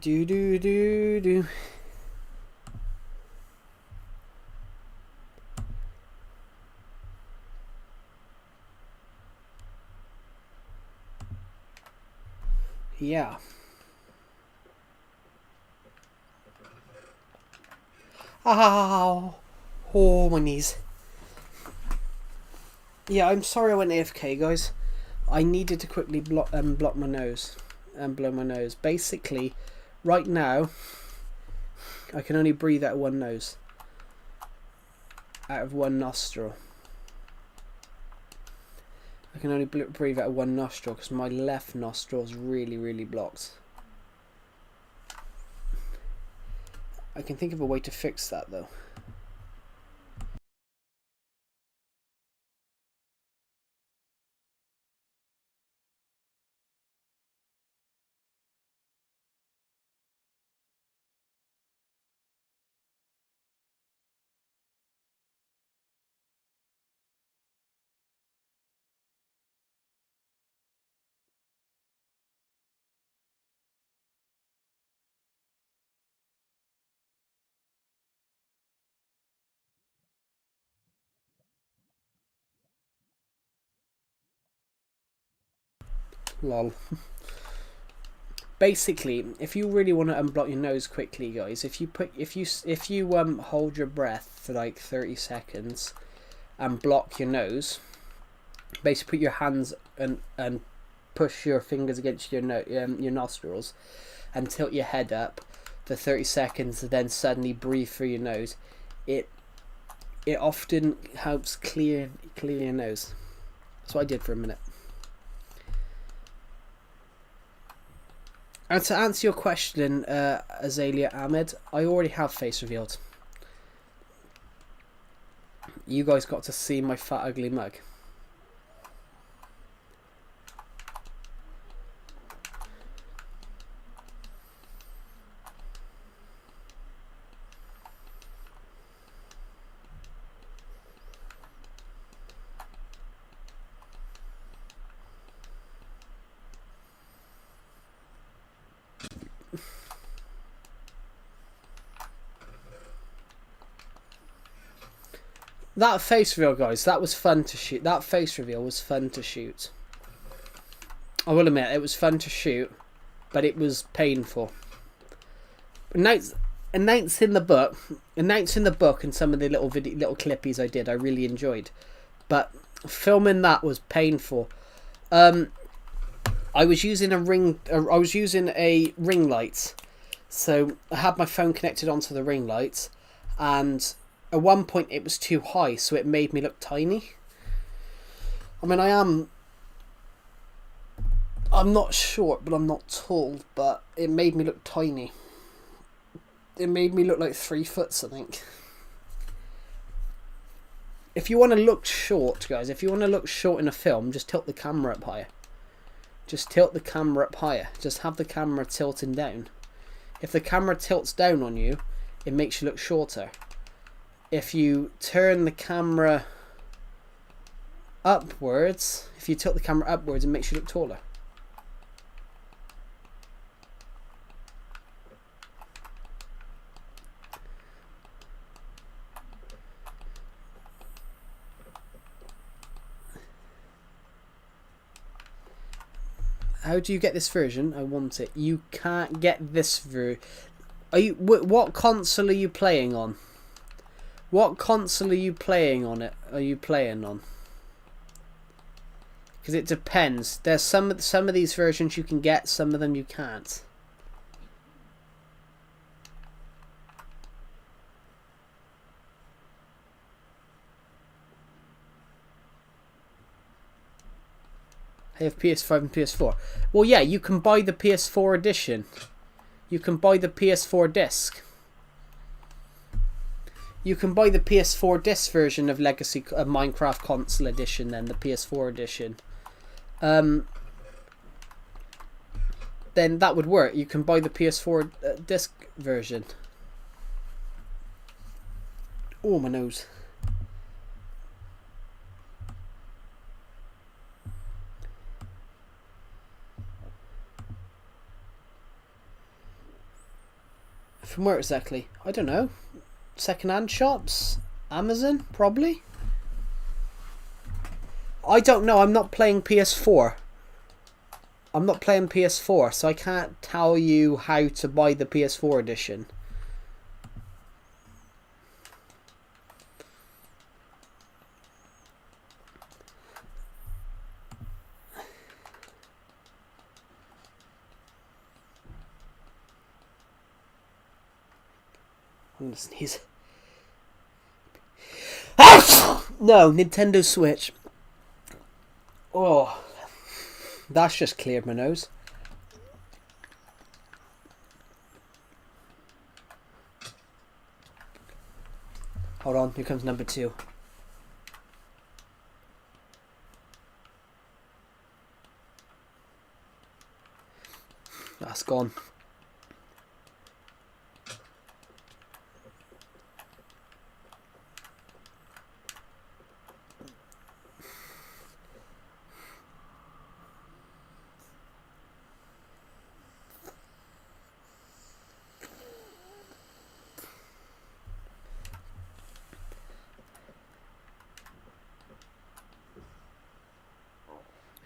Do do do do. Yeah. Ow. Oh, my knees. Yeah, I'm sorry I went AFK, guys. I needed to quickly block my nose and blow my nose. Basically, right now, I can only breathe out of one nose. Out of one nostril. I can only breathe out of one nostril because my left nostril is really, really blocked. I can think of a way to fix that, though. Lol. Basically, if you really want to unblock your nose quickly, guys, if you hold your breath for like 30 seconds and block your nose, basically put your hands and push your fingers against your nostrils and tilt your head up for 30 seconds and then suddenly breathe through your nose, it often helps clear your nose. That's what I did for a minute. And to answer your question, Azalea Ahmed, I already have face revealed. You guys got to see my fat ugly mug. That face reveal, guys, that was fun to shoot. That face reveal was fun to shoot. I will admit, it was fun to shoot, but it was painful. Announcing the book and some of the little clippies I did, I really enjoyed. But filming that was painful. I was using a ring light, so I had my phone connected onto the ring light, and at one point it was too high, so it made me look tiny. I mean, I'm not short, but I'm not tall, but it made me look tiny. It made me look like 3 foot something. If you want to look short, guys, if you want to look short in a film, just tilt the camera up higher. Just tilt the camera up higher. Just have the camera tilting down. If the camera tilts down on you, it makes you look shorter. If you turn the camera upwards, if you tilt the camera upwards, it makes you look taller. How do you get this version? I want it. You can't get this version. What console are you playing on? What console are you playing on it? Are you playing on? Because it depends. There's some of these versions you can get, some of them you can't. I have PS5 and PS4. Well, yeah, you can buy the PS4 edition. You can buy the PS4 disc. You can buy the PS4 disc version of Legacy Minecraft Console Edition, then the PS4 edition. Then that would work. You can buy the PS4 disc version. Oh, my nose. From where exactly? I don't know. Second-hand shops? Amazon? Probably? I don't know. I'm not playing PS4. I'm not playing PS4, so I can't tell you how to buy the PS4 edition. I'm gonna sneeze. No, Nintendo Switch. Oh, that's just cleared my nose. Hold on, here comes number 2. That's gone.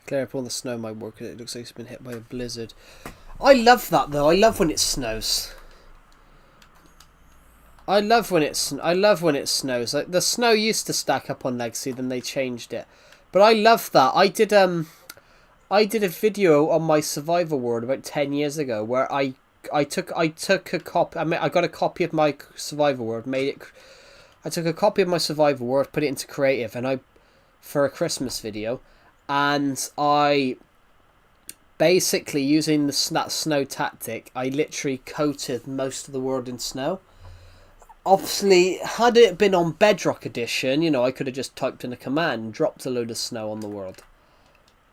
Clear up all the snow in my work. It looks like it's been hit by a blizzard. I love that though. I love when it snows. I love when it snows. Like the snow used to stack up on Legacy, then they changed it. But I love that. I did a video on my Survivor World about 10 years ago where I took a copy. I got a copy of my Survivor World. I took a copy of my Survivor World, put it into creative, and for a Christmas video, and I basically using that snow tactic, I literally coated most of the world in snow. Obviously, had it been on Bedrock Edition, you know, I could have just typed in a command and dropped a load of snow on the world.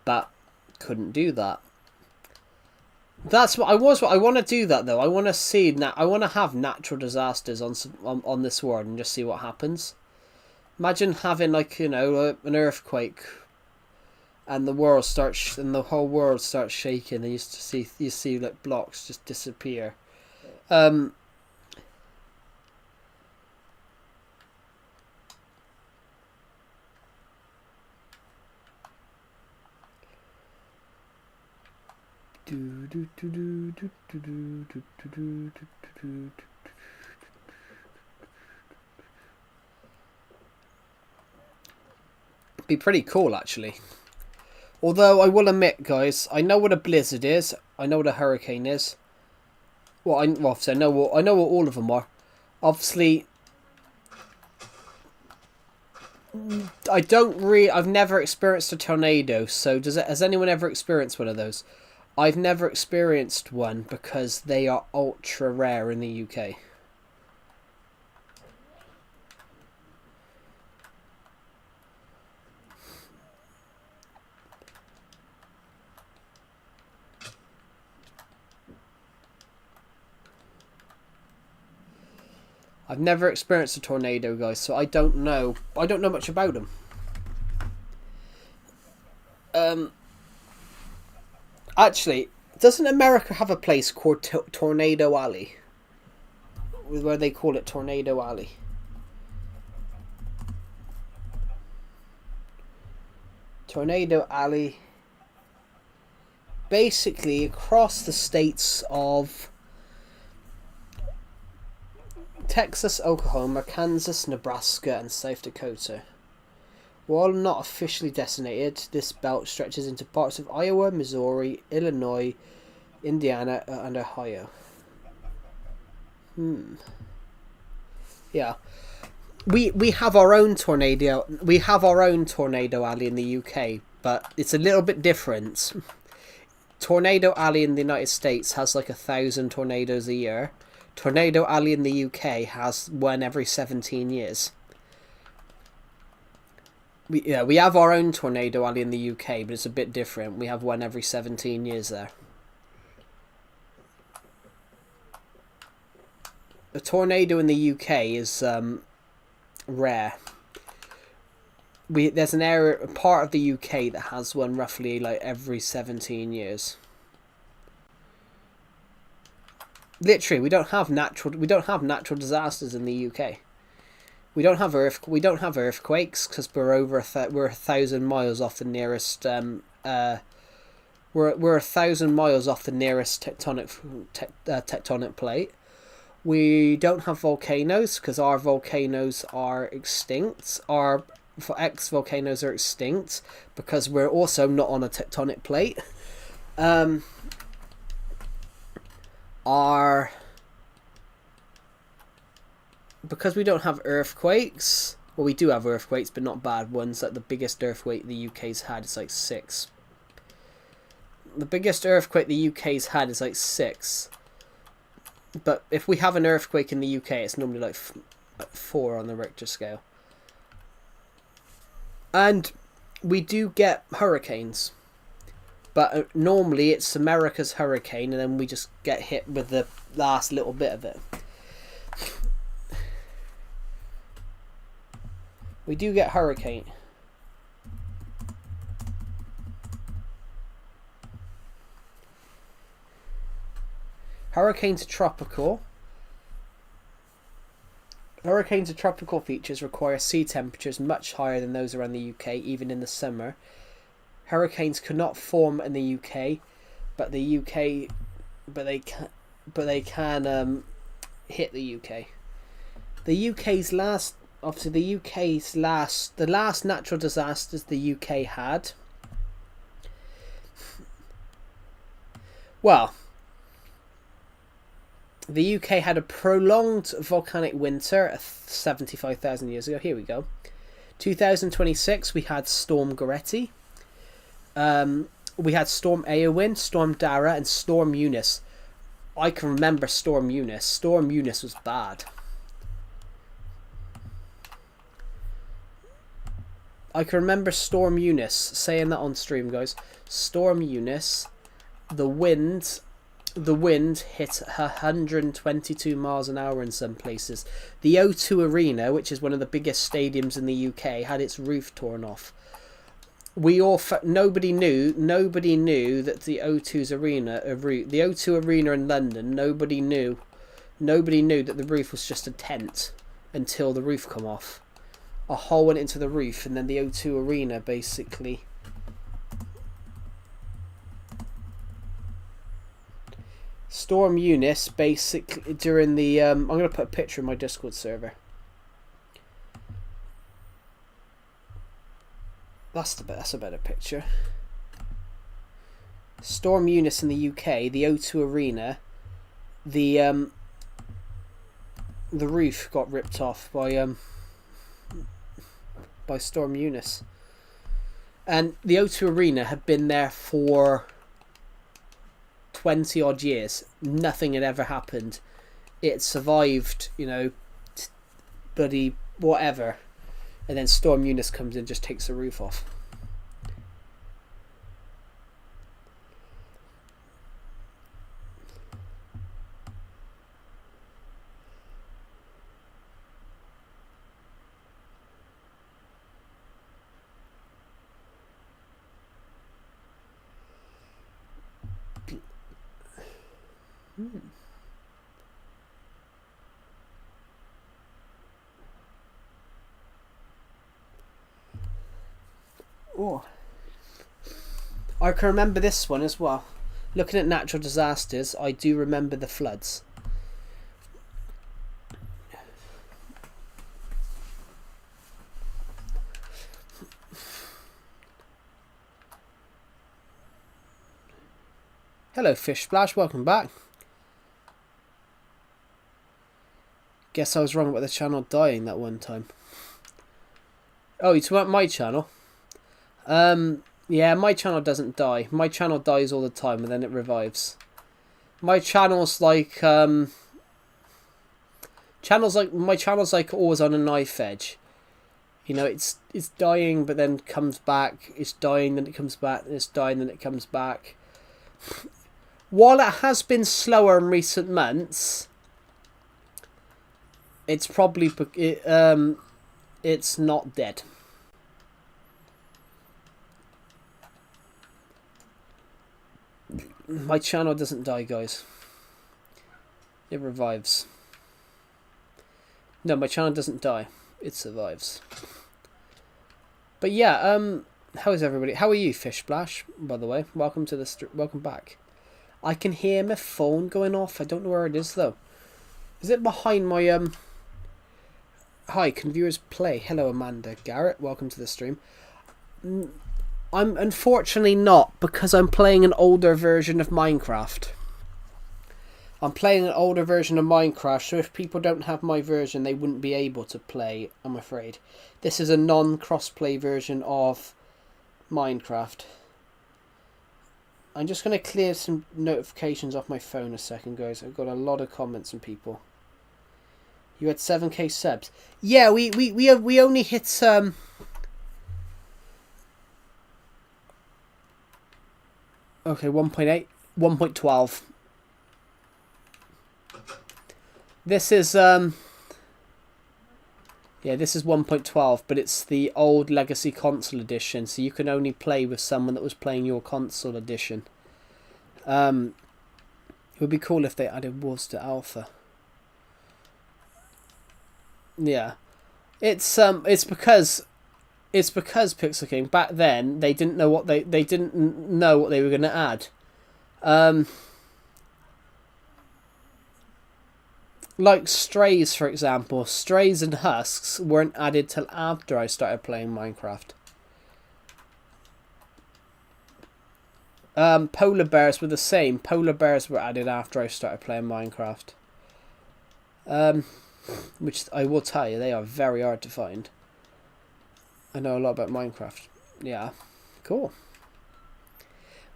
But couldn't do that. That's what I want to do that though. I want to see I want to have natural disasters on this world and just see what happens. Imagine having like, you know, an earthquake and the whole world starts shaking and you see like blocks just disappear. Be pretty cool actually. Although I will admit, guys, I know what a blizzard is. I know what a hurricane is. Well, I know what all of them are. Obviously, I've never experienced a tornado. So has anyone ever experienced one of those? I've never experienced one because they are ultra rare in the UK. I've never experienced a tornado, guys, so I don't know much about them. Actually, doesn't America have a place called Tornado Alley? Where they call it Tornado Alley. Tornado Alley. Basically, across the states of Texas, Oklahoma, Kansas, Nebraska, and South Dakota. While not officially designated, this belt stretches into parts of Iowa, Missouri, Illinois, Indiana, and Ohio. Yeah. We have our own tornado. We have our own tornado alley in the UK, but it's a little bit different. Tornado Alley in the United States has like 1,000 tornadoes a year. Tornado Alley in the UK has one every 17 years. We have our own Tornado Alley in the UK, but it's a bit different. We have one every 17 years there. A tornado in the UK is rare. There's a part of the UK that has one roughly like every 17 years. Literally, we don't have natural disasters in the UK. We don't have earthquakes because we're 1,000 miles off the nearest we're 1,000 miles off the nearest tectonic plate. We don't have volcanoes because our volcanoes are extinct. Our ex-volcanoes are extinct because we're also not on a tectonic plate. Because we don't have earthquakes. Well, we do have earthquakes, but not bad ones. Like the biggest earthquake the UK's had is like 6. The biggest earthquake the UK's had is like 6. But if we have an earthquake in the UK, it's normally like 4 on the Richter scale. And we do get hurricanes. But normally it's America's hurricane, and then we just get hit with the last little bit of it. We do get hurricane. Hurricanes are tropical. Hurricanes are tropical features require sea temperatures much higher than those around the UK, even in the summer. Hurricanes cannot form in the UK, but they can hit the UK. The last natural disasters the UK had. Well, the UK had a prolonged volcanic winter 75,000 years ago. Here we go. 2026, we had Storm Goretti. We had Storm Eowyn, Storm Dara, and Storm Eunice. I can remember Storm Eunice. Storm Eunice was bad. I can remember Storm Eunice, saying that on stream, guys. Storm Eunice, the wind hit 122 miles an hour in some places. The O2 Arena, which is one of the biggest stadiums in the UK, had its roof torn off. Nobody knew that the O2 Arena in London, nobody knew that the roof was just a tent until the roof come off. A hole went into the roof, and then the O2 Arena basically. Storm Eunice basically during the I'm gonna put a picture in my Discord server. That's a better picture. Storm Eunice in the UK, the O2 Arena, the roof got ripped off by Storm Eunice, and the O2 Arena had been there for 20 odd years. Nothing had ever happened. It survived, bloody whatever, and then Storm Eunice comes in and just takes the roof off. Oh, I can remember this one as well. Looking at natural disasters, I do remember the floods. Hello, Fish Splash. Welcome back. Guess I was wrong about the channel dying that one time. Oh, you talking about my channel? Yeah, my channel doesn't die. My channel dies all the time and then it revives. My channel's like my channel's like always on a knife edge. It's dying but then comes back. It's dying, then it comes back, and it's dying, then it comes back. While it has been slower in recent months, it's probably it's not dead. My channel doesn't die, guys. It revives. No, my channel doesn't die. It survives. But yeah, how is everybody? How are you, Fish Splash? By the way, welcome to the welcome back. I can hear my phone going off. I don't know where it is though. Is it behind my Hi, can viewers play? Hello, Amanda Garrett. Welcome to the stream. I'm unfortunately not, because I'm playing an older version of Minecraft. I'm playing an older version of Minecraft, so if people don't have my version, they wouldn't be able to play, I'm afraid. This is a non-crossplay version of Minecraft. I'm just going to clear some notifications off my phone a second, guys. I've got a lot of comments from people. You had 7k subs. Yeah, we only hit okay, 1.8, 1.12. This is yeah, this is 1.12, but it's the old Legacy Console Edition, so you can only play with someone that was playing your console edition. It would be cool if they added Wolves to Alpha. Yeah, it's because Pixel King, back then they didn't know what they didn't know what they were going to add. Like Strays, for example. Strays and Husks weren't added till after I started playing Minecraft. Polar Bears were the same. Polar Bears were added after I started playing Minecraft. Which I will tell you, they are very hard to find. I know a lot about Minecraft. Yeah, cool.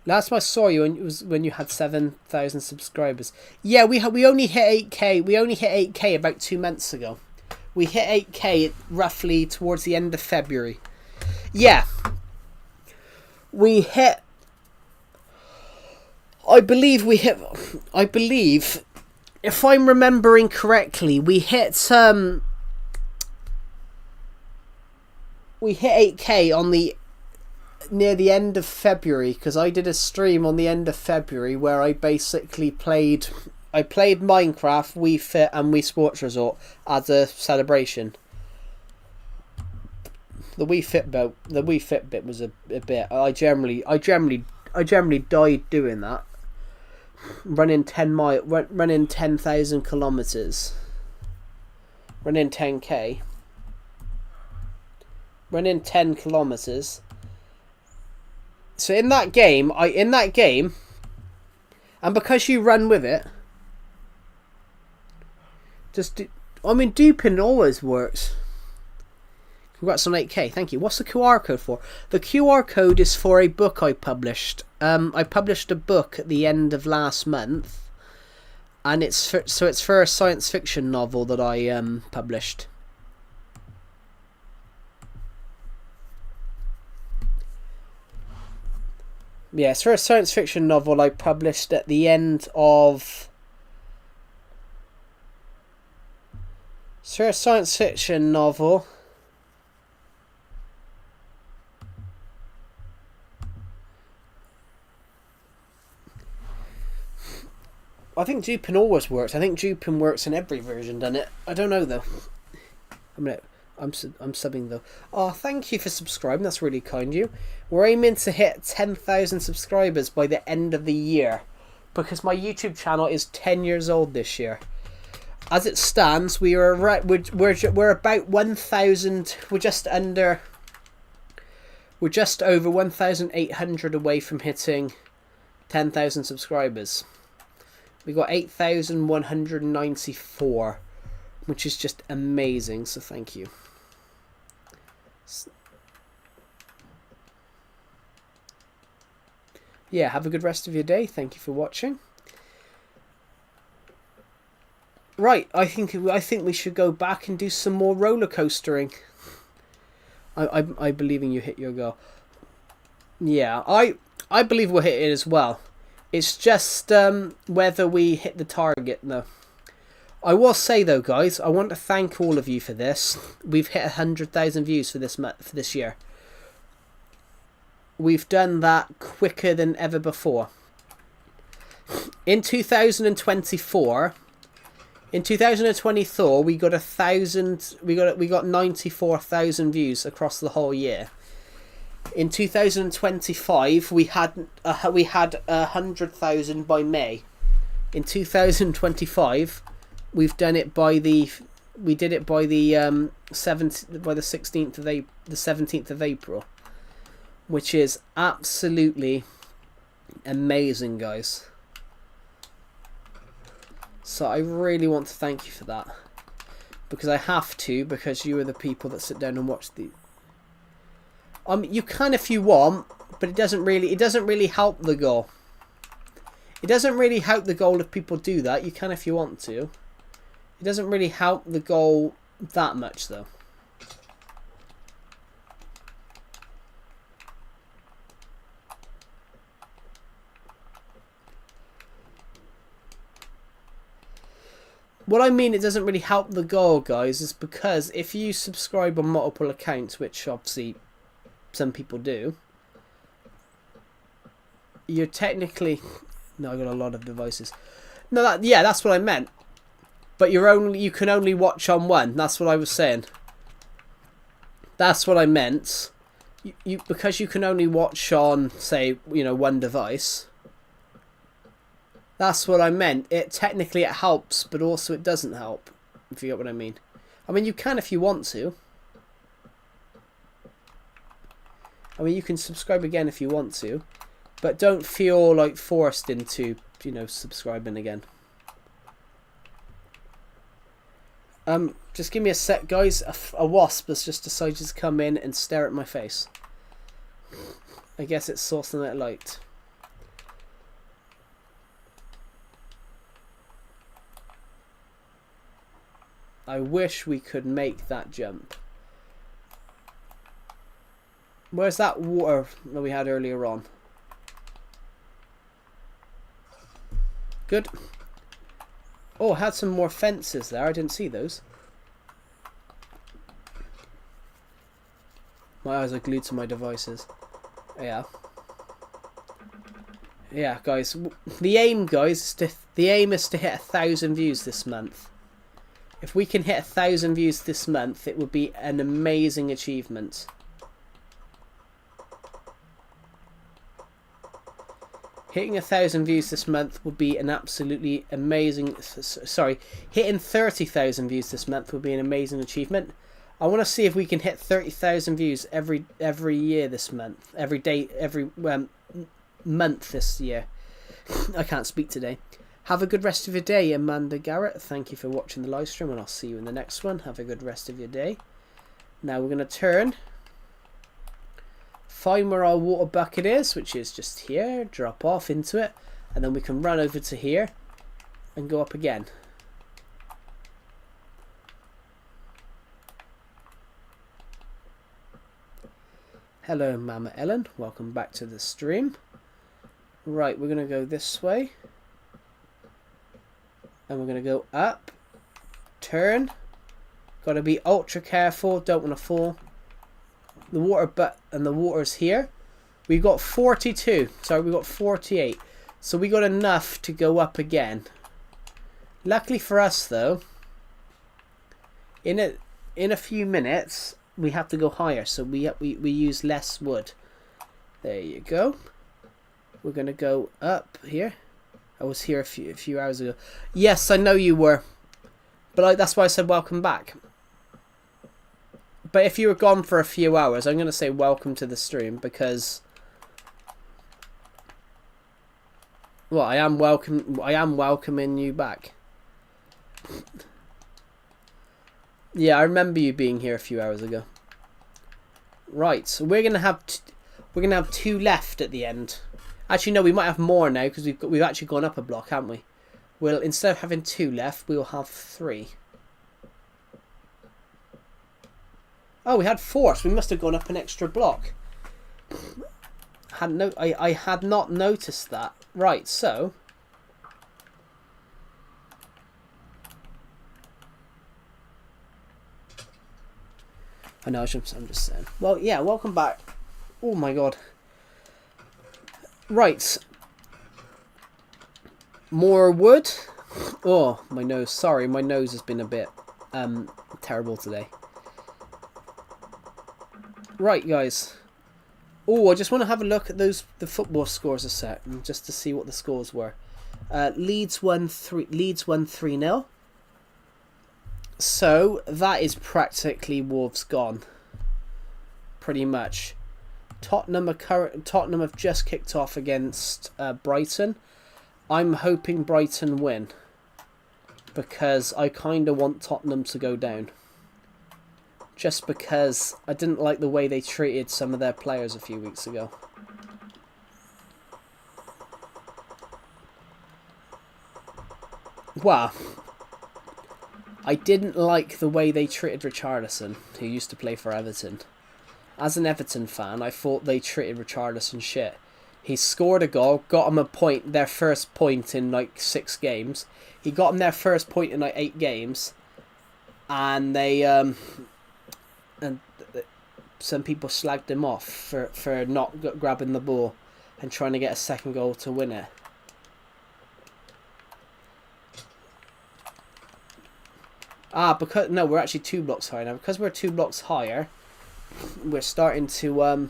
Last time I saw you was when you had 7,000 subscribers. Yeah, we only hit 8k. We only hit 8k about 2 months ago. We hit 8k roughly towards the end of February. Yeah, we hit. I believe, if I'm remembering correctly, we hit 8k on the near the end of February, because I did a stream on the end of February where I basically played Minecraft, Wii Fit and Wii Sports Resort as a celebration. The Wii Fit bit was a bit. I generally died doing that. Running 10,000 kilometers, running 10k, running 10 kilometers. So in that game, and because you run with it, duping always works. Congrats on 8k, thank you. What's the QR code for? The QR code is for a book I published. I published a book at the end of last month, and it's for a science fiction novel that I published. Yeah, it's for a science fiction novel I published at the end of. It's for a science fiction novel. I think duping always works. I think duping works in every version, doesn't it? I don't know though. I'm subbing though. Oh, thank you for subscribing. That's really kind of you. We're aiming to hit 10,000 subscribers by the end of the year, because my YouTube channel is 10 years old this year. As it stands, we're about 1,000. We're just over 1,800 away from hitting 10,000 subscribers. We got 8,194, which is just amazing. So thank you. Yeah, have a good rest of your day. Thank you for watching. Right, I think we should go back and do some more roller coastering. I believe in you hit your goal. Yeah, I believe we'll hit it as well. It's just whether we hit the target. No. I will say though, guys, I want to thank all of you for this. We've hit 100,000 views for this year. We've done that quicker than ever before. In 2024, In 2024, we got 1,000. We got 94,000 views across the whole year. In 2025, we had 100,000 by May. In 2025, we did it by the 17th of April, which is absolutely amazing, guys. So I really want to thank you for that, because I have to, because you are the people that sit down and watch the. You can if you want, but it doesn't really help the goal. It doesn't really help the goal if people do that. You can if you want to. It doesn't really help the goal that much, though. What I mean it doesn't really help the goal, guys, is because if you subscribe on multiple accounts, which obviously some people do, you're technically... No, I got a lot of devices. No, that's what I meant. But you can only watch on one. That's what I was saying. That's what I meant. Because you can only watch on, say, one device. That's what I meant. Technically it helps, but also it doesn't help, if you get what I mean. I mean, you can if you want to. I mean, you can subscribe again if you want to, but don't feel like forced into, subscribing again. Just give me a sec, guys. A wasp has just decided to come in and stare at my face. I guess it's sourcing that light. I wish we could make that jump. Where's that water that we had earlier on? Good. Oh, I had some more fences there. I didn't see those. My eyes are glued to my devices. Yeah. Yeah, guys. The aim, guys, is to hit 1,000 views this month. If we can hit 1,000 views this month, it would be an amazing achievement. Hitting 1,000 views this month would be an absolutely amazing... Sorry, hitting 30,000 views this month would be an amazing achievement. I want to see if we can hit 30,000 views every year this month. Every day, every month this year. I can't speak today. Have a good rest of your day, Amanda Garrett. Thank you for watching the live stream, and I'll see you in the next one. Have a good rest of your day. Now we're going to turn. Find where our water bucket is, which is just here. Drop off into it. And then we can run over to here and go up again. Hello, Mama Ellen. Welcome back to the stream. Right, we're going to go this way. And we're going to go up, turn, got to be ultra careful, don't want to fall. The water's here. We got 42, sorry, we got 48. So we got enough to go up again. Luckily for us though, in a few minutes, we have to go higher, so we use less wood. There you go. We're going to go up here. I was here a few hours ago. Yes, I know you were. But that's why I said welcome back. But if you were gone for a few hours, I'm going to say welcome to the stream because... Well, I am welcoming you back. Yeah, I remember you being here a few hours ago. Right, so we're going to have 2 left at the end. Actually, no, we might have more now because we've actually gone up a block, haven't we? Well, instead of having 2 left, we'll have 3. Oh, we had 4, so we must have gone up an extra block. I had not noticed that. Right, so... I know, I'm just saying. Well, yeah, welcome back. Oh my god. Right. More wood. Oh, my nose. Sorry, my nose has been a bit terrible today. Right, guys. Oh, I just want to have a look at the football scores a sec, just to see what the scores were. Leeds won 3-0. So that is practically Wolves gone. Pretty much. Tottenham have just kicked off against Brighton. I'm hoping Brighton win, because I kind of want Tottenham to go down. Just because I didn't like the way they treated some of their players a few weeks ago. Wow. I didn't like the way they treated Richarlison, who used to play for Everton. As an Everton fan, I thought they treated Richarlison shit. He scored a goal, got them a point, their first point in like 6 games. He got them their first point in like 8 games. And they... and some people slagged him off for not grabbing the ball and trying to get a second goal to win it. Because no, we're actually 2 blocks higher now. Because we're 2 blocks higher, we're starting to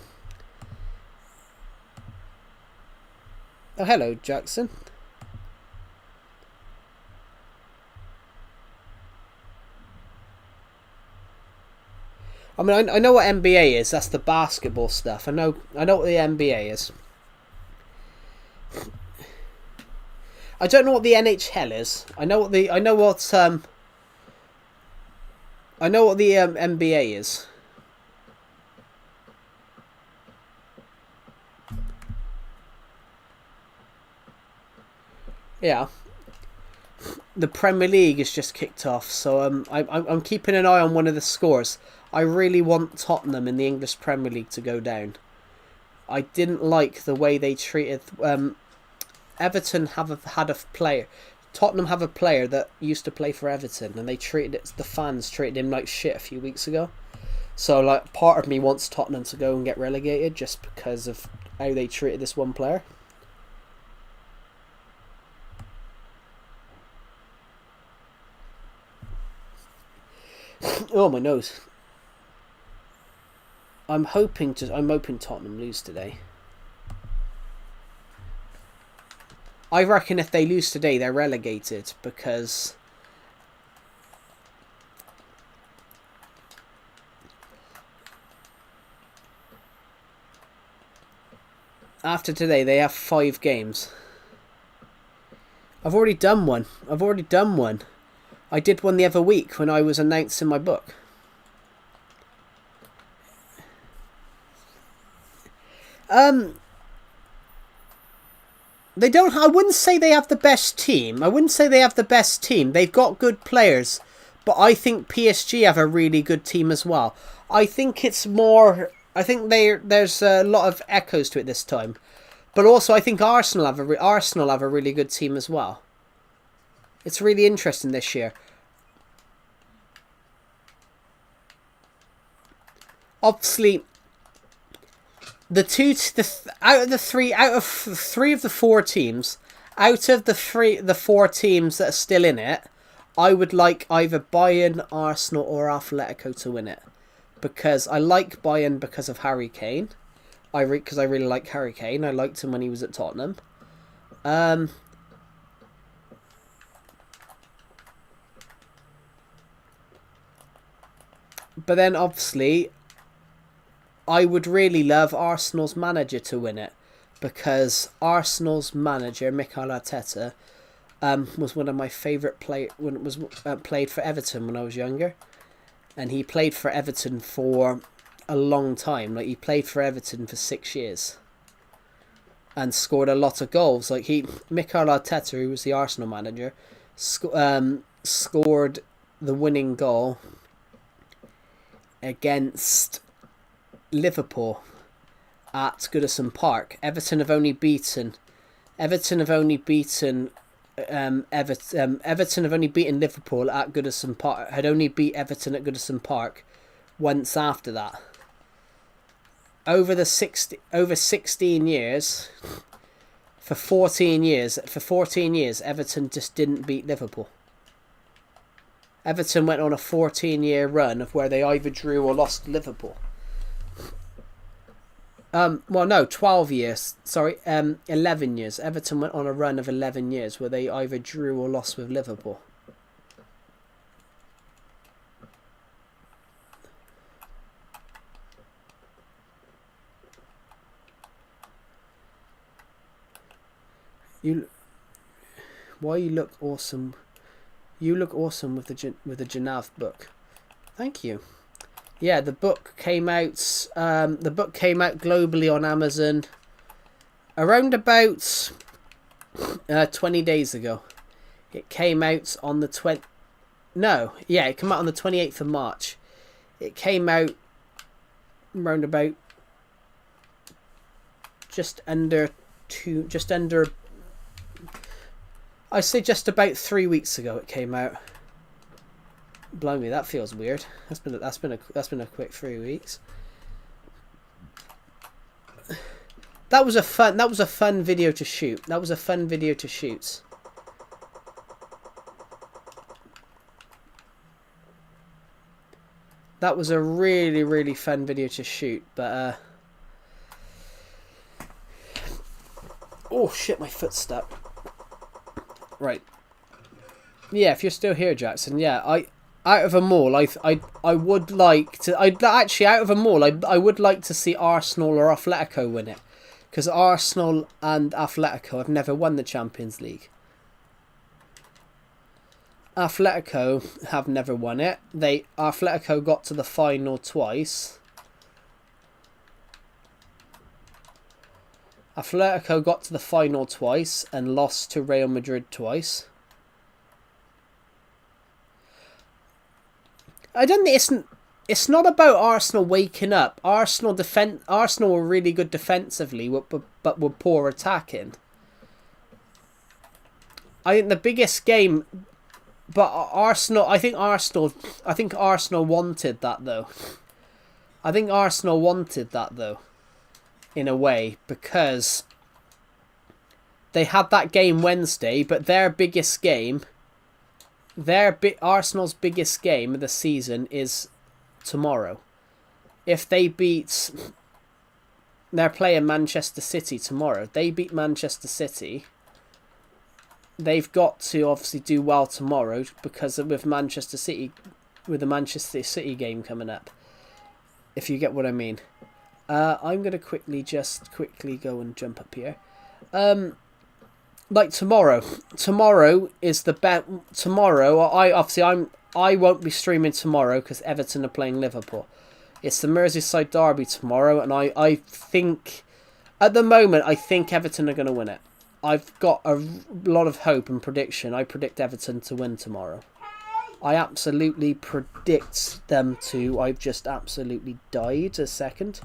Oh, hello, Jackson. I mean, I know what NBA is. That's the basketball stuff. I know what the NBA is. I don't know what the NHL is. I know what the NBA is. Yeah. The Premier League has just kicked off, so I'm keeping an eye on one of the scores. I really want Tottenham in the English Premier League to go down. I didn't like the way they treated... Everton had a player. Tottenham have a player that used to play for Everton, and the fans treated him like shit a few weeks ago. So, like, part of me wants Tottenham to go and get relegated just because of how they treated this one player. Oh, my nose. I'm hoping Tottenham lose today. I reckon if they lose today, they're relegated, because after today they have 5 games. I've already done one. I did one the other week when I was announcing my book. They don't... I wouldn't say they have the best team. They've got good players. But I think PSG have a really good team as well. I think it's more... I think there's a lot of echoes to it this time. But also, I think Arsenal have a really good team as well. It's really interesting this year. Obviously... out of the 4 teams that are still in it, I would like either Bayern, Arsenal, or Atletico to win it, because I like Bayern because of Harry Kane. Because I really like Harry Kane. I liked him when he was at Tottenham. But then obviously, I would really love Arsenal's manager to win it, because Arsenal's manager, Mikel Arteta, was one of my favourite players when it was played for Everton when I was younger, and he played for Everton for a long time. Like, he played for Everton for 6 years, and scored a lot of goals. Like, Mikel Arteta, who was the Arsenal manager, scored the winning goal against Liverpool at Goodison Park. Everton have only beaten Liverpool at Goodison Park. Had only beat Everton at Goodison Park once after that. Over 16 years, For 14 years, Everton just didn't beat Liverpool. Everton went on a 14-year run of where they either drew or lost to Liverpool. Well, no, 12 years. Sorry, 11 years. Everton went on a run of 11 years where they either drew or lost with Liverpool. Why you look awesome? You look awesome with the Janav book. Thank you. Yeah, the book came out. The book came out globally on Amazon around about 20 days ago. It came out on the it came out on the 28th of March. It came out around about just under I say just about 3 weeks ago it came out. Blimey, that feels weird. That's been a quick 3 weeks. That was a fun video to shoot. That was a really, really fun video to shoot, but oh shit, my foot's stuck. Right. Yeah, if you're still here, Jackson. Yeah, out of them all, I would like to. Out of them all, I would like to see Arsenal or Atletico win it, because Arsenal and Atletico have never won the Champions League. Atletico have never won it. Atletico got to the final twice. Atletico got to the final twice and lost to Real Madrid twice. I don't think it's not about Arsenal waking up. Arsenal were really good defensively, but were poor attacking. I think the biggest game, but I think Arsenal wanted that though. In a way, because they had that game Wednesday, but their biggest game, Arsenal's biggest game of the season is tomorrow. If they beat, they're playing Manchester City tomorrow. They beat Manchester City. They've got to obviously do well tomorrow because with the Manchester City game coming up. If you get what I mean. I'm going to quickly go and jump up here. Like tomorrow is the bet. Tomorrow, I won't be streaming tomorrow because Everton are playing Liverpool. It's the Merseyside derby tomorrow, and I think, at the moment, I think Everton are going to win it. I've got a lot of hope and prediction. I predict Everton to win tomorrow. I absolutely predict them to. I've just absolutely died a second.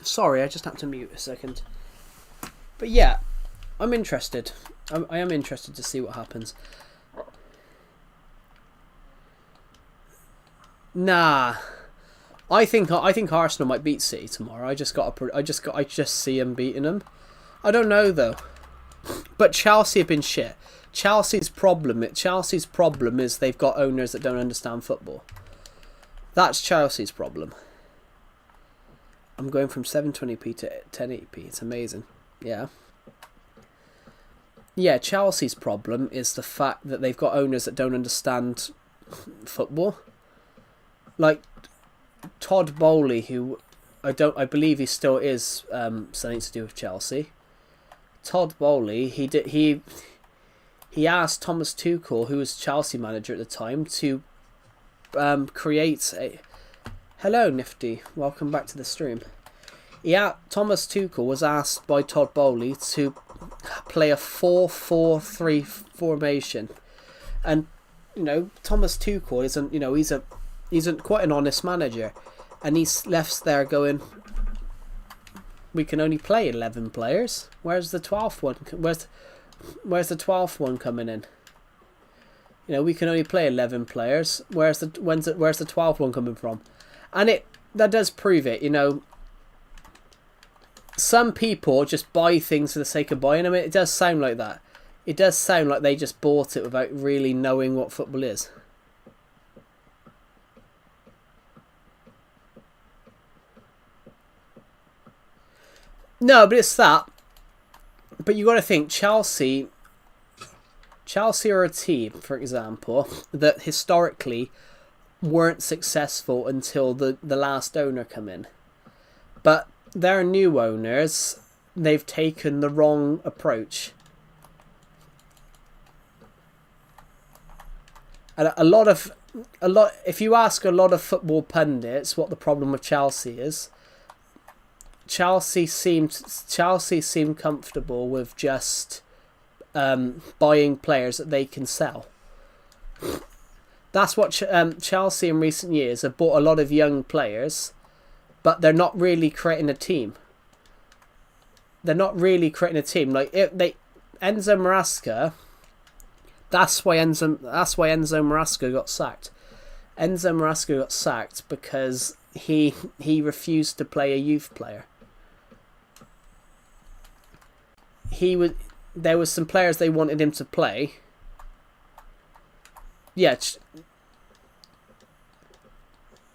Sorry, I just had to mute a second. But yeah, I'm interested. I am interested to see what happens. Nah, I think Arsenal might beat City tomorrow. I just see them beating them. I don't know though. But Chelsea have been shit. Chelsea's problem is they've got owners that don't understand football. That's Chelsea's problem. I'm going from 720p to 1080p. It's amazing. Yeah. Yeah, Chelsea's problem is the fact that they've got owners that don't understand football. Like Todd Bowley, who I believe he still is something to do with Chelsea. Todd Bowley, he he asked Thomas Tuchel, who was Chelsea manager at the time, to create a... Hello, Nifty. Welcome back to the stream. Thomas Tuchel was asked by Todd Bowley to play a 4-4-3 formation. And, Thomas Tuchel isn't, he's quite an honest manager. And he's left there going, we can only play 11 players. Where's the 12th one? Where's the 12th one coming in? We can only play 11 players. Where's the 12th one coming from? And that does prove it. Some people just buy things for the sake of buying them. It does sound like that. It does sound like they just bought it without really knowing what football is. No, but it's that. But you got to think, Chelsea are a team, for example, that historically weren't successful until the last owner come in. But their new owners, they've taken the wrong approach. And if you ask a lot of football pundits what the problem with Chelsea is, Chelsea seemed comfortable with just buying players that they can sell. That's what Chelsea in recent years have bought a lot of young players, but they're not really creating a team. Like Enzo Maresca. That's why Enzo Maresca got sacked. Enzo Maresca got sacked because he refused to play a youth player. There was some players they wanted him to play. Yeah,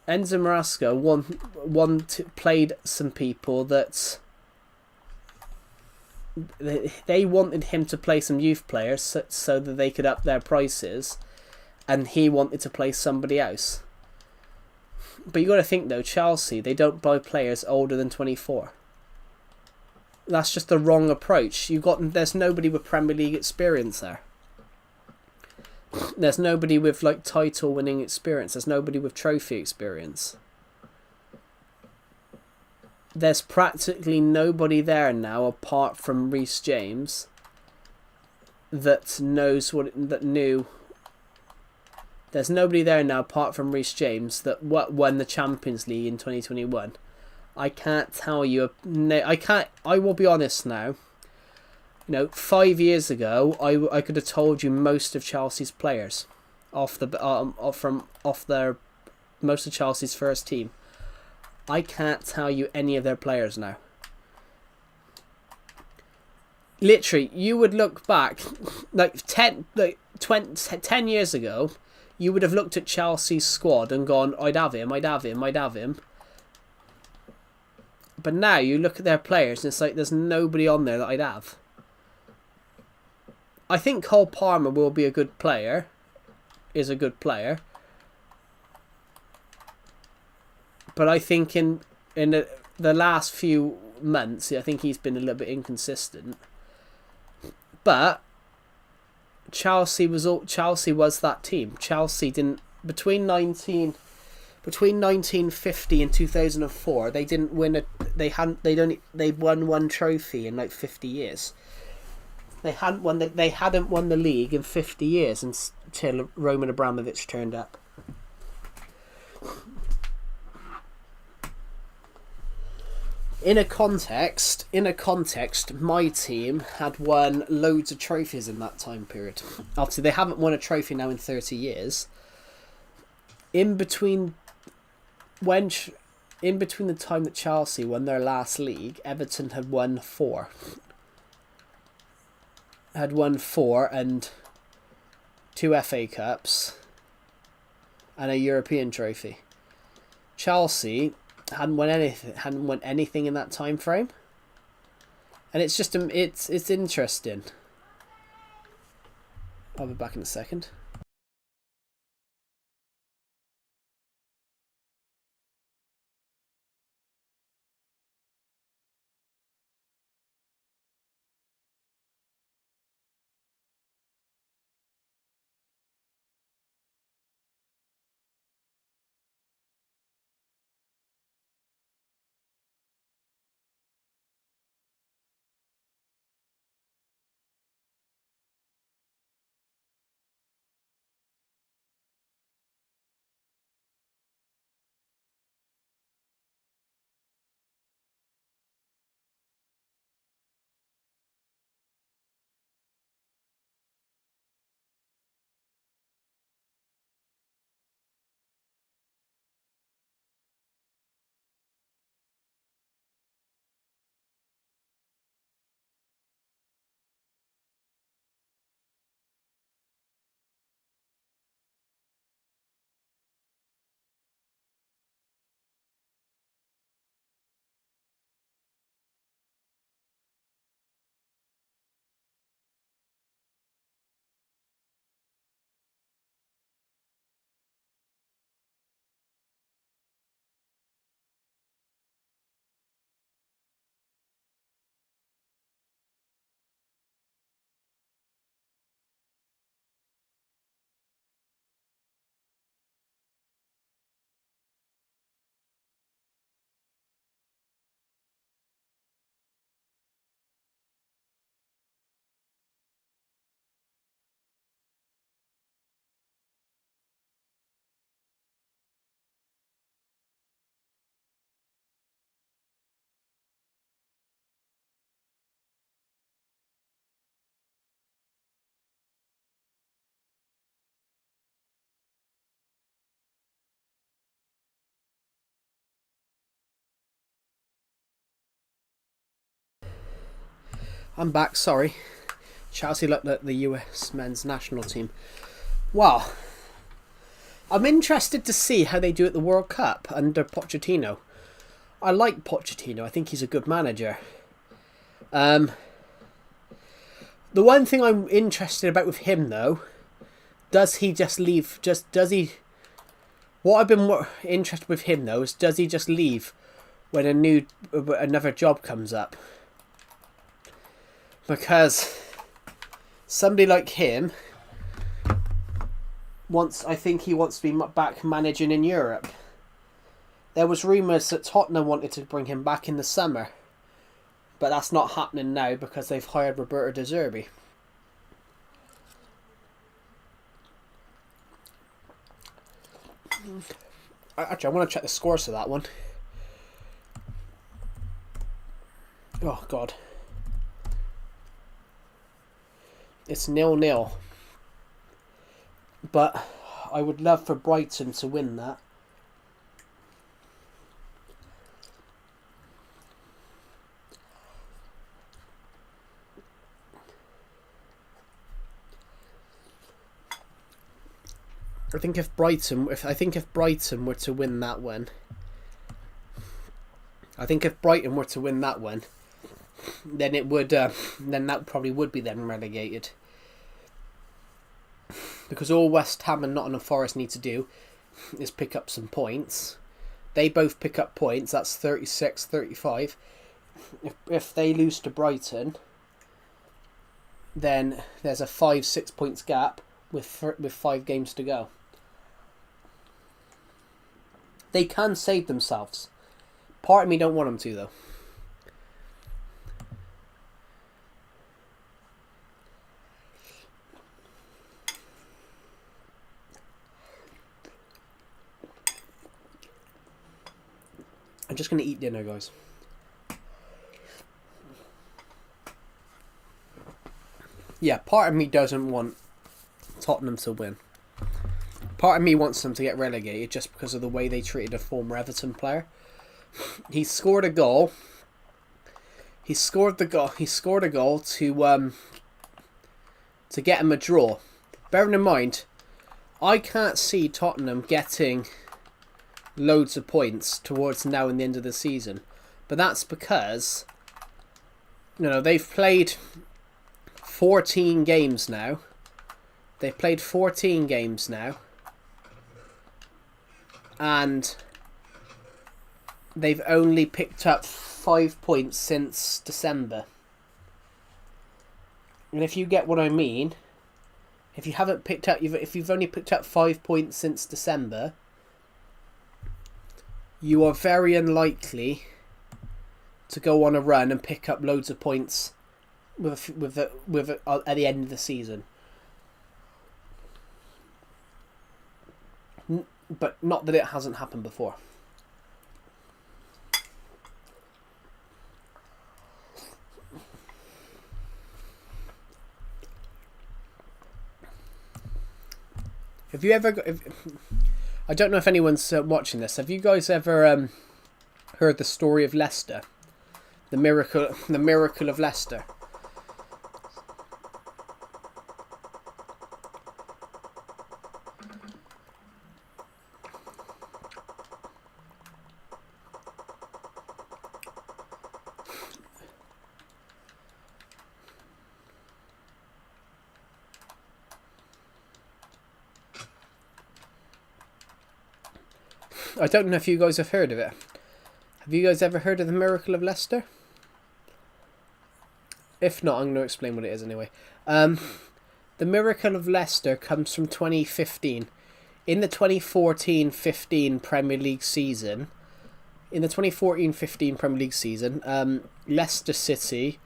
Enzo Maresca played some people that they wanted him to play some youth players so that they could up their prices, and he wanted to play somebody else. But you got to think though, Chelsea, they don't buy players older than 24. That's just the wrong approach. There's nobody with Premier League experience there. There's nobody with title winning experience. There's nobody with trophy experience. There's practically nobody there now apart from Reece James that knew. There's nobody there now apart from Reece James that won the Champions League in 2021. I can't tell you. I will be honest now. 5 years ago, I could have told you most of Chelsea's players, most of Chelsea's first team. I can't tell you any of their players now. Literally, you would look back 10 years ago, you would have looked at Chelsea's squad and gone, I'd have him. But now you look at their players and it's like there's nobody on there that I'd have. I think Cole Palmer will be a good player. Is a good player. But I think in the last few months, I think he's been a little bit inconsistent. But Chelsea was that team. Chelsea didn't between 1950 and 2004, they didn't win they won one trophy in 50 years. They hadn't won the league in 50 years until Roman Abramovich turned up. In a context, my team had won loads of trophies in that time period. Obviously, they haven't won a trophy now in 30 years. In between the time that Chelsea won their last league, Everton had won four. And 2 FA Cups and a European trophy. Chelsea hadn't won anything in that time frame, and it's just it's interesting. I'll be back in a second. I'm back, sorry. Chelsea looked at the US men's national team. Well, I'm interested to see how they do at the World Cup under Pochettino. I like Pochettino. I think he's a good manager. The one thing I'm interested about with him, though, does he just leave? Does he? What I've been more interested with him, though, is does he just leave when another job comes up? Because somebody like him I think he wants to be back managing in Europe. There was rumours that Tottenham wanted to bring him back in the summer, but that's not happening now because they've hired Roberto De Zerbi. Actually, I want to check the scores for that one. Oh, God. It's 0-0. But I would love for Brighton to win that. I think if Brighton were to win that one, then it would then that probably would be them relegated. Because all West Ham and Nottingham Forest need to do is pick up some points. They both pick up points. That's 36, 35. If they lose to Brighton, then there's a 5-6 points gap with 5 games to go. They can save themselves. Part of me don't want them to, though. I'm just going to eat dinner, guys. Yeah, part of me doesn't want Tottenham to win. Part of me wants them to get relegated just because of the way they treated a former Everton player. He scored a goal. He scored a goal to get him a draw. Bearing in mind, I can't see Tottenham getting loads of points towards now and the end of the season. But that's because, they've played 14 games now. And they've only picked up 5 points since December. And if you get what I mean, if you've only picked up 5 points since December, you are very unlikely to go on a run and pick up loads of points at the end of the season. But not that it hasn't happened before. Have you ever I don't know if anyone's watching this. Have you guys ever heard the story of Leicester? The miracle of Leicester. I don't know if you guys have heard of it. Have you guys ever heard of the miracle of Leicester? If not, I'm going to explain what it is anyway. The miracle of Leicester comes from 2015. In the 2014-15 Premier League season, Leicester City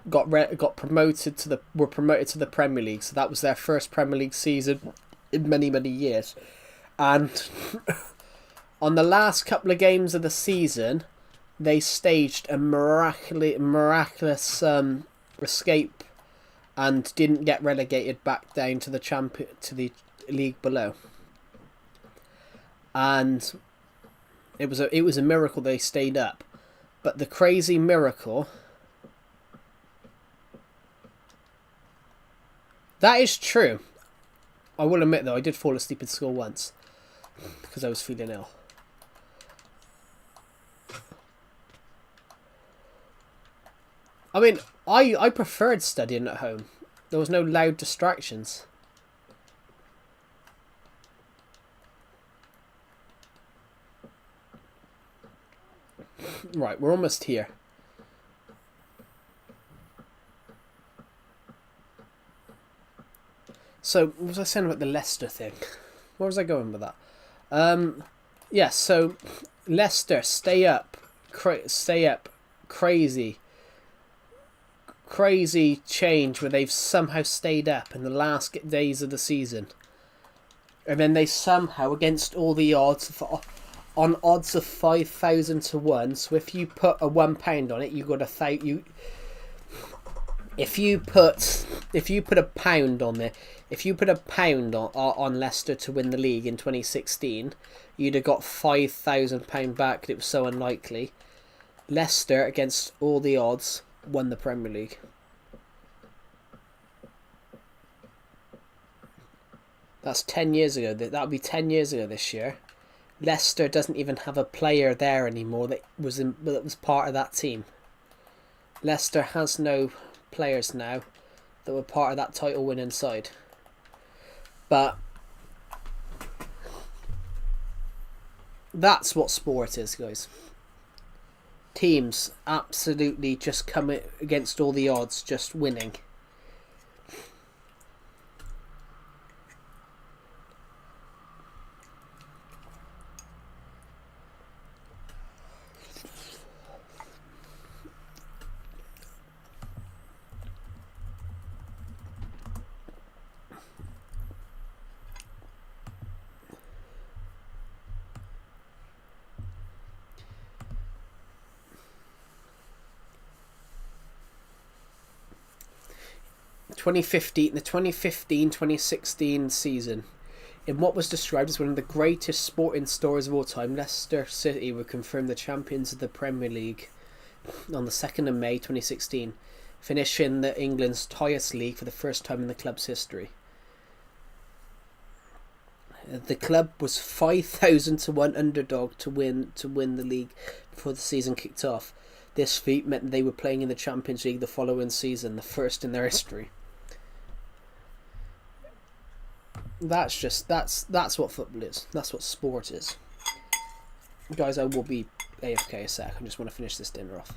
were promoted to the Premier League. So that was their first Premier League season in many, many years. And on the last couple of games of the season, they staged a miraculous escape and didn't get relegated back down to the league below. And it was a miracle they stayed up. But the crazy miracle That is true. I will admit, though, I did fall asleep in school once because I was feeling ill. I mean, I preferred studying at home. There was no loud distractions. Right, we're almost here. So, what was I saying about the Leicester thing? Where was I going with that? Yeah, so Leicester, stay up. Stay up. Crazy. Crazy change where they've somehow stayed up in the last days of the season. And then they somehow, against all the odds, on odds of 5,000 to 1, so if you put a £1 on it, you got if you put a pound on it, if you put a pound on Leicester to win the league in 2016, you'd have got £5,000 back. It was so unlikely. Leicester, against all the odds, won the Premier League. That's 10 years ago. That'll be 10 years ago this year. Leicester doesn't even have a player there anymore that was part of that team. Leicester has no players now that were part of that title winning side. But that's what sport is, guys. Teams absolutely just come against all the odds, just winning. 2015, the 2015-2016 season, in what was described as one of the greatest sporting stories of all time, Leicester City were confirmed the champions of the Premier League on the 2nd of May 2016, finishing the England's highest league for the first time in the club's history. The club was 5,000 to 1 underdog to win the league before the season kicked off. This feat meant they were playing in the Champions League the following season, the first in their history. That's what football is. That's what sport is. Guys, I will be AFK a sec. I just want to finish this dinner off.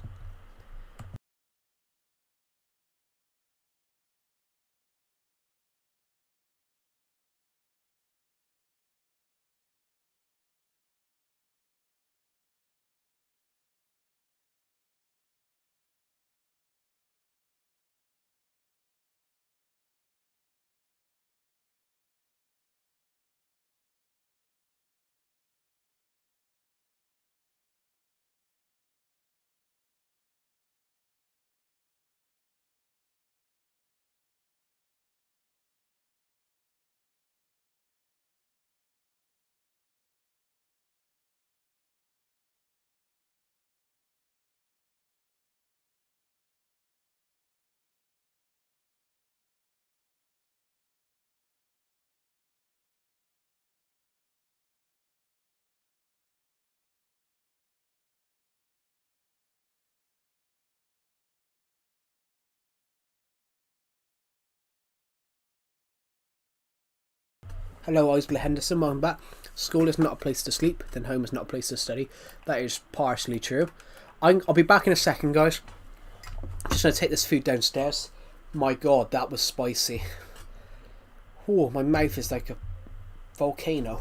Hello, Isley Henderson, welcome back. School is not a place to sleep, then home is not a place to study. That is partially true. I'll be back in a second, guys. Just going to take this food downstairs. My god, that was spicy. Oh, my mouth is like a volcano.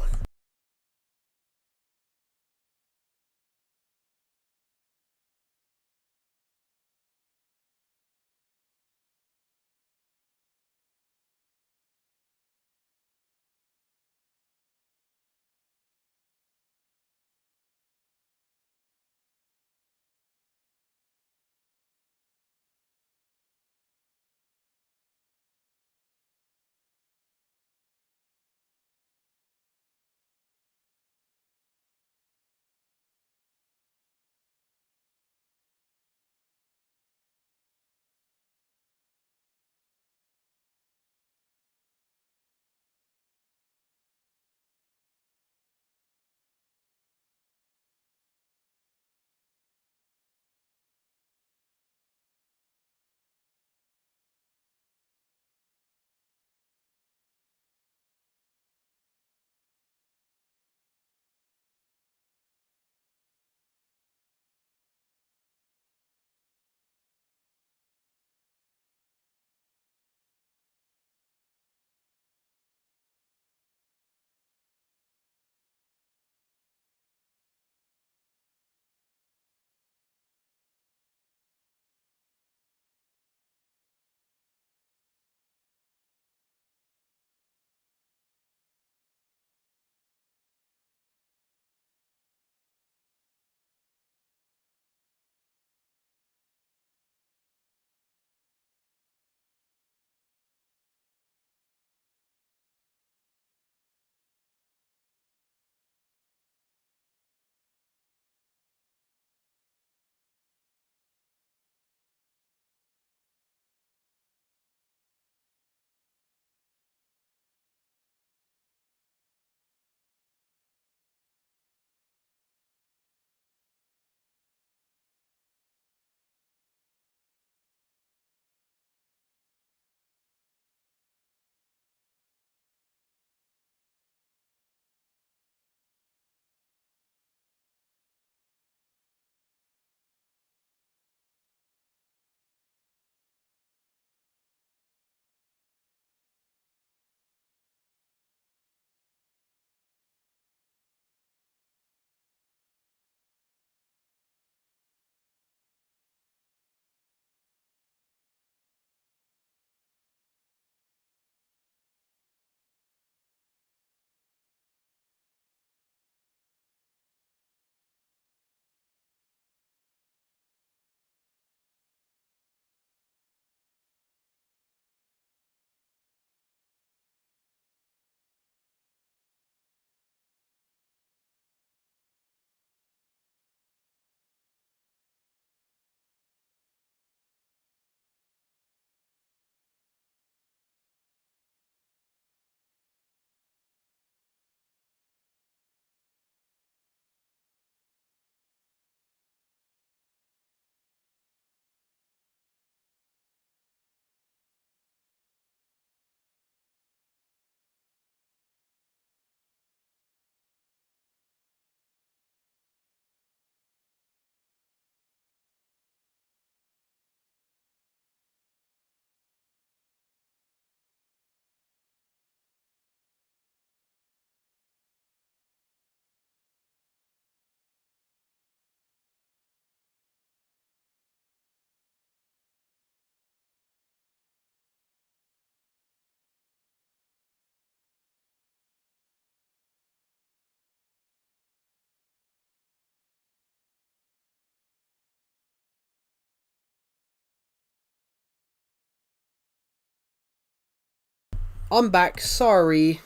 I'm back. Sorry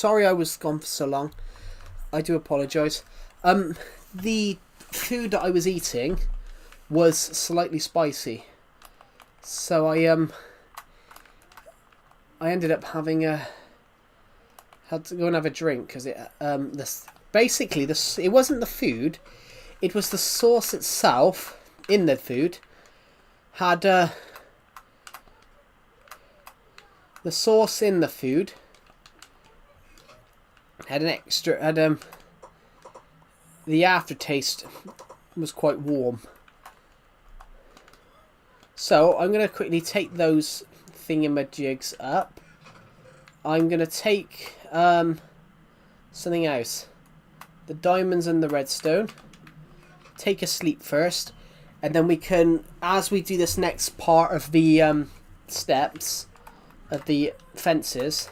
I was gone for so long. I do apologise. The food that I was eating was slightly spicy, so I ended up having had to go and have a drink because it it wasn't the food, it was the sauce itself in the food had the sauce in the food had the aftertaste was quite warm. So I'm going to quickly take those thingamajigs up. I'm going to take something else. The diamonds and the redstone. Take a sleep first. And then we can, as we do this next part of the steps of the fences,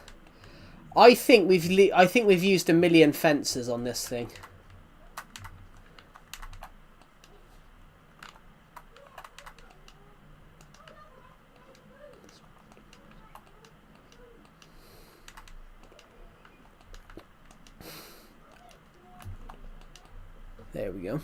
I think we've used 1 million fences on this thing. There we go.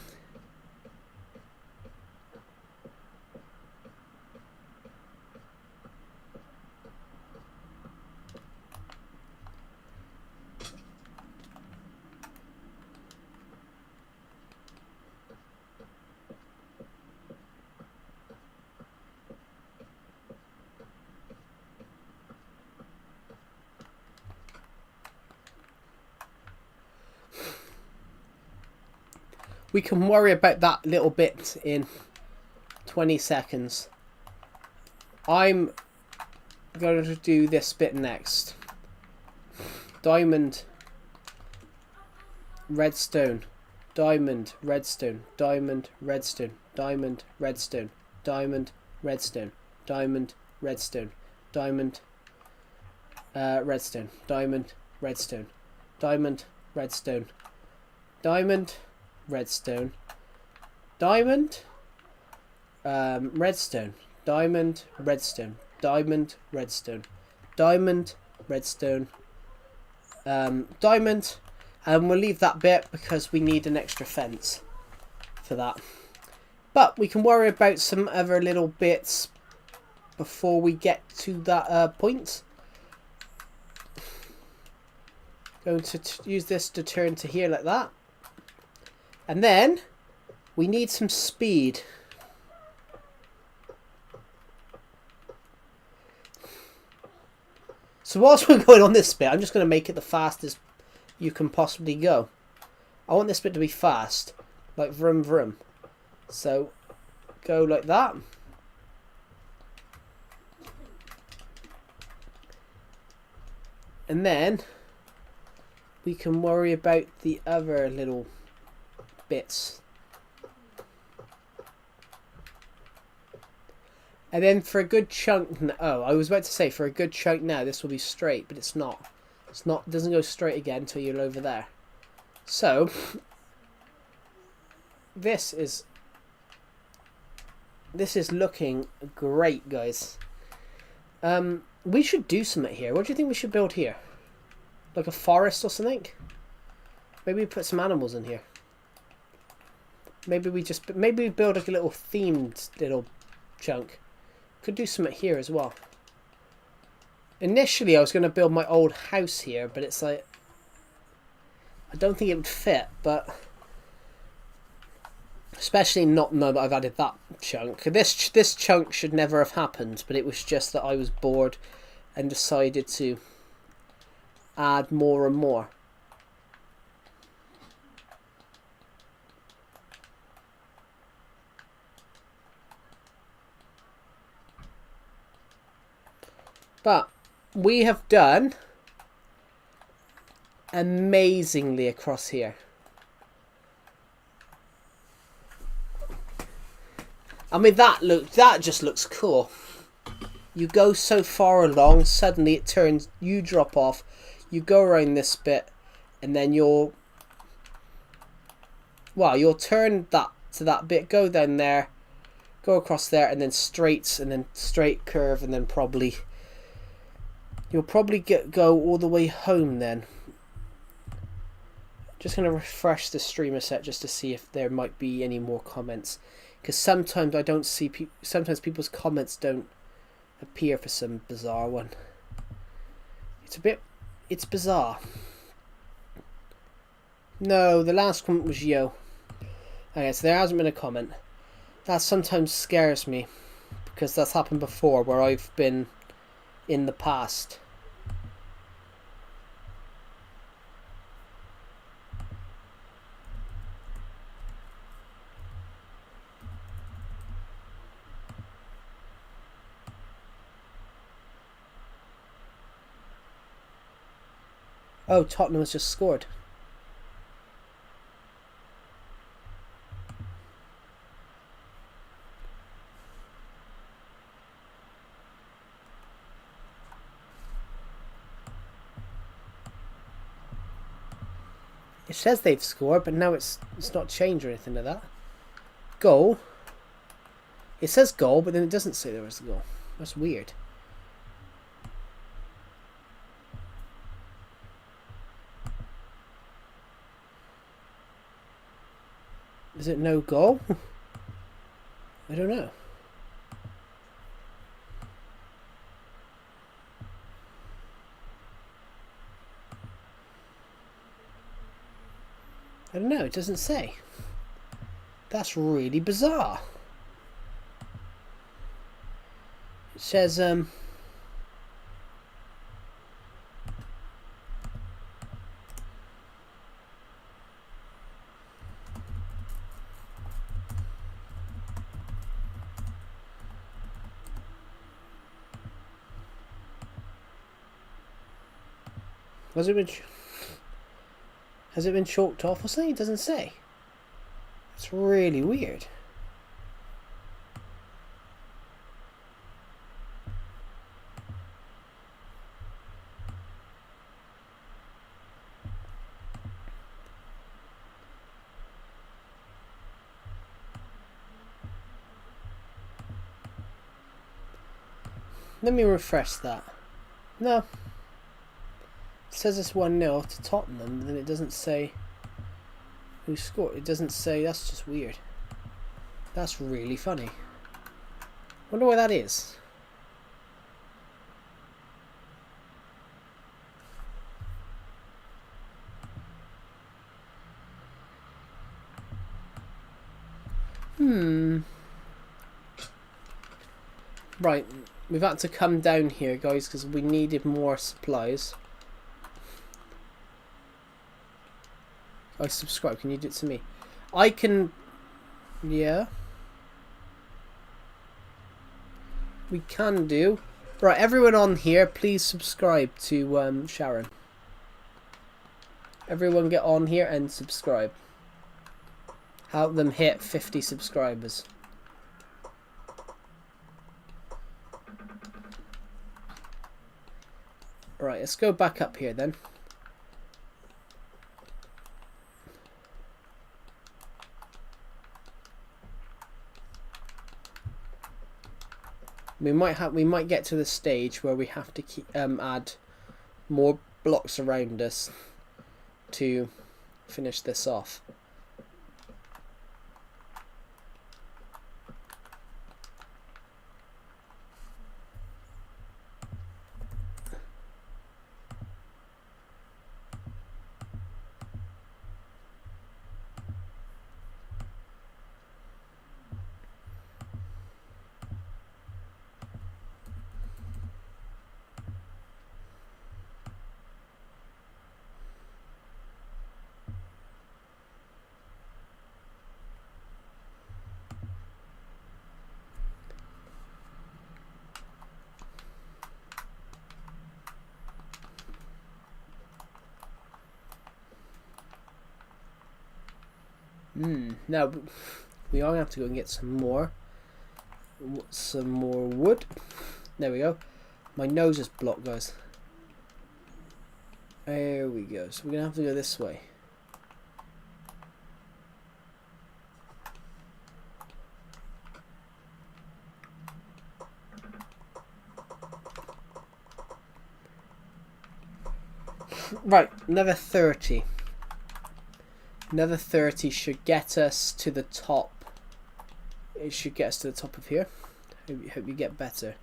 We can worry about that little bit in 20 seconds. I'm going to do this bit next. Diamond, redstone, diamond, redstone, diamond, redstone, diamond, redstone, diamond, redstone, diamond, redstone, diamond, redstone, diamond, redstone, diamond, redstone, diamond, redstone, diamond, redstone, diamond, redstone, diamond, redstone, diamond, redstone, diamond, and we'll leave that bit because we need an extra fence for that. But we can worry about some other little bits before we get to that point. Going to use this to turn to here like that. And then we need some speed. So whilst we're going on this bit, I'm just going to make it the fastest you can possibly go. I want this bit to be fast, like vroom vroom. So go like that. And then we can worry about the other little bits. And then for a good chunk, oh, I was about to say for a good chunk now this will be straight, but it's not. It's not. It doesn't go straight again until you're over there. So this is looking great, guys. We should do something here. What do you think we should build here? Like a forest or something? Maybe we put some animals in here. Maybe we build like a little themed little chunk. Could do something here as well. Initially I was going to build my old house here, but it's like I don't think it would fit, but especially not now that I've added that chunk. This chunk should never have happened, but it was just that I was bored and decided to add more and more. But we have done amazingly across here. I mean, that just looks cool. You go so far along, suddenly it turns, you drop off, you go around this bit, and then you'll turn that to that bit, go down there, go across there, and then straight curve, and then probably You'll probably go all the way home then. Just going to refresh the streamer set just to see if there might be any more comments. Because sometimes I don't see... sometimes people's comments don't appear for some bizarre one. It's bizarre. No, the last comment was yo. Okay, so there hasn't been a comment. That sometimes scares me. Because that's happened before where I've been in the past. Oh, Tottenham has just scored. It says they've scored, but now it's not changed or anything like that. Goal. It says goal, but then it doesn't say there was a goal. That's weird. Is it no goal? I don't know. I don't know, it doesn't say. That's really bizarre. It says, has it been chalked off or something? It doesn't say. It's really weird. Let me refresh that. No. It says it's 1-0 to Tottenham, but then it doesn't say who scored. It doesn't say. That's just weird. That's really funny. Wonder why that is. Right, we've had to come down here, guys, because we needed more supplies. I subscribe. Can you do it to me? I can... Yeah. We can do. Right, everyone on here, please subscribe to Sharon. Everyone get on here and subscribe. Help them hit 50 subscribers. Right, let's go back up here then. We might get to the stage where we have to add more blocks around us to finish this off. Now we are going to have to go and get some more wood. There we go. My nose is blocked, guys. There we go. So we're going to have to go this way. Right, another 30. Another 30 should get us to the top. It should get us to the top of here. Hope you get better.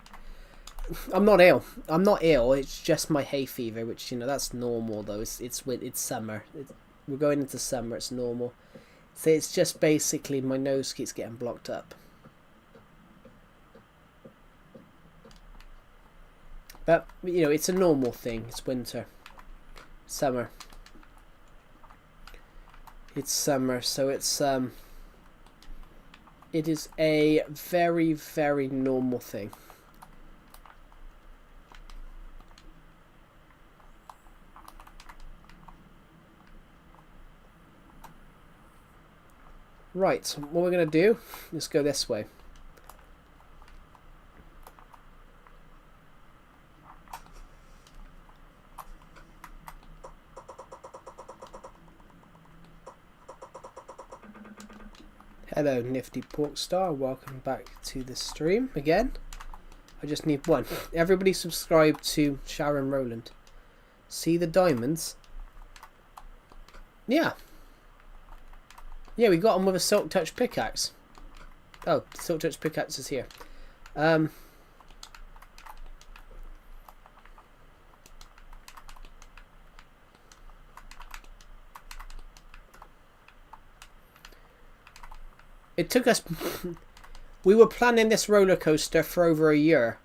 I'm not ill. I'm not ill. It's just my hay fever, which, you know, that's normal though. It's summer. We're going into summer. It's normal. So it's just basically my nose keeps getting blocked up. But, you know, it's a normal thing. It's winter. Summer. It's summer, so it's it is a very, very normal thing. Right, so what we're going to do is go this way. Hello, Nifty Porkstar. Welcome back to the stream again. I just need one. Everybody subscribe to Sharon Rowland. See the diamonds? Yeah. Yeah, we got them with a Silk Touch pickaxe. Oh, Silk Touch pickaxe is here. It took us... we were planning this roller coaster for over a year.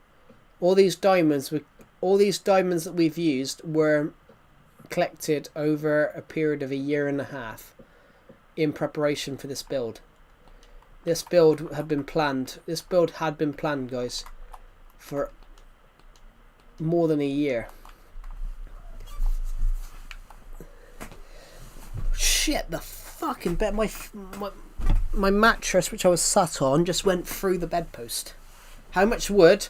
All these diamonds that we've used were collected over a period of a year and a half in preparation for this build. This build had been planned. This build had been planned, guys, for more than a year. Shit, the fucking bed. My mattress, which I was sat on, just went through the bedpost. How much wood?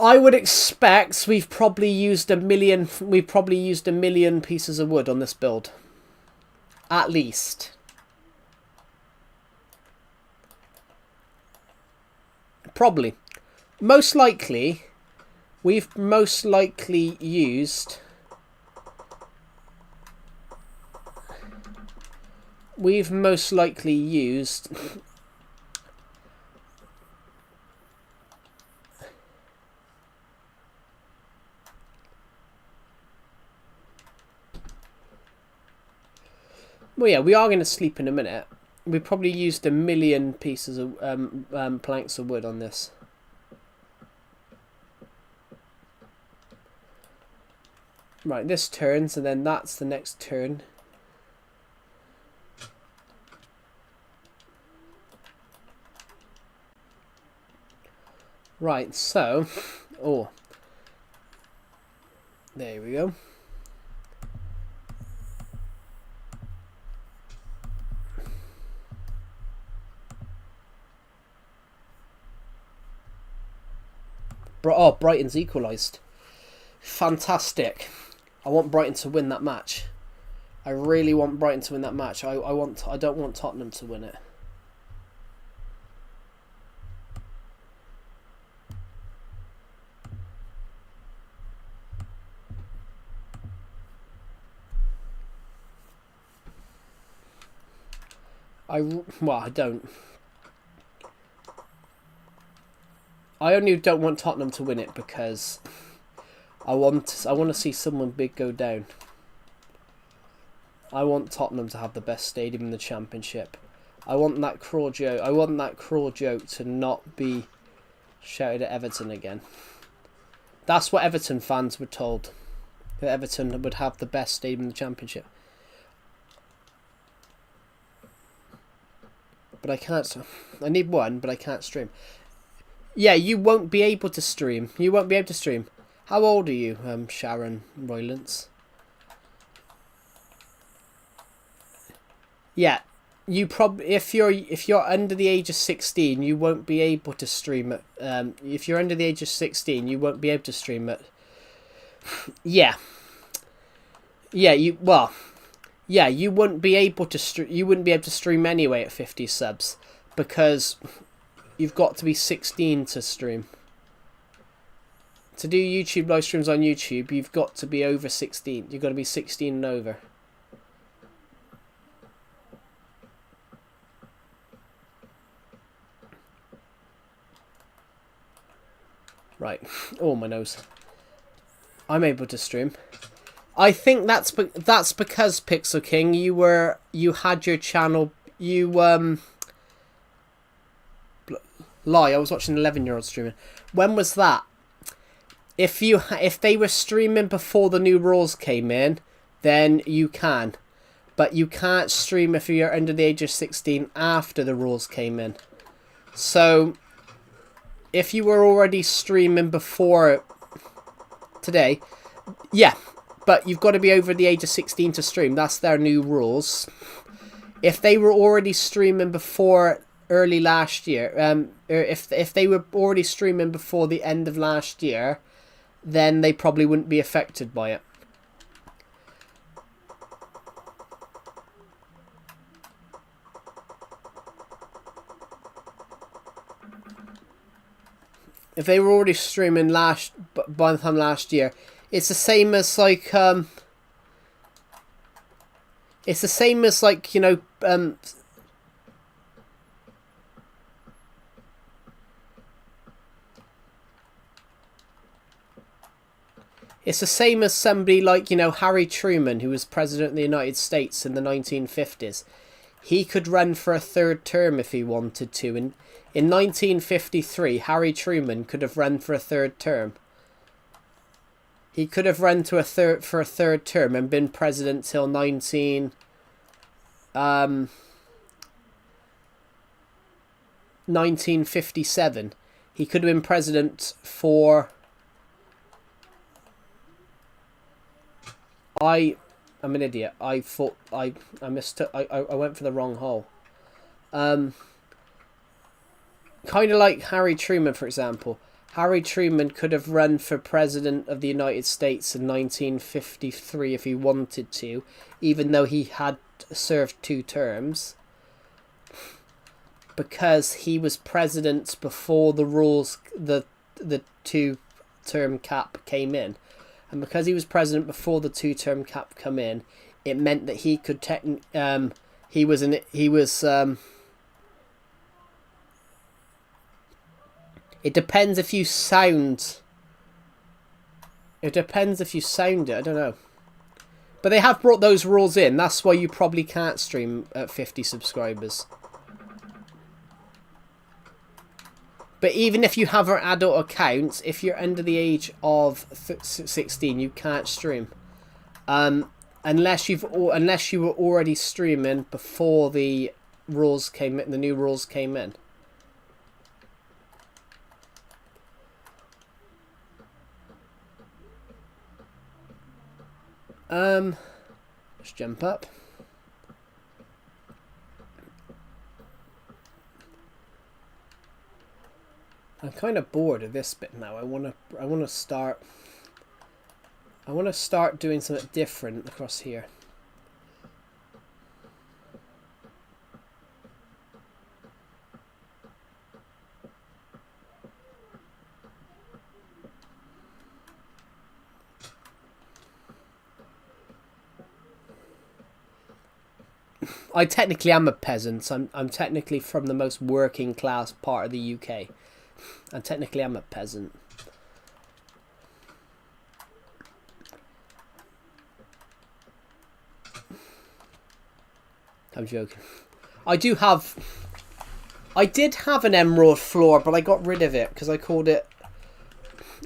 I would expect we've probably used a million. We probably used 1 million pieces of wood on this build, at least. Probably, most likely, we've most likely used. We've most likely used well, yeah, we are going to sleep in a minute. We probably used 1 million pieces of planks of wood on this. Right, this turns, and then that's the next turn. Right, so, oh, there we go. Oh, Brighton's equalised. Fantastic. I want Brighton to win that match. I really want Brighton to win that match. I don't want Tottenham to win it. Well, I don't. I only don't want Tottenham to win it because I want to see someone big go down. I want Tottenham to have the best stadium in the Championship. I want that crawl joke to not be shouted at Everton again. That's what Everton fans were told. That Everton would have the best stadium in the Championship. But I can't. I need one, but I can't stream. Yeah, you won't be able to stream. You won't be able to stream. How old are you, Sharon Roylance? Yeah, you probably if you're under the age of 16, you won't be able to stream it. If you're under the age of 16, you won't be able to stream it. Yeah. Yeah, you wouldn't be able to you wouldn't be able to stream anyway at 50 subs because you've got to be 16 to stream. To do YouTube live streams on YouTube, you've got to be over 16. You've got to be 16 and over. Right. Oh, my nose. I'm able to stream. I think that's because Pixel King, you had your channel, lie. I was watching an 11-year-old streaming. When was that? If they were streaming before the new rules came in, then you can, but you can't stream if you're under the age of 16 after the rules came in. So, if you were already streaming before today, yeah, but you've got to be over the age of 16 to stream. That's their new rules. If they were already streaming before early last year, or if they were already streaming before the end of last year, then they probably wouldn't be affected by it. If they were already streaming by the time last year, it's the same as like it's the same as like, you know, it's the same as somebody like, you know, Harry Truman, who was president of the United States in the 1950s. He could run for a third term if he wanted to. And in 1953, Harry Truman could have run for a third term. He could have run for a third term and been president till 1957. He could have been president for... I'm an idiot. I thought I mistook. I went for the wrong hole. Kind of like Harry Truman, for example. Harry Truman could have run for president of the United States in 1953 if he wanted to, even though he had served 2 terms, because he was president before the rules, the 2-term cap came in. And because he was president before the 2-term cap come in, it meant that he could it depends if you sound. It depends if you sound it. I don't know. But they have brought those rules in. That's why you probably can't stream at 50 subscribers. But even if you have an adult account, if you're under the age of 16, you can't stream, unless you were already streaming before the rules came in, the new rules came in. Let's jump up. I'm kind of bored of this bit now. I want to start doing something different across here. I technically am a peasant. I'm technically from the most working class part of the UK. And technically I'm a peasant. I'm joking. I did have an emerald floor, but I got rid of it because I called it...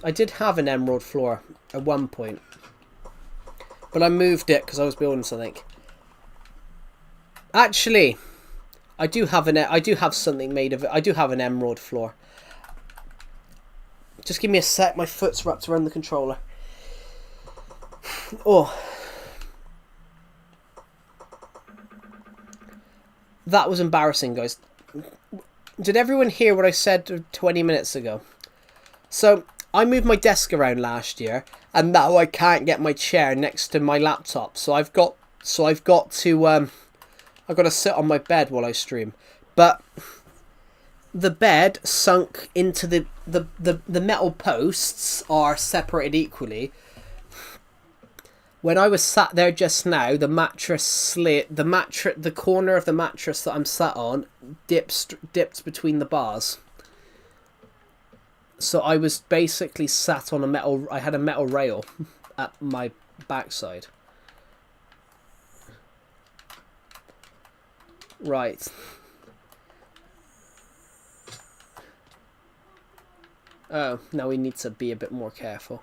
I did have an emerald floor at one point, but I moved it because I was building something. Actually, I do have something made of it. I do have an emerald floor. Just give me a sec. My foot's wrapped around the controller. Oh. That was embarrassing, guys. Did everyone hear what I said 20 minutes ago? So, I moved my desk around last year, and now I can't get my chair next to my laptop. So I've got to sit on my bed while I stream. But the bed sunk into the metal posts are separated equally. When I was sat there just now, the mattress slid. The corner of the mattress that I'm sat on dipped between the bars. So I was basically sat on a metal. I had a metal rail at my backside. Right. Oh, now we need to be a bit more careful.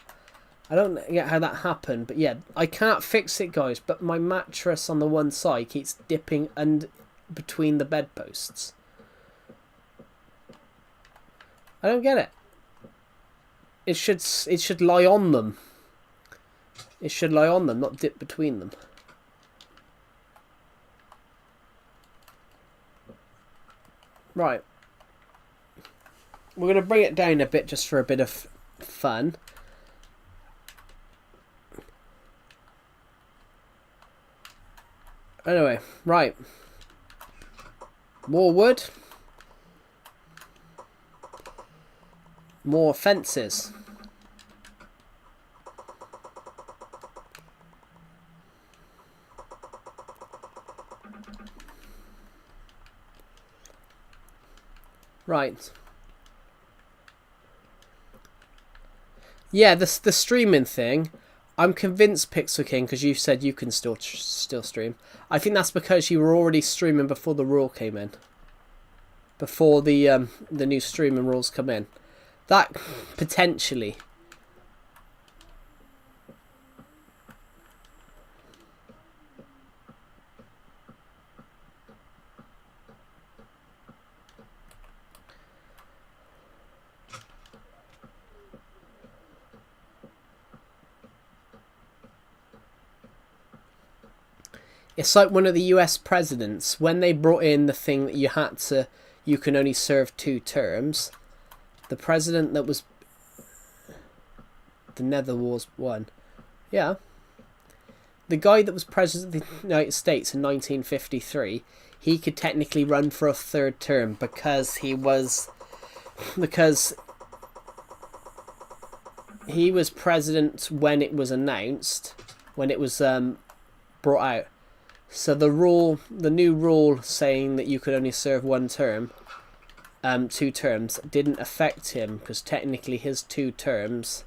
I don't get how that happened, but yeah, I can't fix it, guys, but my mattress on the one side keeps dipping between the bedposts. I don't get it. It should lie on them. It should lie on them, not dip between them. Right. We're going to bring it down a bit just for a bit of fun. Anyway, right. More wood. More fences. Right. Yeah, the streaming thing. I'm convinced, Pixel King, because you said you can still stream. I think that's because you were already streaming before the rule came in. Before the new streaming rules come in. That potentially. It's like one of the US presidents, when they brought in the thing that you can only serve 2 terms. The president that was the Nether Wars one. Yeah. The guy that was president of the United States in 1953, he could technically run for a 3rd term because he was president when it was announced, when it was brought out. So the new rule saying that you could only serve 1 term, 2 terms, didn't affect him because technically his 2 terms,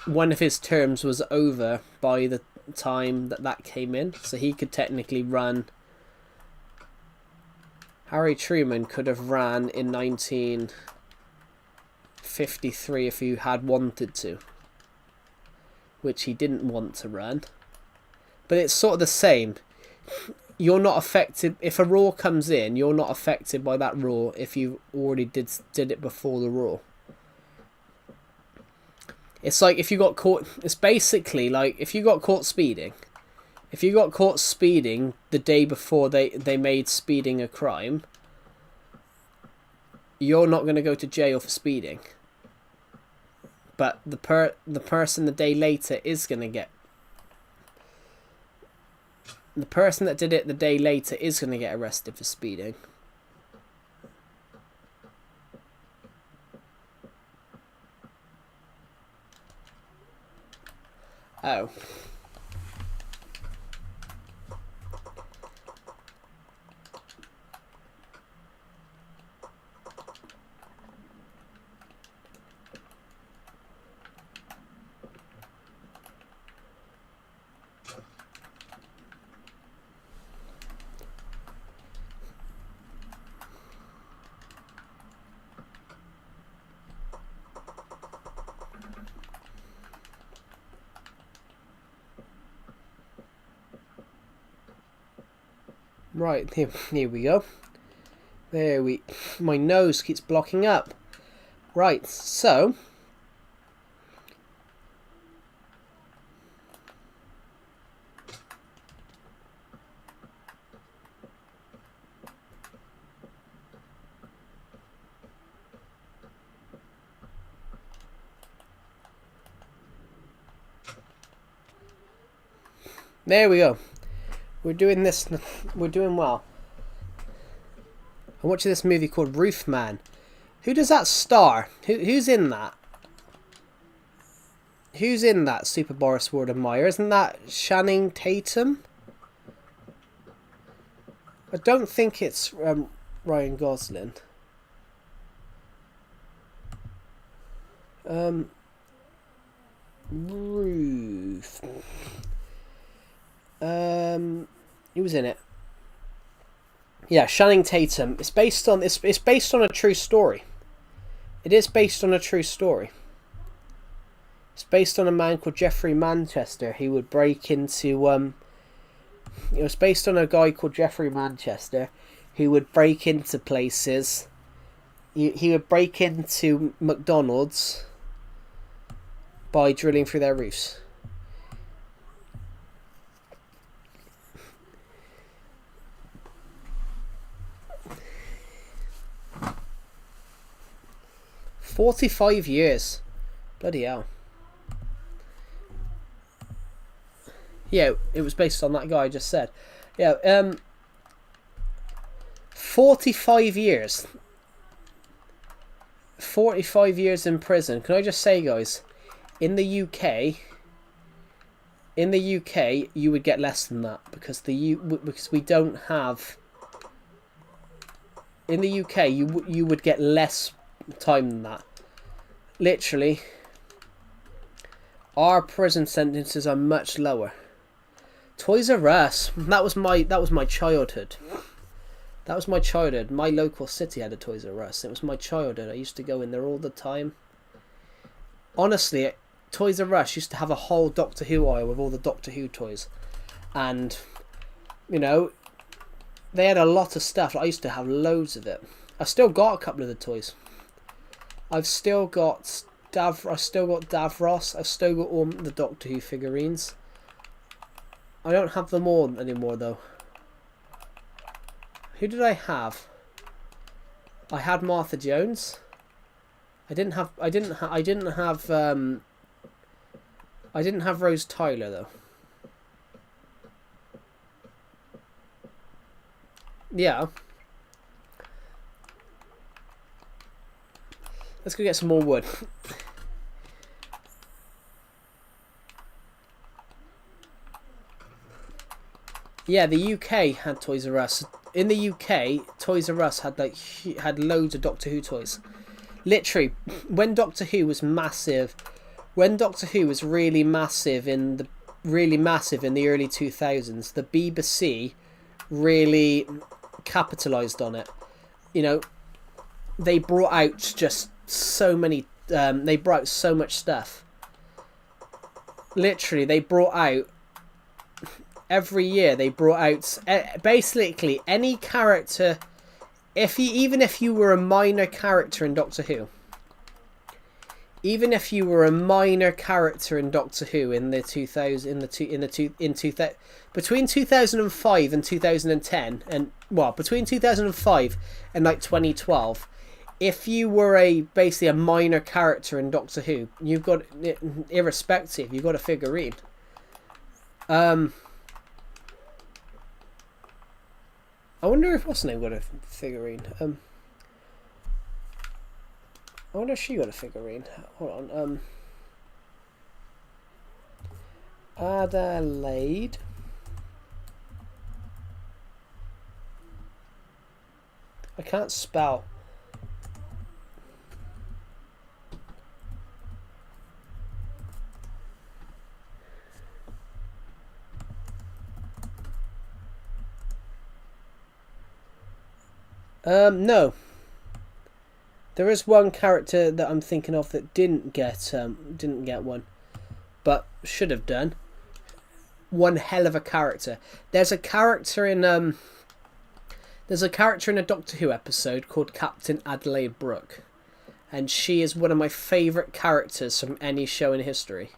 one of his terms was over by the time that came in, so he could technically run. Harry Truman could have ran in 1953 if he had wanted to, which he didn't want to run. But it's sort of the same. You're not affected if a rule comes in. You're not affected by that rule if you already did it before the rule. It's like if you got caught. It's basically like if you got caught speeding. If you got caught speeding the day before they made speeding a crime, you're not going to go to jail for speeding. But the person the day later is going to get. The person that did it the day later is going to get arrested for speeding. Oh. Right, here we go. My nose keeps blocking up. Right, so. There we go. We're doing this. We're doing well. I'm watching this movie called Roofman. Who does that star? Who's in that? Who's in that Super Boris Warden-Meyer? Isn't that Channing Tatum? I don't think it's Ryan Gosling. Roof. Who was in it? Yeah, Channing Tatum. It's based on a true story. It is based on a true story. It's based on a man called Jeffrey Manchester. He would break into it was based on a guy called Jeffrey Manchester who would break into places. He would break into McDonald's by drilling through their roofs. "45 years. Bloody hell. Yeah, it was based on that guy I just said. Yeah, 45 years. 45 years in prison. Can I just say, guys, in the UK, you would get less than that because we don't have. In the UK, you would get less time than that. Literally, our prison sentences are much lower. Toys R Us. That was my childhood. That was my childhood. My local city had a Toys R Us. It was my childhood. I used to go in there all the time. Honestly, Toys R Us used to have a whole Doctor Who aisle with all the Doctor Who toys. And, you know, they had a lot of stuff. I used to have loads of it. I still got a couple of the toys. I've still got Davros. I've still got all the Doctor Who figurines. I don't have them all anymore though. Who did I have? I had Martha Jones. I didn't have Rose Tyler though. Yeah. Let's go get some more wood. Yeah, the UK had Toys R Us. In the UK, Toys R Us had loads of Doctor Who toys. Literally, when Doctor Who was massive, when Doctor Who was really massive in the early 2000s, the BBC really capitalized on it. You know, they brought out just so many. They brought out so much stuff. Literally, they brought out. Every year they brought out basically any character. Even if you were a minor character in Doctor Who, between 2005 and 2010, and well, between 2005 and like 2012, if you were basically a minor character in Doctor Who, you've got, irrespective, you've got a figurine. I wonder if what's her name got a figurine. I wonder if she got a figurine. Hold on. Adelaide. I can't spell. No. There is one character that I'm thinking of that didn't get one, but should have done. One hell of a character. There's a character in a Doctor Who episode called Captain Adelaide Brooke, and she is one of my favourite characters from any show in history.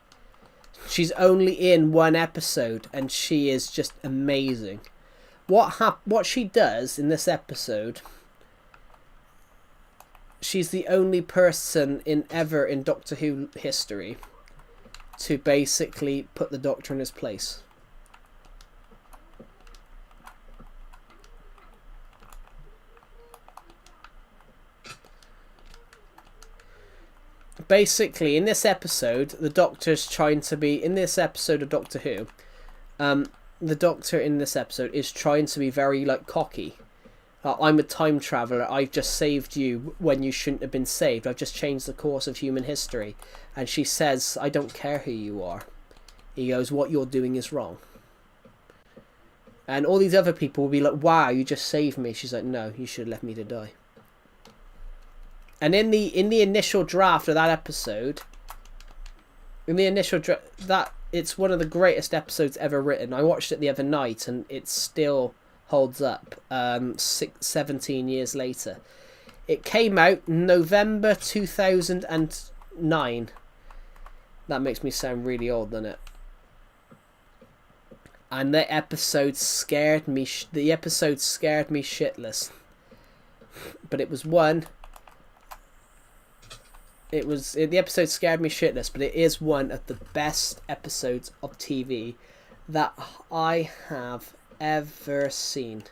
She's only in one episode, and she is just amazing. What she does in this episode, she's the only person ever in Doctor Who history to basically put the Doctor in his place. basically, in this episode, the Doctor's trying to be... In this episode of Doctor Who, the Doctor in this episode is trying to be very, like, cocky. I'm a time traveller. I've just saved you when you shouldn't have been saved. I've just changed the course of human history. And she says, I don't care who you are. He goes, what you're doing is wrong. And all these other people will be like, wow, you just saved me. She's like, no, you should have left me to die. And in the initial draft of that episode, it's one of the greatest episodes ever written. I watched it the other night and it still holds up 17 years later. It came out November 2009. That makes me sound really old, doesn't it? And the episode scared me shitless. But it was one... the episode scared me shitless, but it is one of the best episodes of TV that I have ever seen.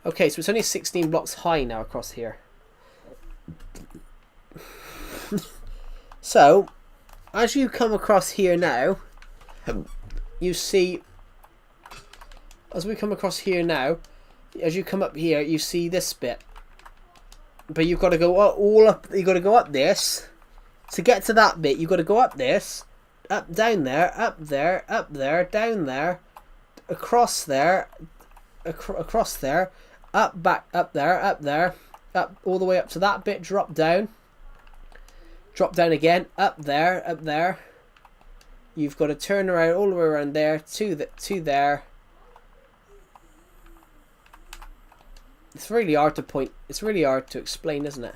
Okay, so it's only 16 blocks high now across here. So, as you come across here now, you see... As we come across here now, as you come up here, you see this bit. But you've got to go all up. You've got to go up this. To get to that bit, you've got to go up this. Up, down there, up there, down there. Across there. Across there. Up, back, up there. Up, all the way up to that bit. Drop down. Drop down again. Up there. You've got to turn around all the way around there to there. It's really hard to point. It's really hard to explain, isn't it?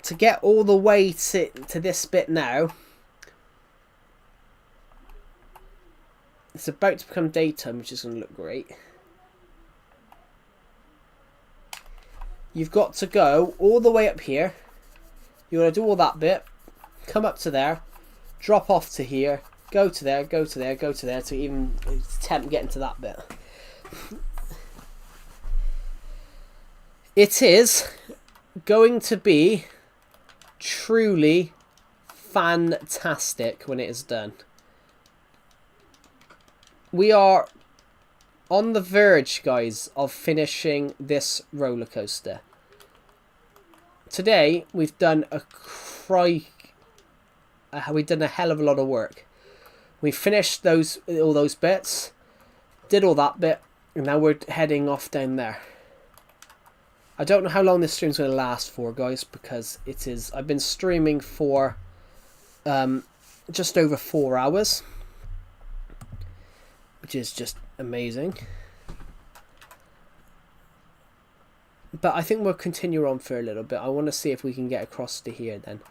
To get all the way to this bit now, it's about to become daytime, which is going to look great. You've got to go all the way up here. You've got to do all that bit. Come up to there. Drop off to here. Go to there. Go to there. Go to there to even attempt getting to that bit. It is going to be truly fantastic when it is done. We are on the verge, guys, of finishing this roller coaster. Today, we've done we've done a hell of a lot of work. We finished all those bits, did all that bit, and now we're heading off down there. I don't know how long this stream's going to last for, guys, because it is... I've been streaming for just over 4 hours, which is just amazing. But I think we'll continue on for a little bit. I want to see if we can get across to here then.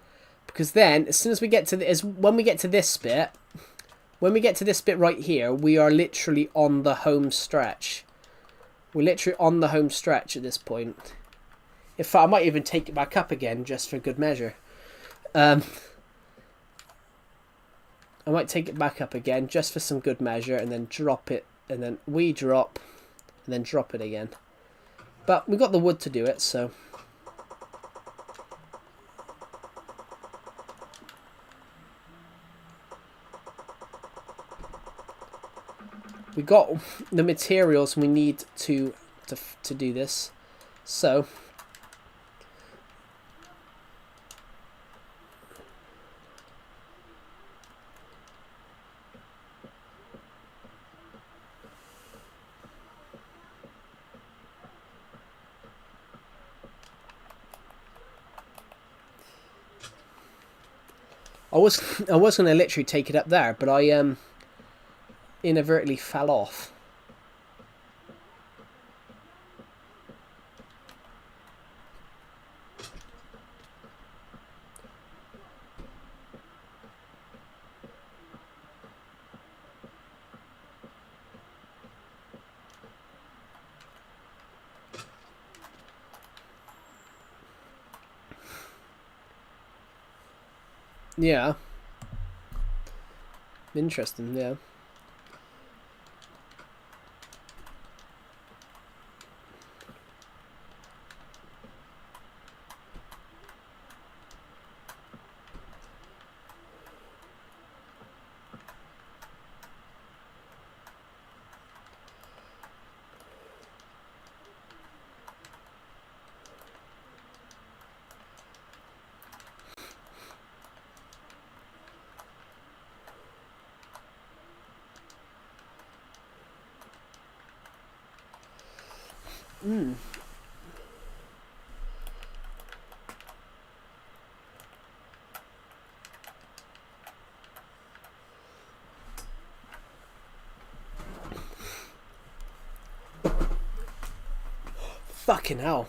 Because then, as soon as we get to when we get to this bit right here, we are literally on the home stretch. We're literally on the home stretch at this point. In fact, I might even take it back up again just for good measure. I might take it back up again just for some good measure and then drop it. And then we drop and then drop it again. But we got the wood to do it, so... We got the materials we need to do this, so I was going to literally take it up there, but I inadvertently fell off. Yeah. Interesting, yeah. Fucking hell.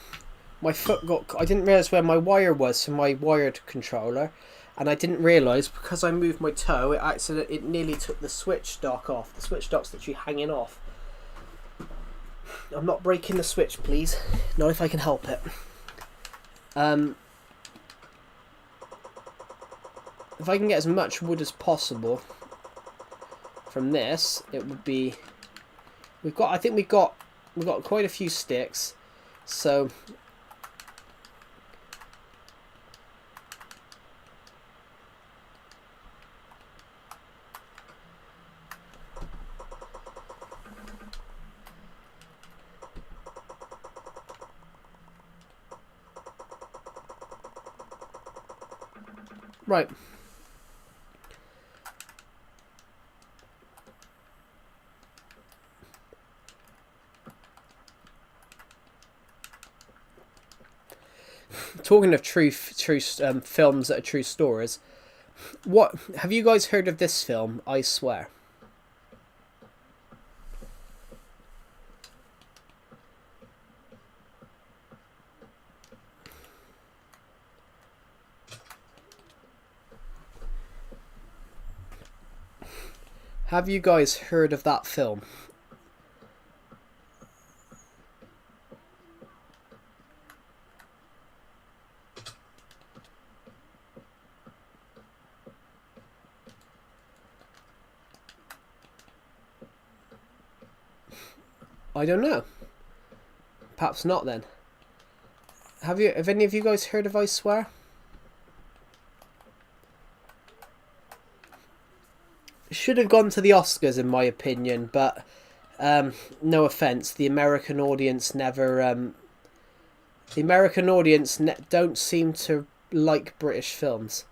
My foot got... I didn't realise where my wire was for my wired controller. And I didn't realise, because I moved my toe, it nearly took the switch dock off. The switch dock's literally hanging off. I'm not breaking the switch, please. Not if I can help it. If I can get as much wood as possible from this, it would be... I think we've got quite a few sticks. So... Right. Talking of true films that are true stories, what have you guys heard of this film? I Swear. Have you guys heard of that film? I don't know. Perhaps not then. Have any of you guys heard of I Swear? It should have gone to the Oscars in my opinion, but no offense, the American audience never don't seem to like British films.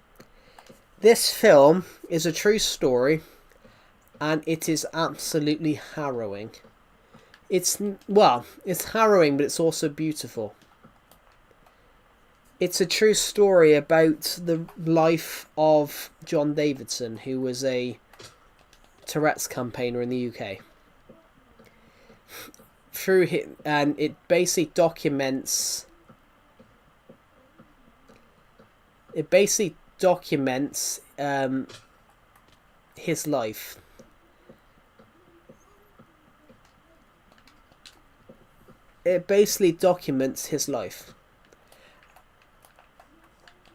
This film is a true story and it is absolutely harrowing. It's harrowing, but it's also beautiful. It's a true story about the life of John Davidson, who was a Tourette's campaigner in the UK. And it basically documents. His life. It basically documents his life.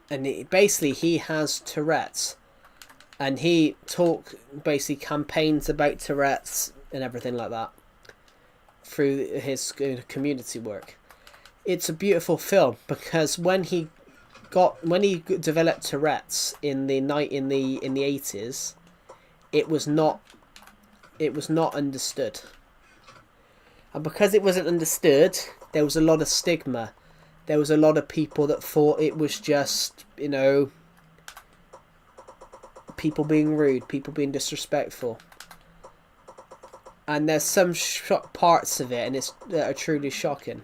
And he has Tourette's. And he campaigns about Tourette's and everything like that through his community work. It's a beautiful film because when he developed Tourette's in the 80s, it was not understood. And because it wasn't understood, there was a lot of stigma. There was a lot of people that thought it was just, people being rude, people being disrespectful. And there's some parts of it, and that are truly shocking.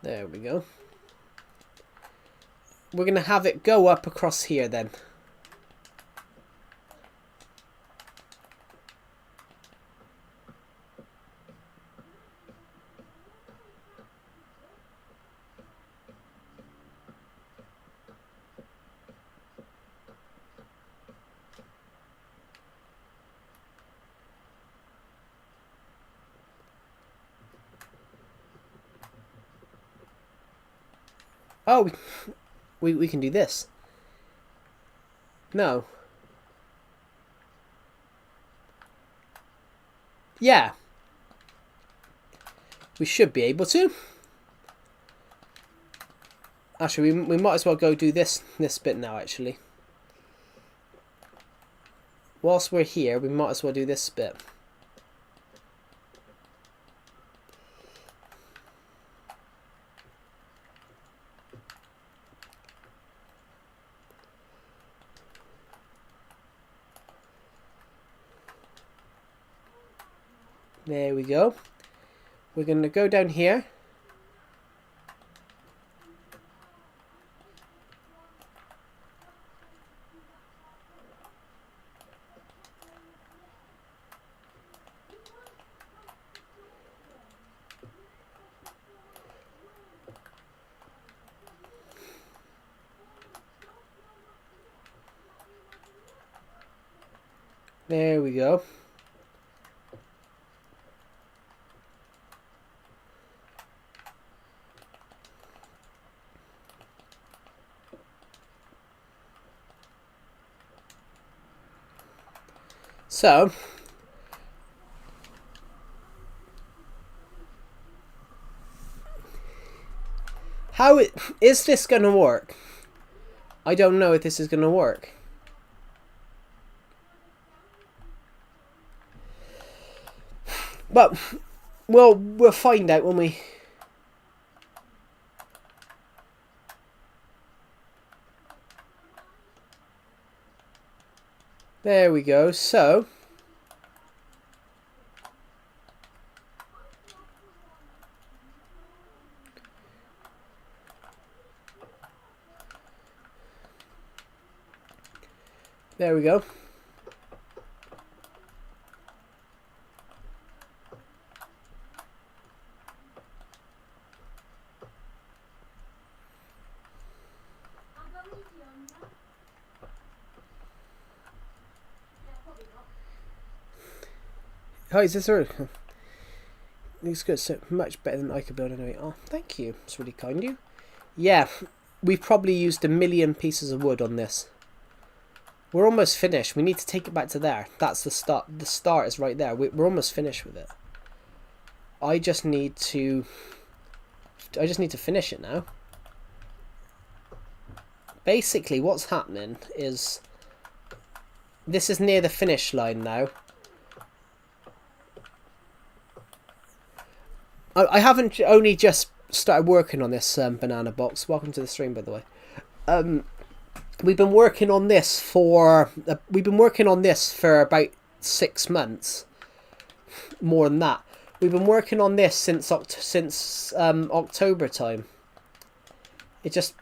There we go. We're going to have it go up across here then. Oh, we can do this. No. Yeah. We should be able to. Actually, we might as well go do this bit now, actually. Whilst we're here, we might as well do this bit. There we go. We're going to go down here. There we go. So, is this going to work? I don't know if this is going to work. But we'll find out when we... There we go. So, there we go. Oh, is this right? Looks good. So much better than I could build anyway. Oh, thank you. It's really kind of you. Yeah, we've probably used 1 million pieces of wood on this. We're almost finished. We need to take it back to there. That's the start. The start is right there. We're almost finished with it. I just need to finish it now. Basically, what's happening is this is near the finish line now. I haven't only just started working on this banana box. Welcome to the stream, by the way. We've been working on this for about 6 months. More than that. We've been working on this since October time.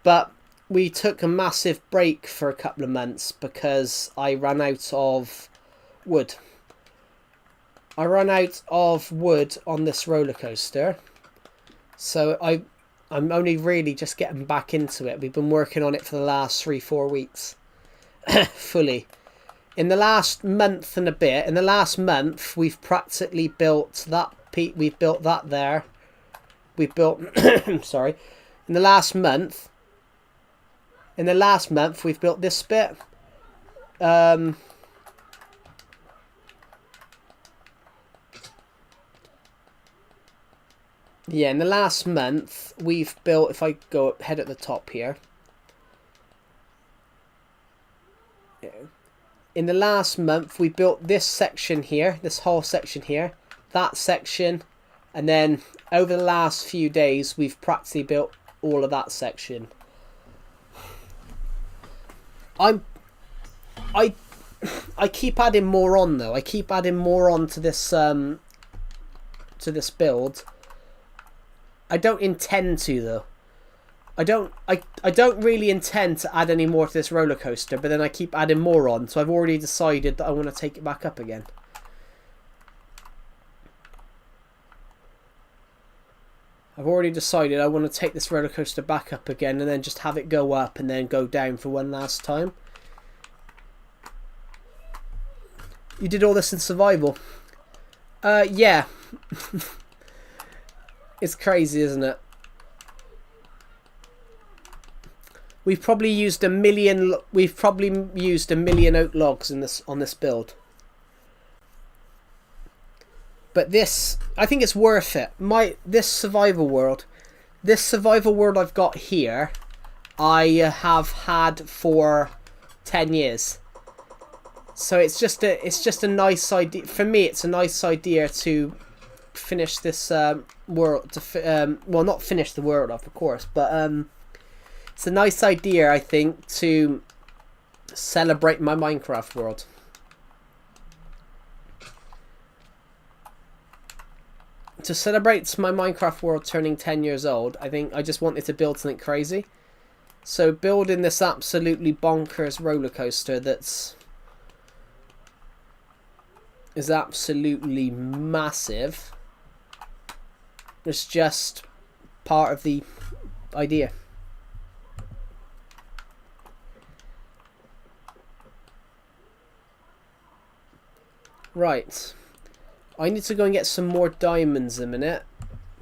But we took a massive break for a couple of months because I ran out of wood. I ran out of wood on this roller coaster, so I'm only really just getting back into it. We've been working on it for the last 3-4 weeks, fully. In the last month and a bit, we've practically built that. We've built that there. We've built. Sorry, in the last month, we've built this bit. Yeah, in the last month, we've built, if I go head at the top here. In the last month, we built this section here, this whole section here, that section, and then over the last few days, we've practically built all of that section. I keep adding more on though. I keep adding more on to this build. I don't intend to though. I don't really intend to add any more to this roller coaster, but then I keep adding more on, so I've already decided that I want to take it back up again. I've already decided I want to take this roller coaster back up again and then just have it go up and then go down for one last time. You did all this in survival? Yeah. It's crazy, isn't it? We've probably used 1 million. We've probably used 1 million oak logs in on this build. But this, I think it's worth it. This survival world I've got here, I have had for 10 years. So it's just a nice idea for me. It's a nice idea to finish this world. Well, not finish the world off, of course, but it's a nice idea, I think, to celebrate my Minecraft world. to celebrate my Minecraft world turning 10 years old, I think I just wanted to build something crazy. So building this absolutely bonkers roller coaster is absolutely massive. It's just part of the idea. Right. I need to go and get some more diamonds in a minute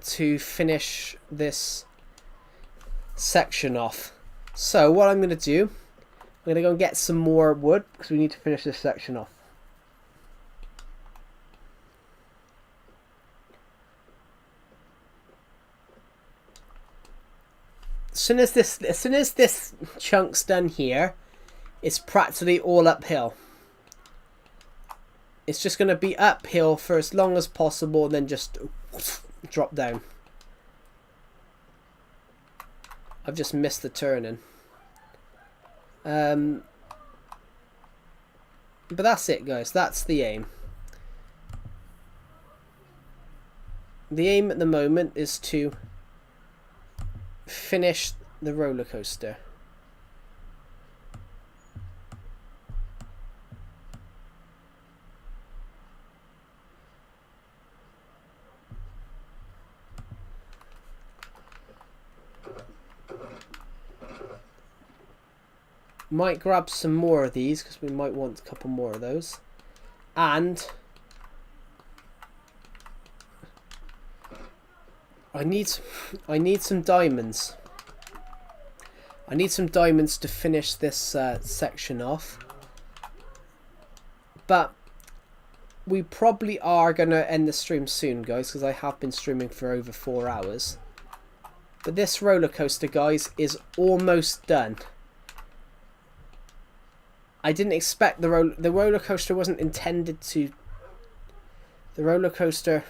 to finish this section off. So what I'm going to do, I'm going to go and get some more wood because we need to finish this section off. As soon as this chunk's done here, it's practically all uphill. It's just going to be uphill for as long as possible, and then just drop down. I've just missed the turning. But that's it, guys. That's the aim. The aim at the moment is to finish the roller coaster. Might grab some more of these because we might want a couple more of those. And I need some diamonds. I need some diamonds to finish this section off. But we probably are going to end the stream soon, guys, because I have been streaming for over 4 hours. But this roller coaster, guys, is almost done. I didn't expect the roller coaster wasn't intended to. The roller coaster.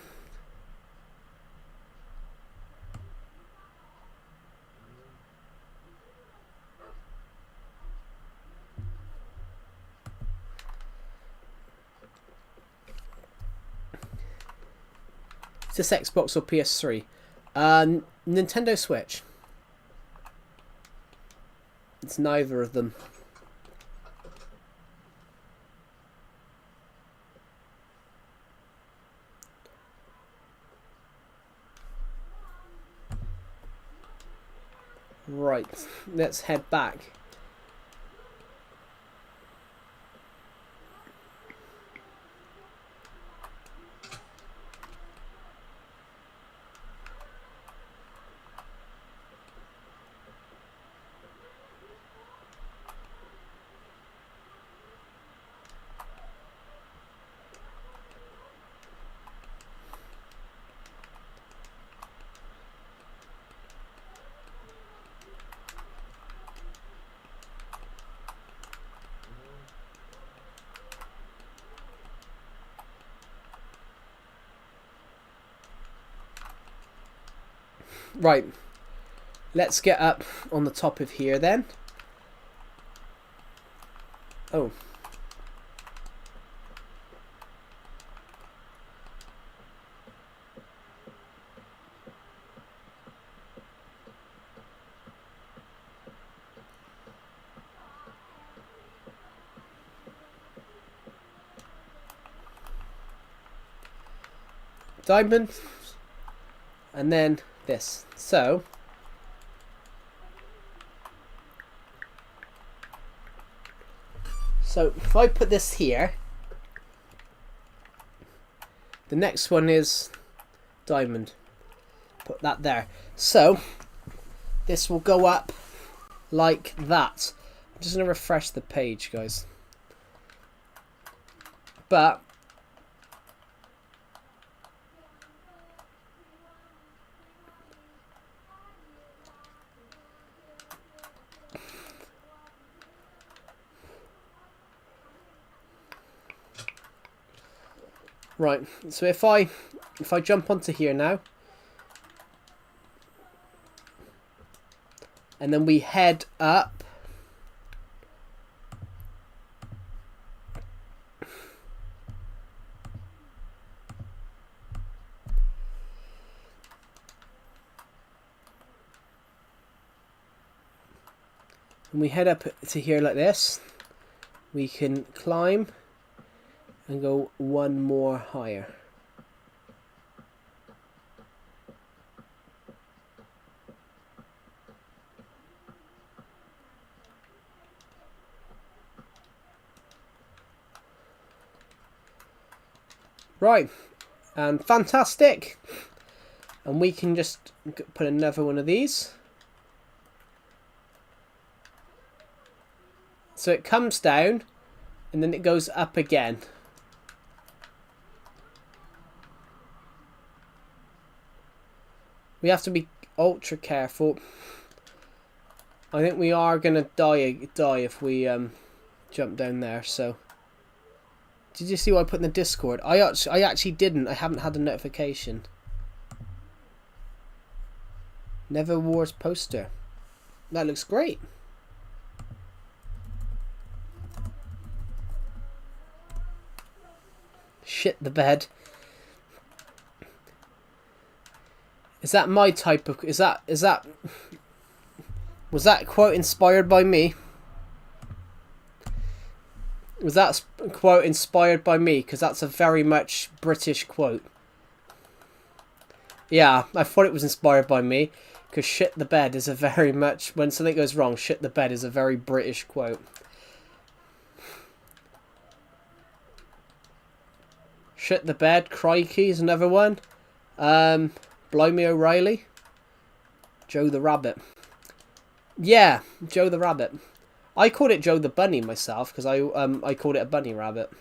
Is this Xbox or PS3? Nintendo Switch. It's neither of them. Right, let's head back. Right, let's get up on the top of here then. Oh. Diamond. And then this. So if I put this here, the next one is diamond. Put that there. So this will go up like that. I'm just going to refresh the page, guys. But right, so if I jump onto here now, and then we head up, When we head up to here like this, we can climb and go one more higher. Right, and fantastic. And we can just put another one of these. So it comes down and then it goes up again. We have to be ultra careful. I think we are gonna die if we jump down there. So, did you see what I put in the Discord? I actually didn't. I haven't had a notification. Never Wars poster. That looks great. Shit the bed. Is that my type of... Was that quote inspired by me? Was that quote inspired by me? Because that's a very much British quote. Yeah, I thought it was inspired by me. Because shit the bed is a very much... When something goes wrong, shit the bed is a very British quote. Shit the bed, crikey is another one. Blimey O'Reilly. Joe the Rabbit. Yeah, Joe the Rabbit. I called it Joe the Bunny myself because I called it a bunny rabbit.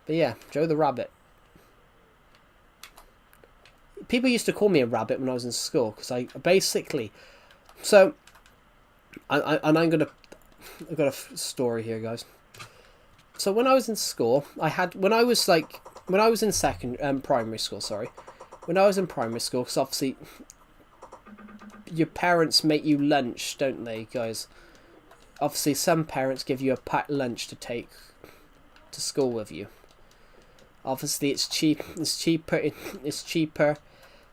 But yeah, Joe the Rabbit. People used to call me a rabbit when I was in school because I basically... So, I've got a story here, guys. So when I was in school, when I was in primary school, sorry. When I was in primary school, because obviously your parents make you lunch, don't they, guys? Obviously some parents give you a packed lunch to take to school with you. Obviously it's cheaper.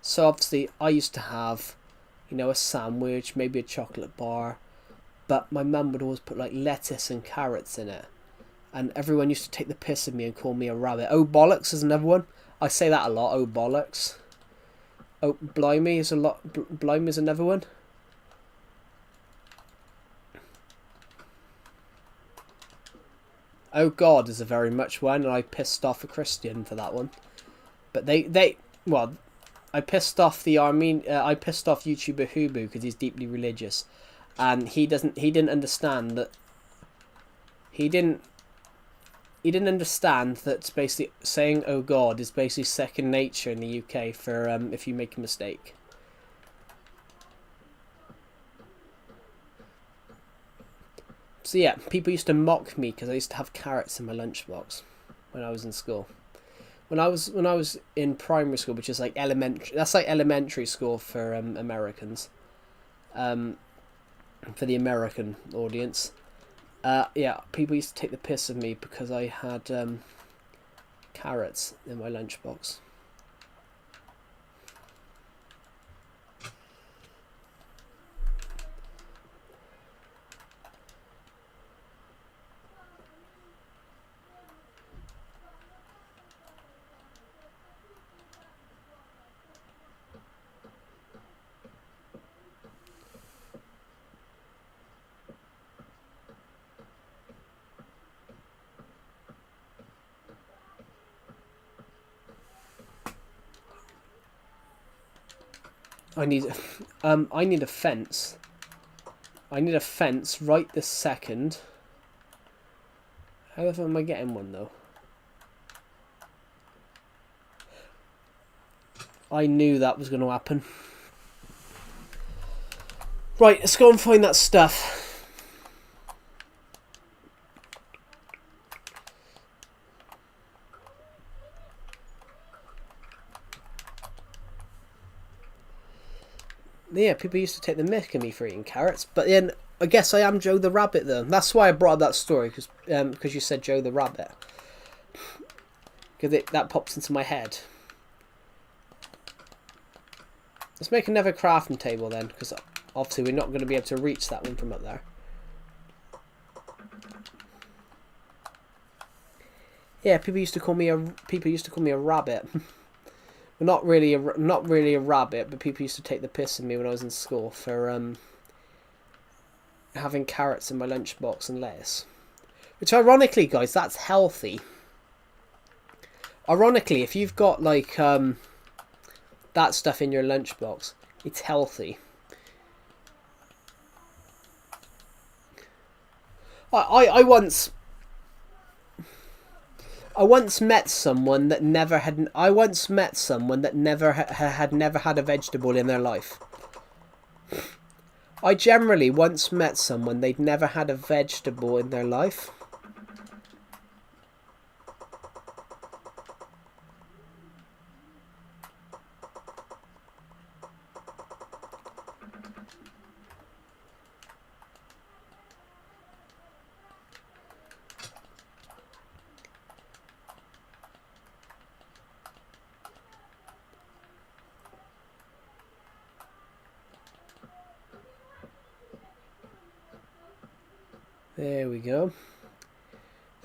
So obviously I used to have, a sandwich, maybe a chocolate bar, but my mum would always put like lettuce and carrots in it. And everyone used to take the piss of me and call me a rabbit. Oh bollocks is another one. I say that a lot. Oh bollocks. Oh blimey is Blimey is another one. Oh God is a very much one, and I pissed off a Christian for that one. But I pissed off I pissed off YouTuber Hubu because he's deeply religious, and he didn't understand that. He didn't understand that basically saying "Oh God" is basically second nature in the UK for if you make a mistake. So yeah, people used to mock me because I used to have carrots in my lunchbox when I was in school. When I was in primary school, which is like elementary, that's like elementary school for Americans, for the American audience. Yeah, people used to take the piss of me because I had carrots in my lunchbox. I need a fence. I need a fence right this second. How the fuck am I getting one though? I knew that was going to happen. Right, let's go and find that stuff. Yeah, people used to take the mick of me for eating carrots, but then I guess I am Joe the Rabbit though. That's why I brought up that story, because you said Joe the Rabbit. Because that pops into my head. Let's make another crafting table then, because Obviously, we're not going to be able to reach that one from up there. Yeah, people used to call me a rabbit. Well, not really a rabbit, but people used to take the piss of me when I was in school for having carrots in my lunchbox and lettuce. Which, ironically, guys, that's healthy. Ironically, if you've got like that stuff in your lunchbox, it's healthy. I once met someone that never had. I once met someone that never had never had a vegetable in their life. I generally once met someone they'd never had a vegetable in their life. There we go.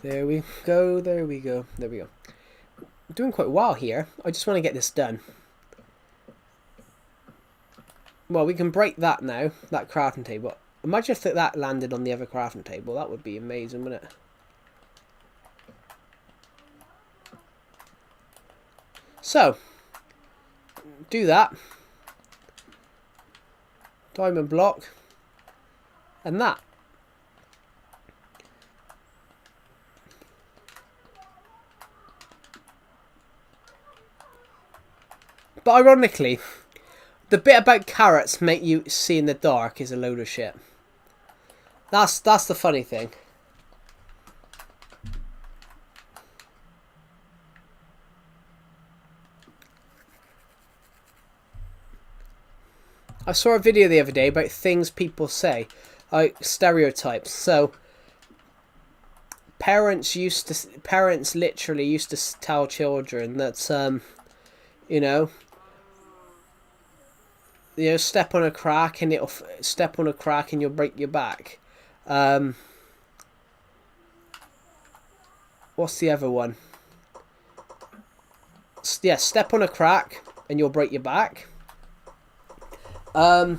There we go. There we go. There we go. I'm doing quite well here. I just want to get this done. Well, we can break that now. That crafting table. Imagine if that landed on the other crafting table. That would be amazing, wouldn't it? So, do that. Diamond block. And that. But ironically, the bit about carrots make you see in the dark is a load of shit. That's the funny thing. I saw a video the other day about things people say, like stereotypes. So parents literally used to tell children that you know, step on a crack and you'll break your back. What's the other one? Yeah, step on a crack and you'll break your back. If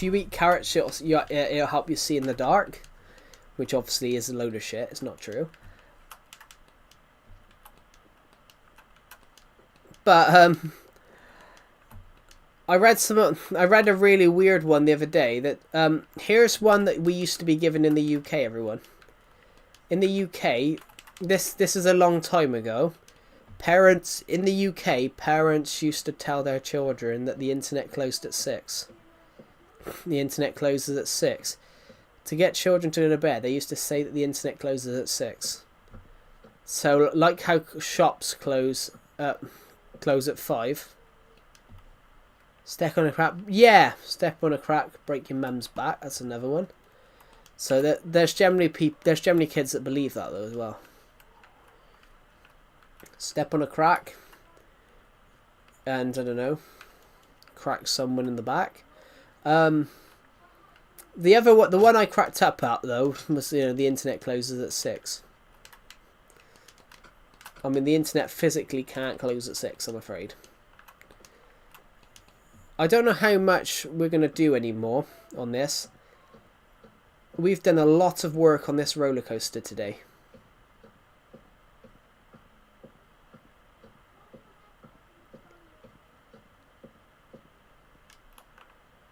you eat carrots, it'll help you see in the dark, which obviously is a load of shit. It's not true. But I read a really weird one the other day. That here's one that we used to be given in the UK. Everyone in the UK, this is a long time ago. Parents in the UK, parents used to tell their children that the internet closed at 6. The internet closes at 6. To get children to go to bed, they used to say that the internet closes at 6. So, like how shops close at 5. Step on a crack. Yeah, step on a crack, break your mum's back. That's another one. So there's generally kids that believe that though as well. Step on a crack, and I don't know, crack someone in the back. The one I cracked up at though was the internet closes at 6. I mean the internet physically can't close at 6. I'm afraid. I don't know how much we're gonna do anymore on this. We've done a lot of work on this roller coaster today.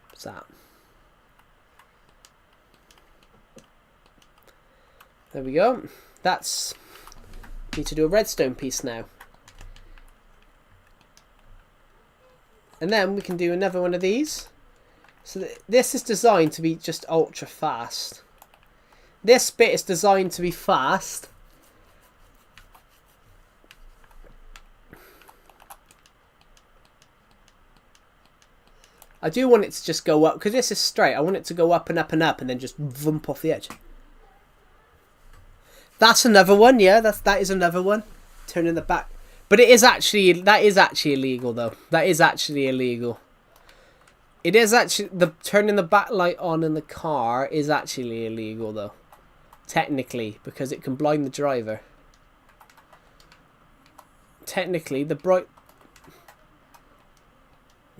What's that? There we go. That's... Need to do a redstone piece now. And then we can do another one of these. So this is designed to be just ultra fast. This bit is designed to be fast. I do want it to just go up, because this is straight. I want it to go up and up and up and then just vump off the edge. That's another one, yeah, that is another one. Turning the back. But that is actually illegal though. That is actually illegal. It is actually, the turning the backlight on in the car is actually illegal though. Technically, because it can blind the driver. Technically,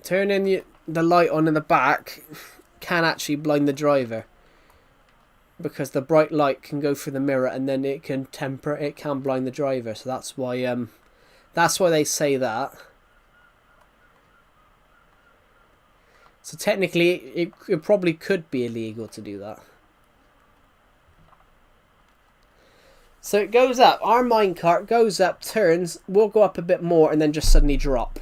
turning the light on in the back can actually blind the driver. Because the bright light can go through the mirror and then it can blind the driver. So that's why they say that. So technically, it probably could be illegal to do that. So it goes up. Our minecart goes up, turns, will go up a bit more, and then just suddenly drop.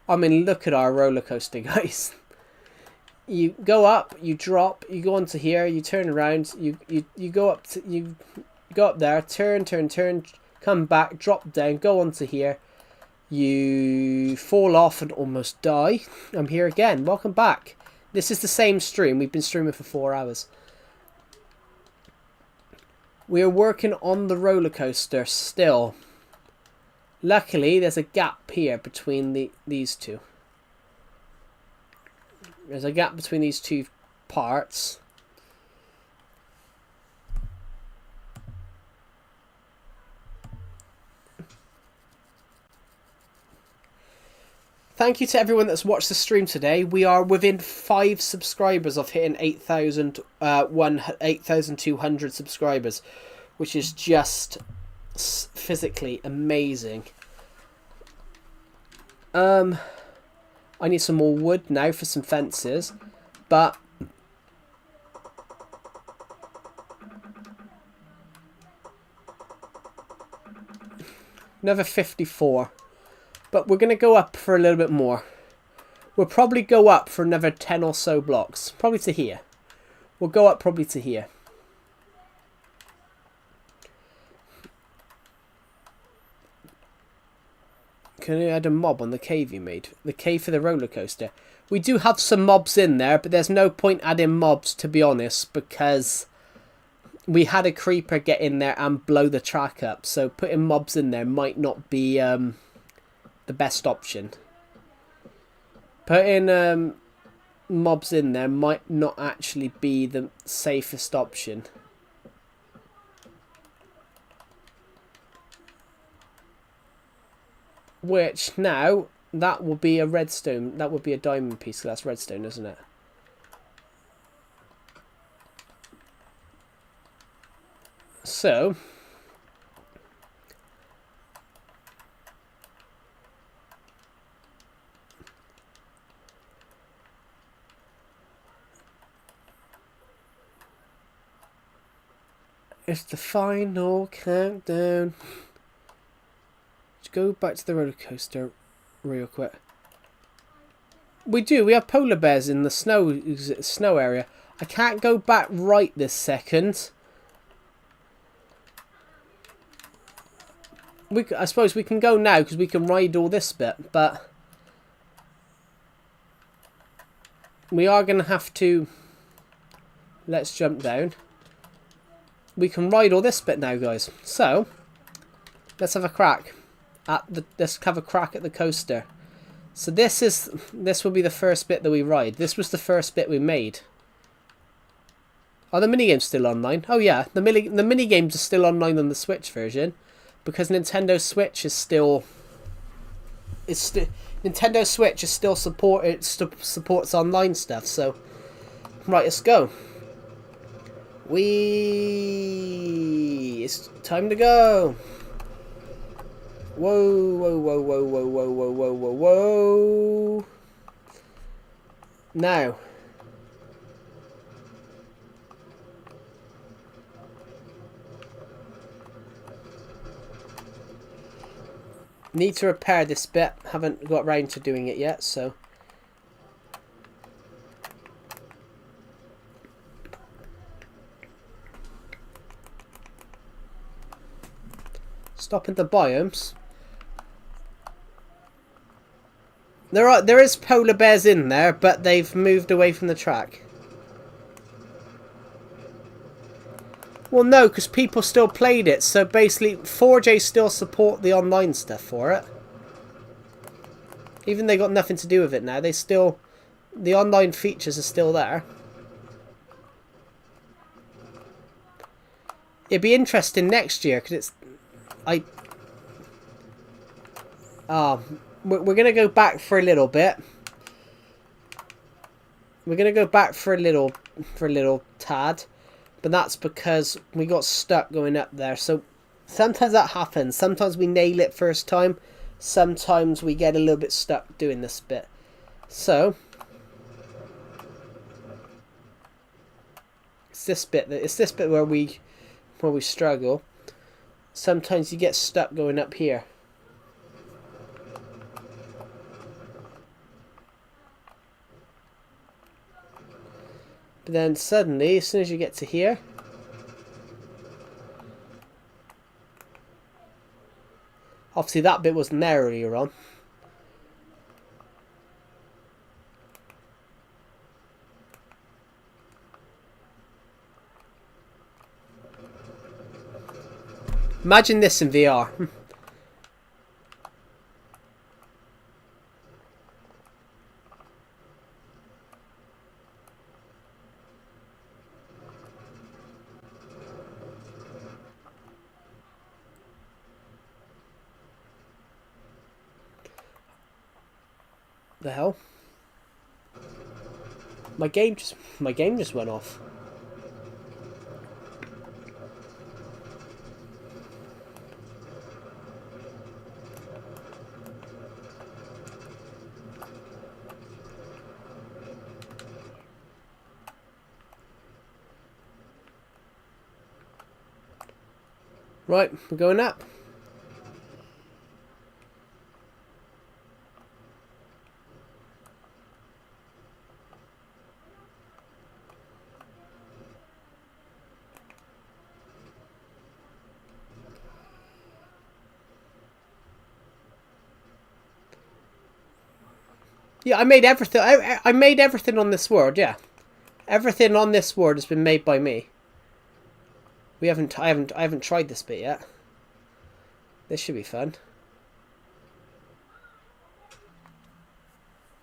I mean, look at our roller coaster, guys. You go up, you drop, you go onto here, you turn around, you go up to, you go up there, turn, come back, drop down, go onto here. You fall off and almost die. I'm here again. Welcome back. This is the same stream. We've been streaming for 4 hours. We are working on the roller coaster still. Luckily, there's a gap here between these two. There's a gap between these two parts. Thank you to everyone that's watched the stream today. We are within 5 subscribers of hitting 8,200 subscribers, which is just physically amazing. I need some more wood now for some fences, but another 54. But we're going to go up for a little bit more. We'll probably go up for another 10 or so blocks. Probably to here. We'll go up probably to here. Can I add a mob on the cave you made? The cave for the roller coaster. We do have some mobs in there, but there's no point adding mobs, to be honest, because we had a creeper get in there and blow the track up. So putting mobs in there might not be the best option. Putting mobs in there might not actually be the safest option. Which now, that will be a redstone, that would be a diamond piece, so that's redstone, isn't it? So it's the final countdown. Let's go back to the roller coaster real quick. We have polar bears in the snow area. I can't go back right this second. I suppose we can go now because we can ride all this bit, but we are going to have to... Let's jump down. We can ride all this bit now, guys. So, let's have a crack at the coaster. So this will be the first bit that we ride. This was the first bit we made. Are the minigames still online? Oh yeah, the minigames are still online on the Switch version, because Nintendo Switch is still supports online stuff. So right, let's go. It's time to go. Whoa, whoa, whoa, whoa, whoa, whoa, whoa, whoa, whoa, whoa. Now. Need to repair this bit. Haven't got round to doing it yet, so. Stopping the biomes. There is polar bears in there, but they've moved away from the track. Well, no, because people still played it. So basically, 4J still support the online stuff for it. Even they got nothing to do with it now. They still... The online features are still there. It'd be interesting next year, because it's... we're going to go back for a little bit. We're going to go back for a little tad. But that's because we got stuck going up there. So sometimes that happens. Sometimes we nail it first time. Sometimes we get a little bit stuck doing this bit. So it's this bit where we struggle. Sometimes you get stuck going up here. But then suddenly, as soon as you get to here, obviously that bit wasn't there earlier on. Imagine this in VR. The hell? My game just went off. Right, we're going up. Yeah, I made everything. I made everything on this world. Yeah, everything on this world has been made by me. I haven't tried this bit yet. This should be fun.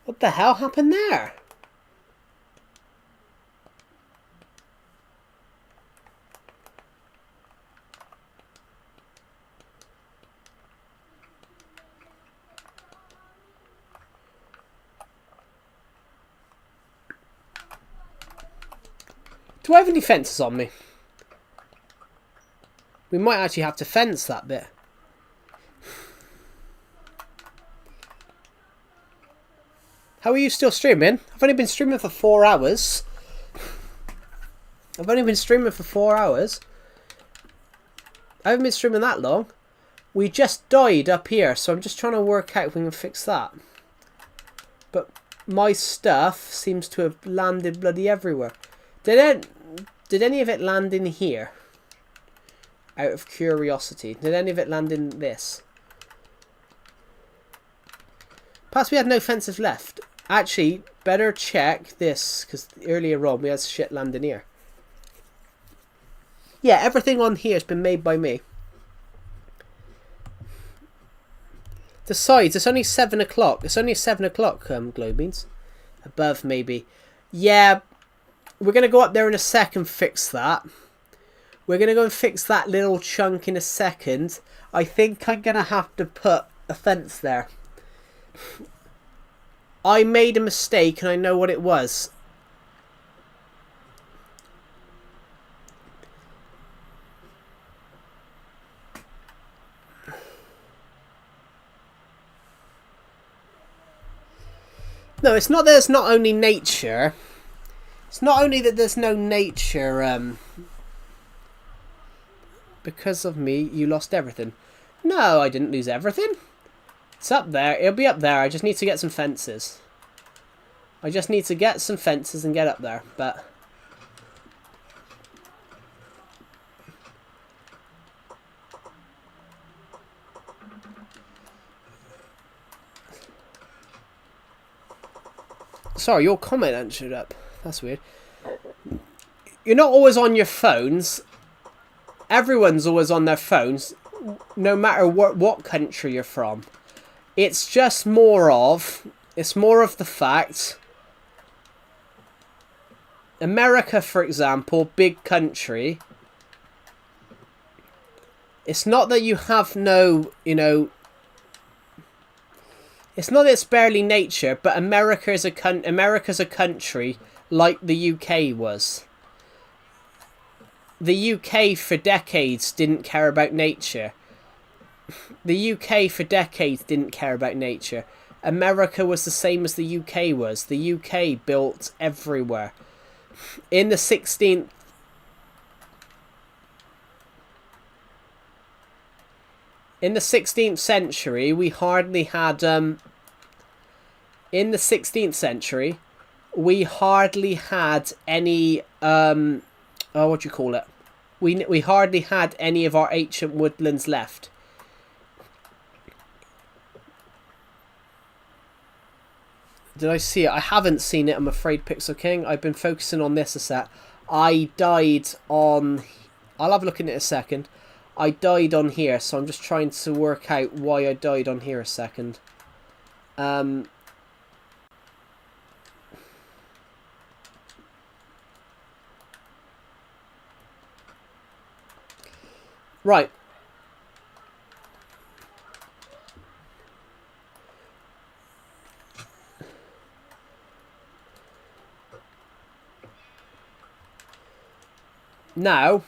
What the hell happened there? Do I have any fences on me? We might actually have to fence that bit. How are you still streaming? I've only been streaming for 4 hours. I haven't been streaming that long. We just died up here, so I'm just trying to work out if we can fix that. But my stuff seems to have landed bloody everywhere. Did any of it land in here? Out of curiosity. Did any of it land in this? Perhaps we had no fences left. Actually, better check this, because earlier on we had shit landing here. Yeah, everything on here has been made by me. The sides, it's only 7 o'clock. It's only 7 o'clock, glow beans. Above, maybe. Yeah, we're going to go up there in a sec and fix that. We're going to go and fix that little chunk in a second. I think I'm going to have to put a fence there. I made a mistake and I know what it was. No, it's not that there's not only nature. It's not only that there's no nature, because of me, you lost everything. No, I didn't lose everything. It's up there. It'll be up there. I just need to get some fences. I just need to get some fences and get up there, but... Sorry, your comment hasn't showed up. That's weird. You're not always on your phones. Everyone's always on their phones, no matter what country you're from. It's just more of... It's more of the fact... America, for example, big country. It's not that you have no, you know... It's not that it's barely nature, but America's a country like the UK was. The UK for decades didn't care about nature. The UK for decades didn't care about nature. America was the same as the UK was. The UK built everywhere. In the 16th... In the 16th century, we hardly had... In the 16th century, we hardly had any... oh, what do you call it? We hardly had any of our ancient woodlands left. Did I see it? I haven't seen it, I'm afraid, Pixel King. I've been focusing on this a sec. I died on... I'll have a look in it in a second. I died on here, so I'm just trying to work out why I died on here a second. Right. Now,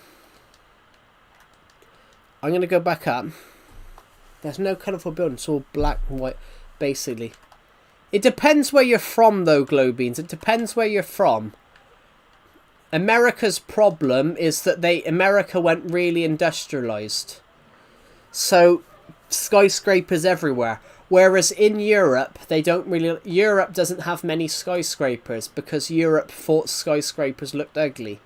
I'm going to go back up. There's no colourful building. It's all black and white, basically. It depends where you're from, though, Glowbeans. It depends where you're from. America's problem is that America went really industrialised. So, skyscrapers everywhere. Whereas in Europe, they don't really... Europe doesn't have many skyscrapers because Europe thought skyscrapers looked ugly.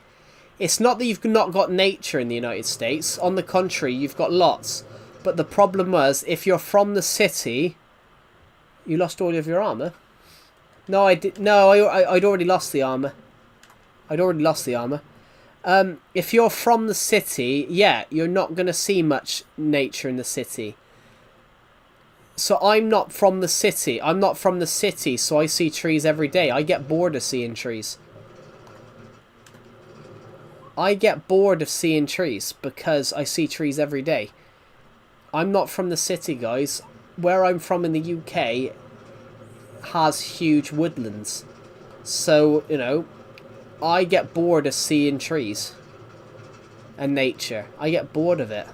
It's not that you've not got nature in the United States. On the contrary, you've got lots. But the problem was, if you're from the city... You lost all of your armour? No, I did. No, I'd already lost the armour. If you're from the city, yeah, you're not going to see much nature in the city. So I'm not from the city. So I see trees every day. I get bored of seeing trees. Because I see trees every day. I'm not from the city, guys. Where I'm from in the UK has huge woodlands. So, you know, I get bored of seeing trees and nature. I get bored of it.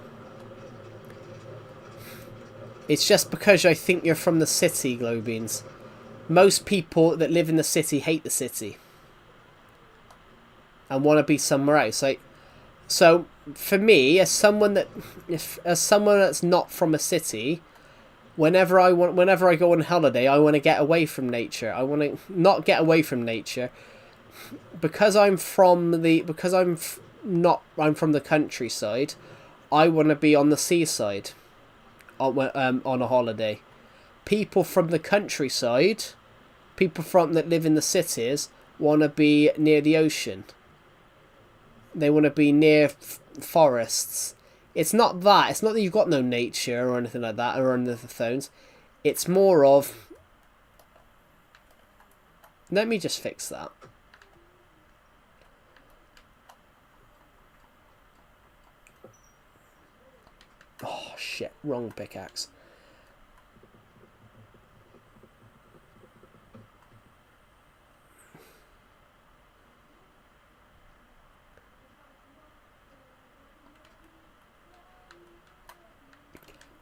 It's just because I think you're from the city, Glowbeans. Most people that live in the city hate the city and want to be somewhere else. So for me, as someone that's not from a city, whenever I go on holiday, I want to get away from nature. I want to not get away from nature because I'm from the countryside. I want to be on the seaside on a holiday. People from the countryside, that live in the cities, want to be near the ocean. They want to be near forests. It's not that you've got no nature or anything like that, or on the phones. It's more of... Let me just fix that. Oh, shit. Wrong pickaxe.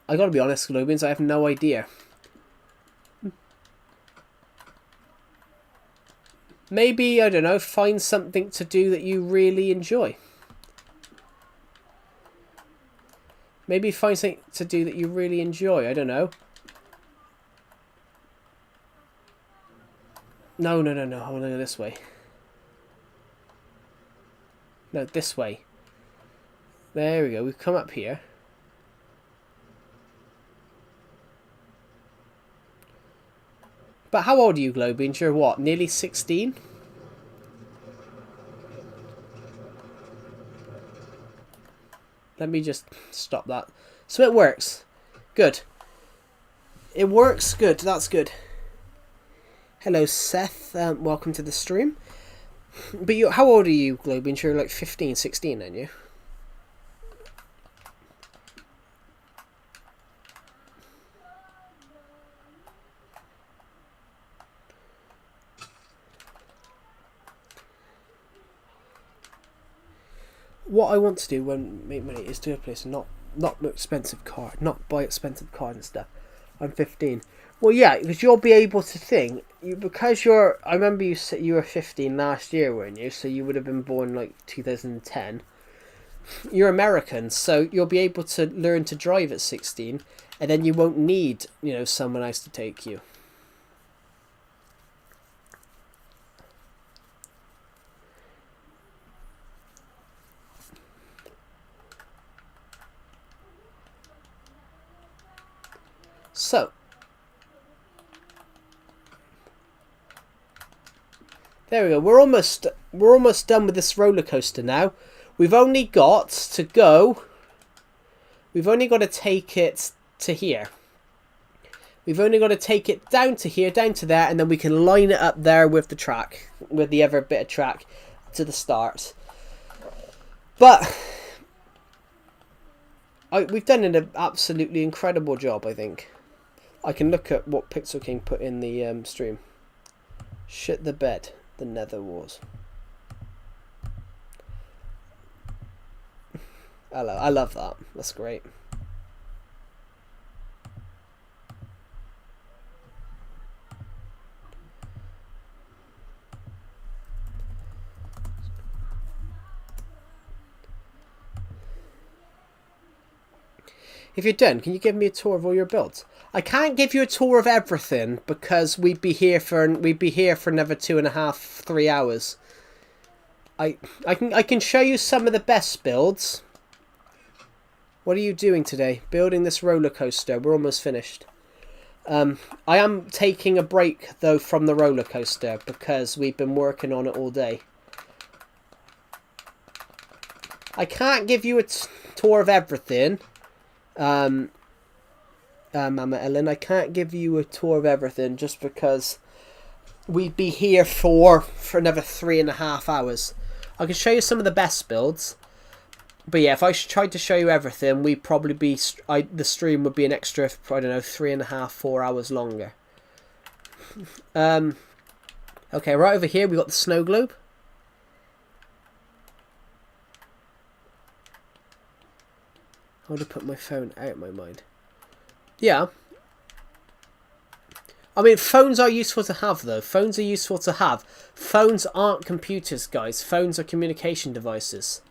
I gotta be honest, Glowbeans, I have no idea. Maybe, I don't know, find something to do that you really enjoy. Maybe find something to do that you really enjoy, I don't know. No, I want to go this way. No, this way. There we go, we've come up here. But how old are you, Glowbeans? You're what, nearly 16? Let me just stop that. So it works. Good. It works. Good. That's good. Hello, Seth. Welcome to the stream. But how old are you, Globian? You're like 15, 16, aren't you? What I want to do when make money is to a place and not expensive car, not buy expensive cars and stuff. I'm 15. Well, yeah, because you'll be able to think because you're. I remember you said you were 15 last year, weren't you? So you would have been born like 2010. You're American, so you'll be able to learn to drive at 16, and then you won't need someone else to take you. So, there we go. We're almost done with this roller coaster now. We've only got to go. We've only got to take it to here. We've only got to take it down to here, down to there, and then we can line it up there with the track, with the other bit of track to the start. But we've done an absolutely incredible job, I think. I can look at what Pixel King put in the stream. Shit the bed, the Nether Wars. I love that. That's great. If you're done, can you give me a tour of all your builds? I can't give you a tour of everything because we'd be here for another 2.5, 3 hours. I can show you some of the best builds. What are you doing today? Building this roller coaster. We're almost finished. I am taking a break though from the roller coaster because we've been working on it all day. I can't give you a tour of everything. Mama Ellen, I can't give you a tour of everything just because we'd be here for another 3.5 hours. I can show you some of the best builds, but yeah, if I tried to show you everything, we'd probably be the stream would be an extra, I don't know, 3.5, 4 hours longer. Okay, right over here we got the snow globe. I want to put my phone out of my mind. Yeah. I mean, phones are useful to have, though. Phones are useful to have. Phones aren't computers, guys. Phones are communication devices.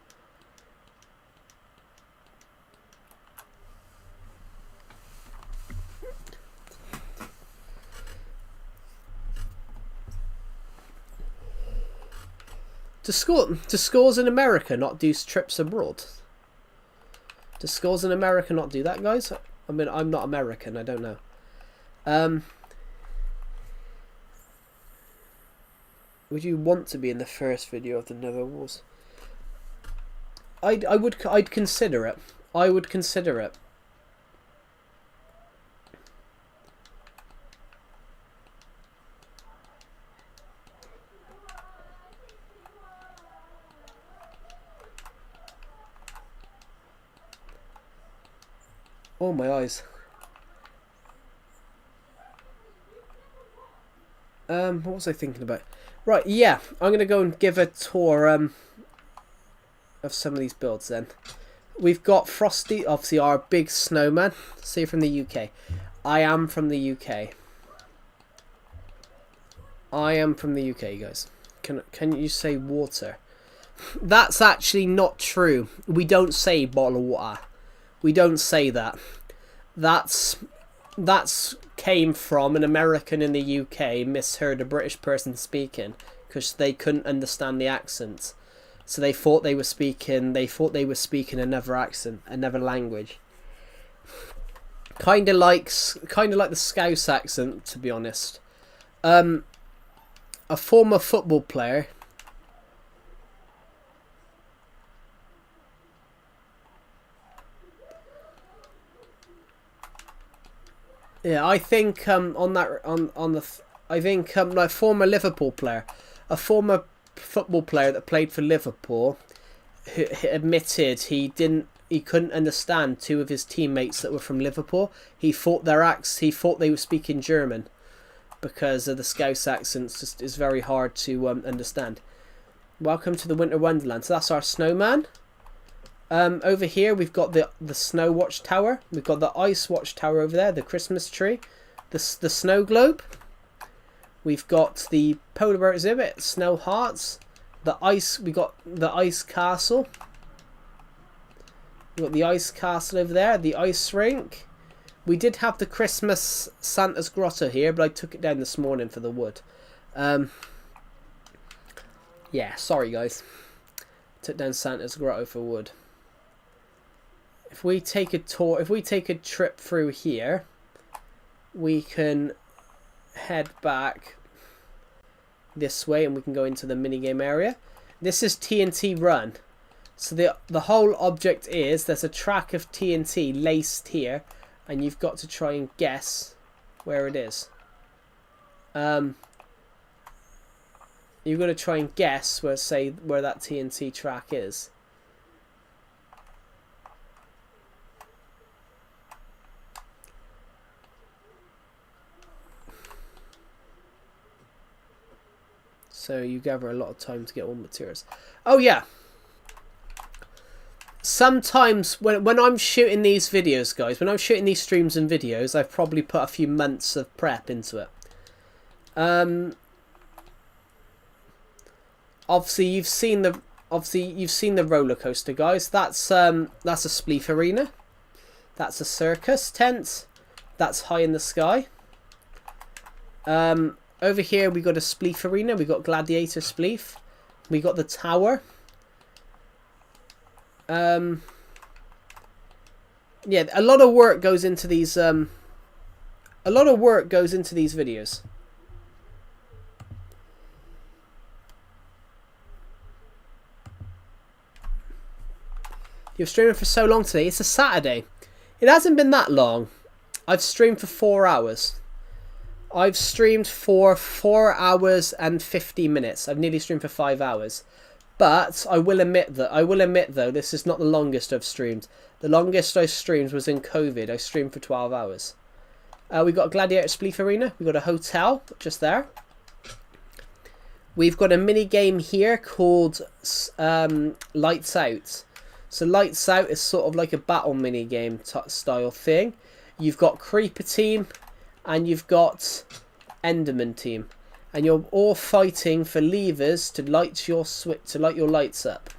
Do schools in America not do trips abroad? Do schools in America not do that, guys? I mean, I'm not American. I don't know. Would you want to be in the first video of the Nether Wars? I'd consider it. I would consider it. Oh, my eyes. What was I thinking about? Right, yeah, I'm going to go and give a tour of some of these builds then. We've got Frosty, obviously our big snowman. So you're from the UK. I am from the UK. I am from the UK, guys. Can you say water? That's actually not true. We don't say bottle of water. We don't say that. That's came from an American in the UK misheard a British person speaking because they couldn't understand the accent. So they thought they were speaking another accent, another language. Kind of like the Scouse accent, to be honest. A former football player. Yeah, I think I think like former Liverpool player, a former football player that played for Liverpool, who admitted he couldn't understand two of his teammates that were from Liverpool. He thought he thought they were speaking German because of the Scouse accents. Just is very hard to understand. Welcome to the Winter Wonderland. So that's our snowman. Over here we've got the snow watchtower. We've got the ice watchtower over there, the Christmas tree, the snow globe. We've got the polar bear exhibit, snow hearts, the ice. We got the ice castle. We got the ice castle over there, the ice rink. We did have the Christmas Santa's grotto here, but I took it down this morning for the wood. Yeah, sorry guys. Took down Santa's grotto for wood. If we take a tour, if we take a trip through here, we can head back this way and we can go into the minigame area. This is TNT Run. So the whole object is there's a track of TNT laced here and you've got to try and guess where it is. You've got to try and guess where that TNT track is. So you gather a lot of time to get all materials. Oh yeah. Sometimes when I'm shooting these videos, guys, when I'm shooting these streams and videos, I've probably put a few months of prep into it. Obviously you've seen the roller coaster, guys. That's a Spleef arena. That's a circus tent. That's high in the sky. Over here we got a Spleef arena. We got Gladiator Spleef. We got the tower. Yeah, a lot of work goes into these. A lot of work goes into these videos. You're streaming for so long today. It's a Saturday. It hasn't been that long. I've streamed for 4 hours. I've streamed for 4 hours and 50 minutes. I've nearly streamed for 5 hours. But I will admit though, this is not the longest I've streamed. The longest I streamed was in COVID. I streamed for 12 hours. We've got Gladiator Spleef Arena. We've got a hotel just there. We've got a mini game here called Lights Out. So Lights Out is sort of like a battle mini game style thing. You've got Creeper Team and you've got Enderman Team. And you're all fighting for levers to light your lights up.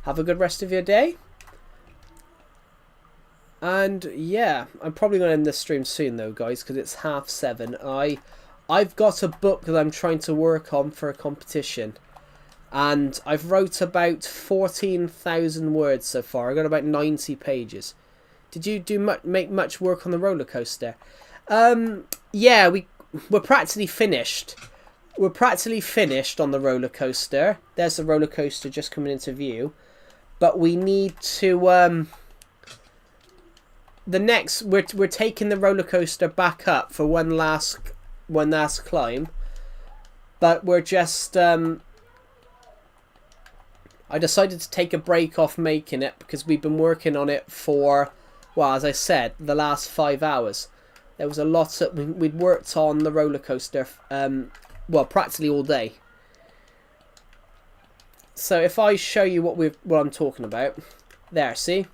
Have a good rest of your day. And yeah, I'm probably going to end this stream soon though, guys, because it's 7:30. I've got a book that I'm trying to work on for a competition. And I've wrote about 14,000 words so far. I got about 90 pages. Did you make much work on the roller coaster? Yeah, we're practically finished. We're practically finished on the roller coaster. There's the roller coaster just coming into view. But we need to we're taking the roller coaster back up for one last climb. But we're just I decided to take a break off making it because we've been working on it for, well, as I said, the last 5 hours. There was a lot that we'd worked on the roller coaster, well, practically all day. So if I show you what I'm talking about, there, see,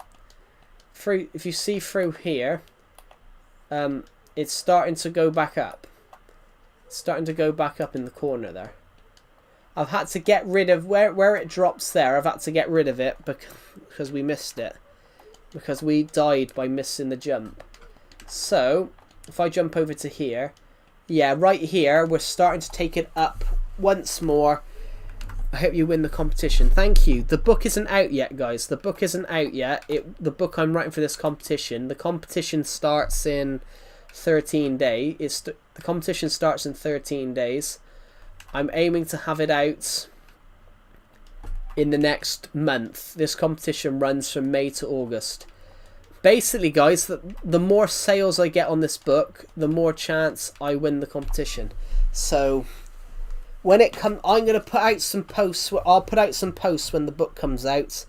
if you see through here, it's starting to go back up. It's starting to go back up in the corner there. I've had to get rid of where it drops there. I've had to get rid of it because we missed it. Because we died by missing the jump. So, if I jump over to here. Yeah, right here, we're starting to take it up once more. I hope you win the competition. Thank you. The book isn't out yet, guys. The book isn't out yet. The book I'm writing for this competition. The competition starts in 13 days. The competition starts in 13 days. I'm aiming to have it out in the next month. This competition runs from May to August. Basically, guys, the more sales I get on this book, the more chance I win the competition. So when it comes, I'm going to put out some posts. I'll put out some posts when the book comes out.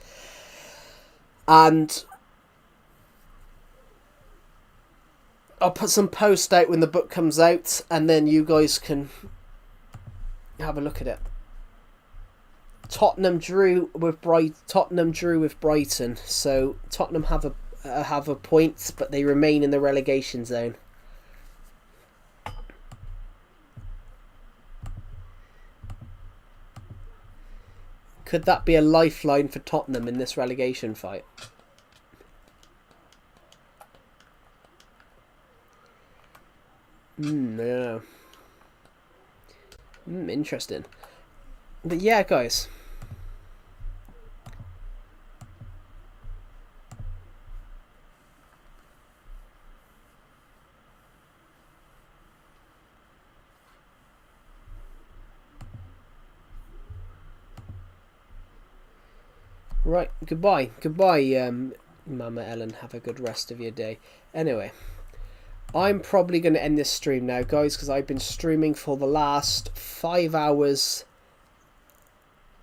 And I'll put some posts out when the book comes out, and then you guys can have a look at it. Tottenham drew with Brighton, so Tottenham have a point, but they remain in the relegation zone. Could that be a lifeline for Tottenham in this relegation fight? I don't know. Interesting. But yeah, guys. Right, goodbye, Mama Ellen. Have a good rest of your day. Anyway, I'm probably going to end this stream now, guys, because I've been streaming for the last 5 hours.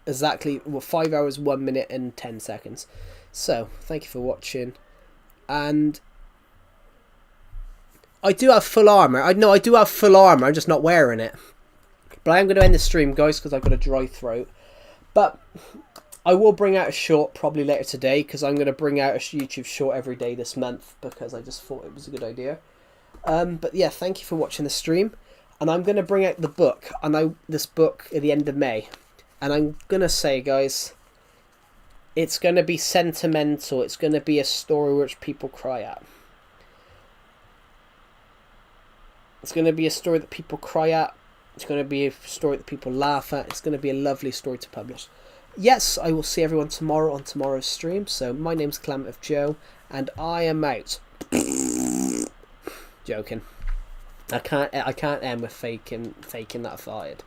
Exactly, well, 5 hours, 1 minute and 10 seconds. So, thank you for watching. And I do have full armor. I do have full armor. I'm just not wearing it. But I am going to end the stream, guys, because I've got a dry throat. But I will bring out a short probably later today, because I'm going to bring out a YouTube short every day this month, because I just thought it was a good idea. But yeah, thank you for watching the stream. And I'm going to bring out the book, this book at the end of May. And I'm going to say, guys, it's going to be sentimental. It's going to be a story which people cry at. It's going to be a story that people cry at. It's going to be a story that people laugh at. It's going to be a lovely story to publish. Yes, I will see everyone tomorrow on tomorrow's stream. So my name's Calamity Joe, and I am out. Joking. I can't end with faking that I fired.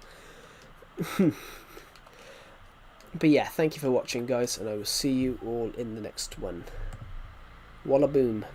But yeah, thank you for watching, guys, and I will see you all in the next one. Walla boom.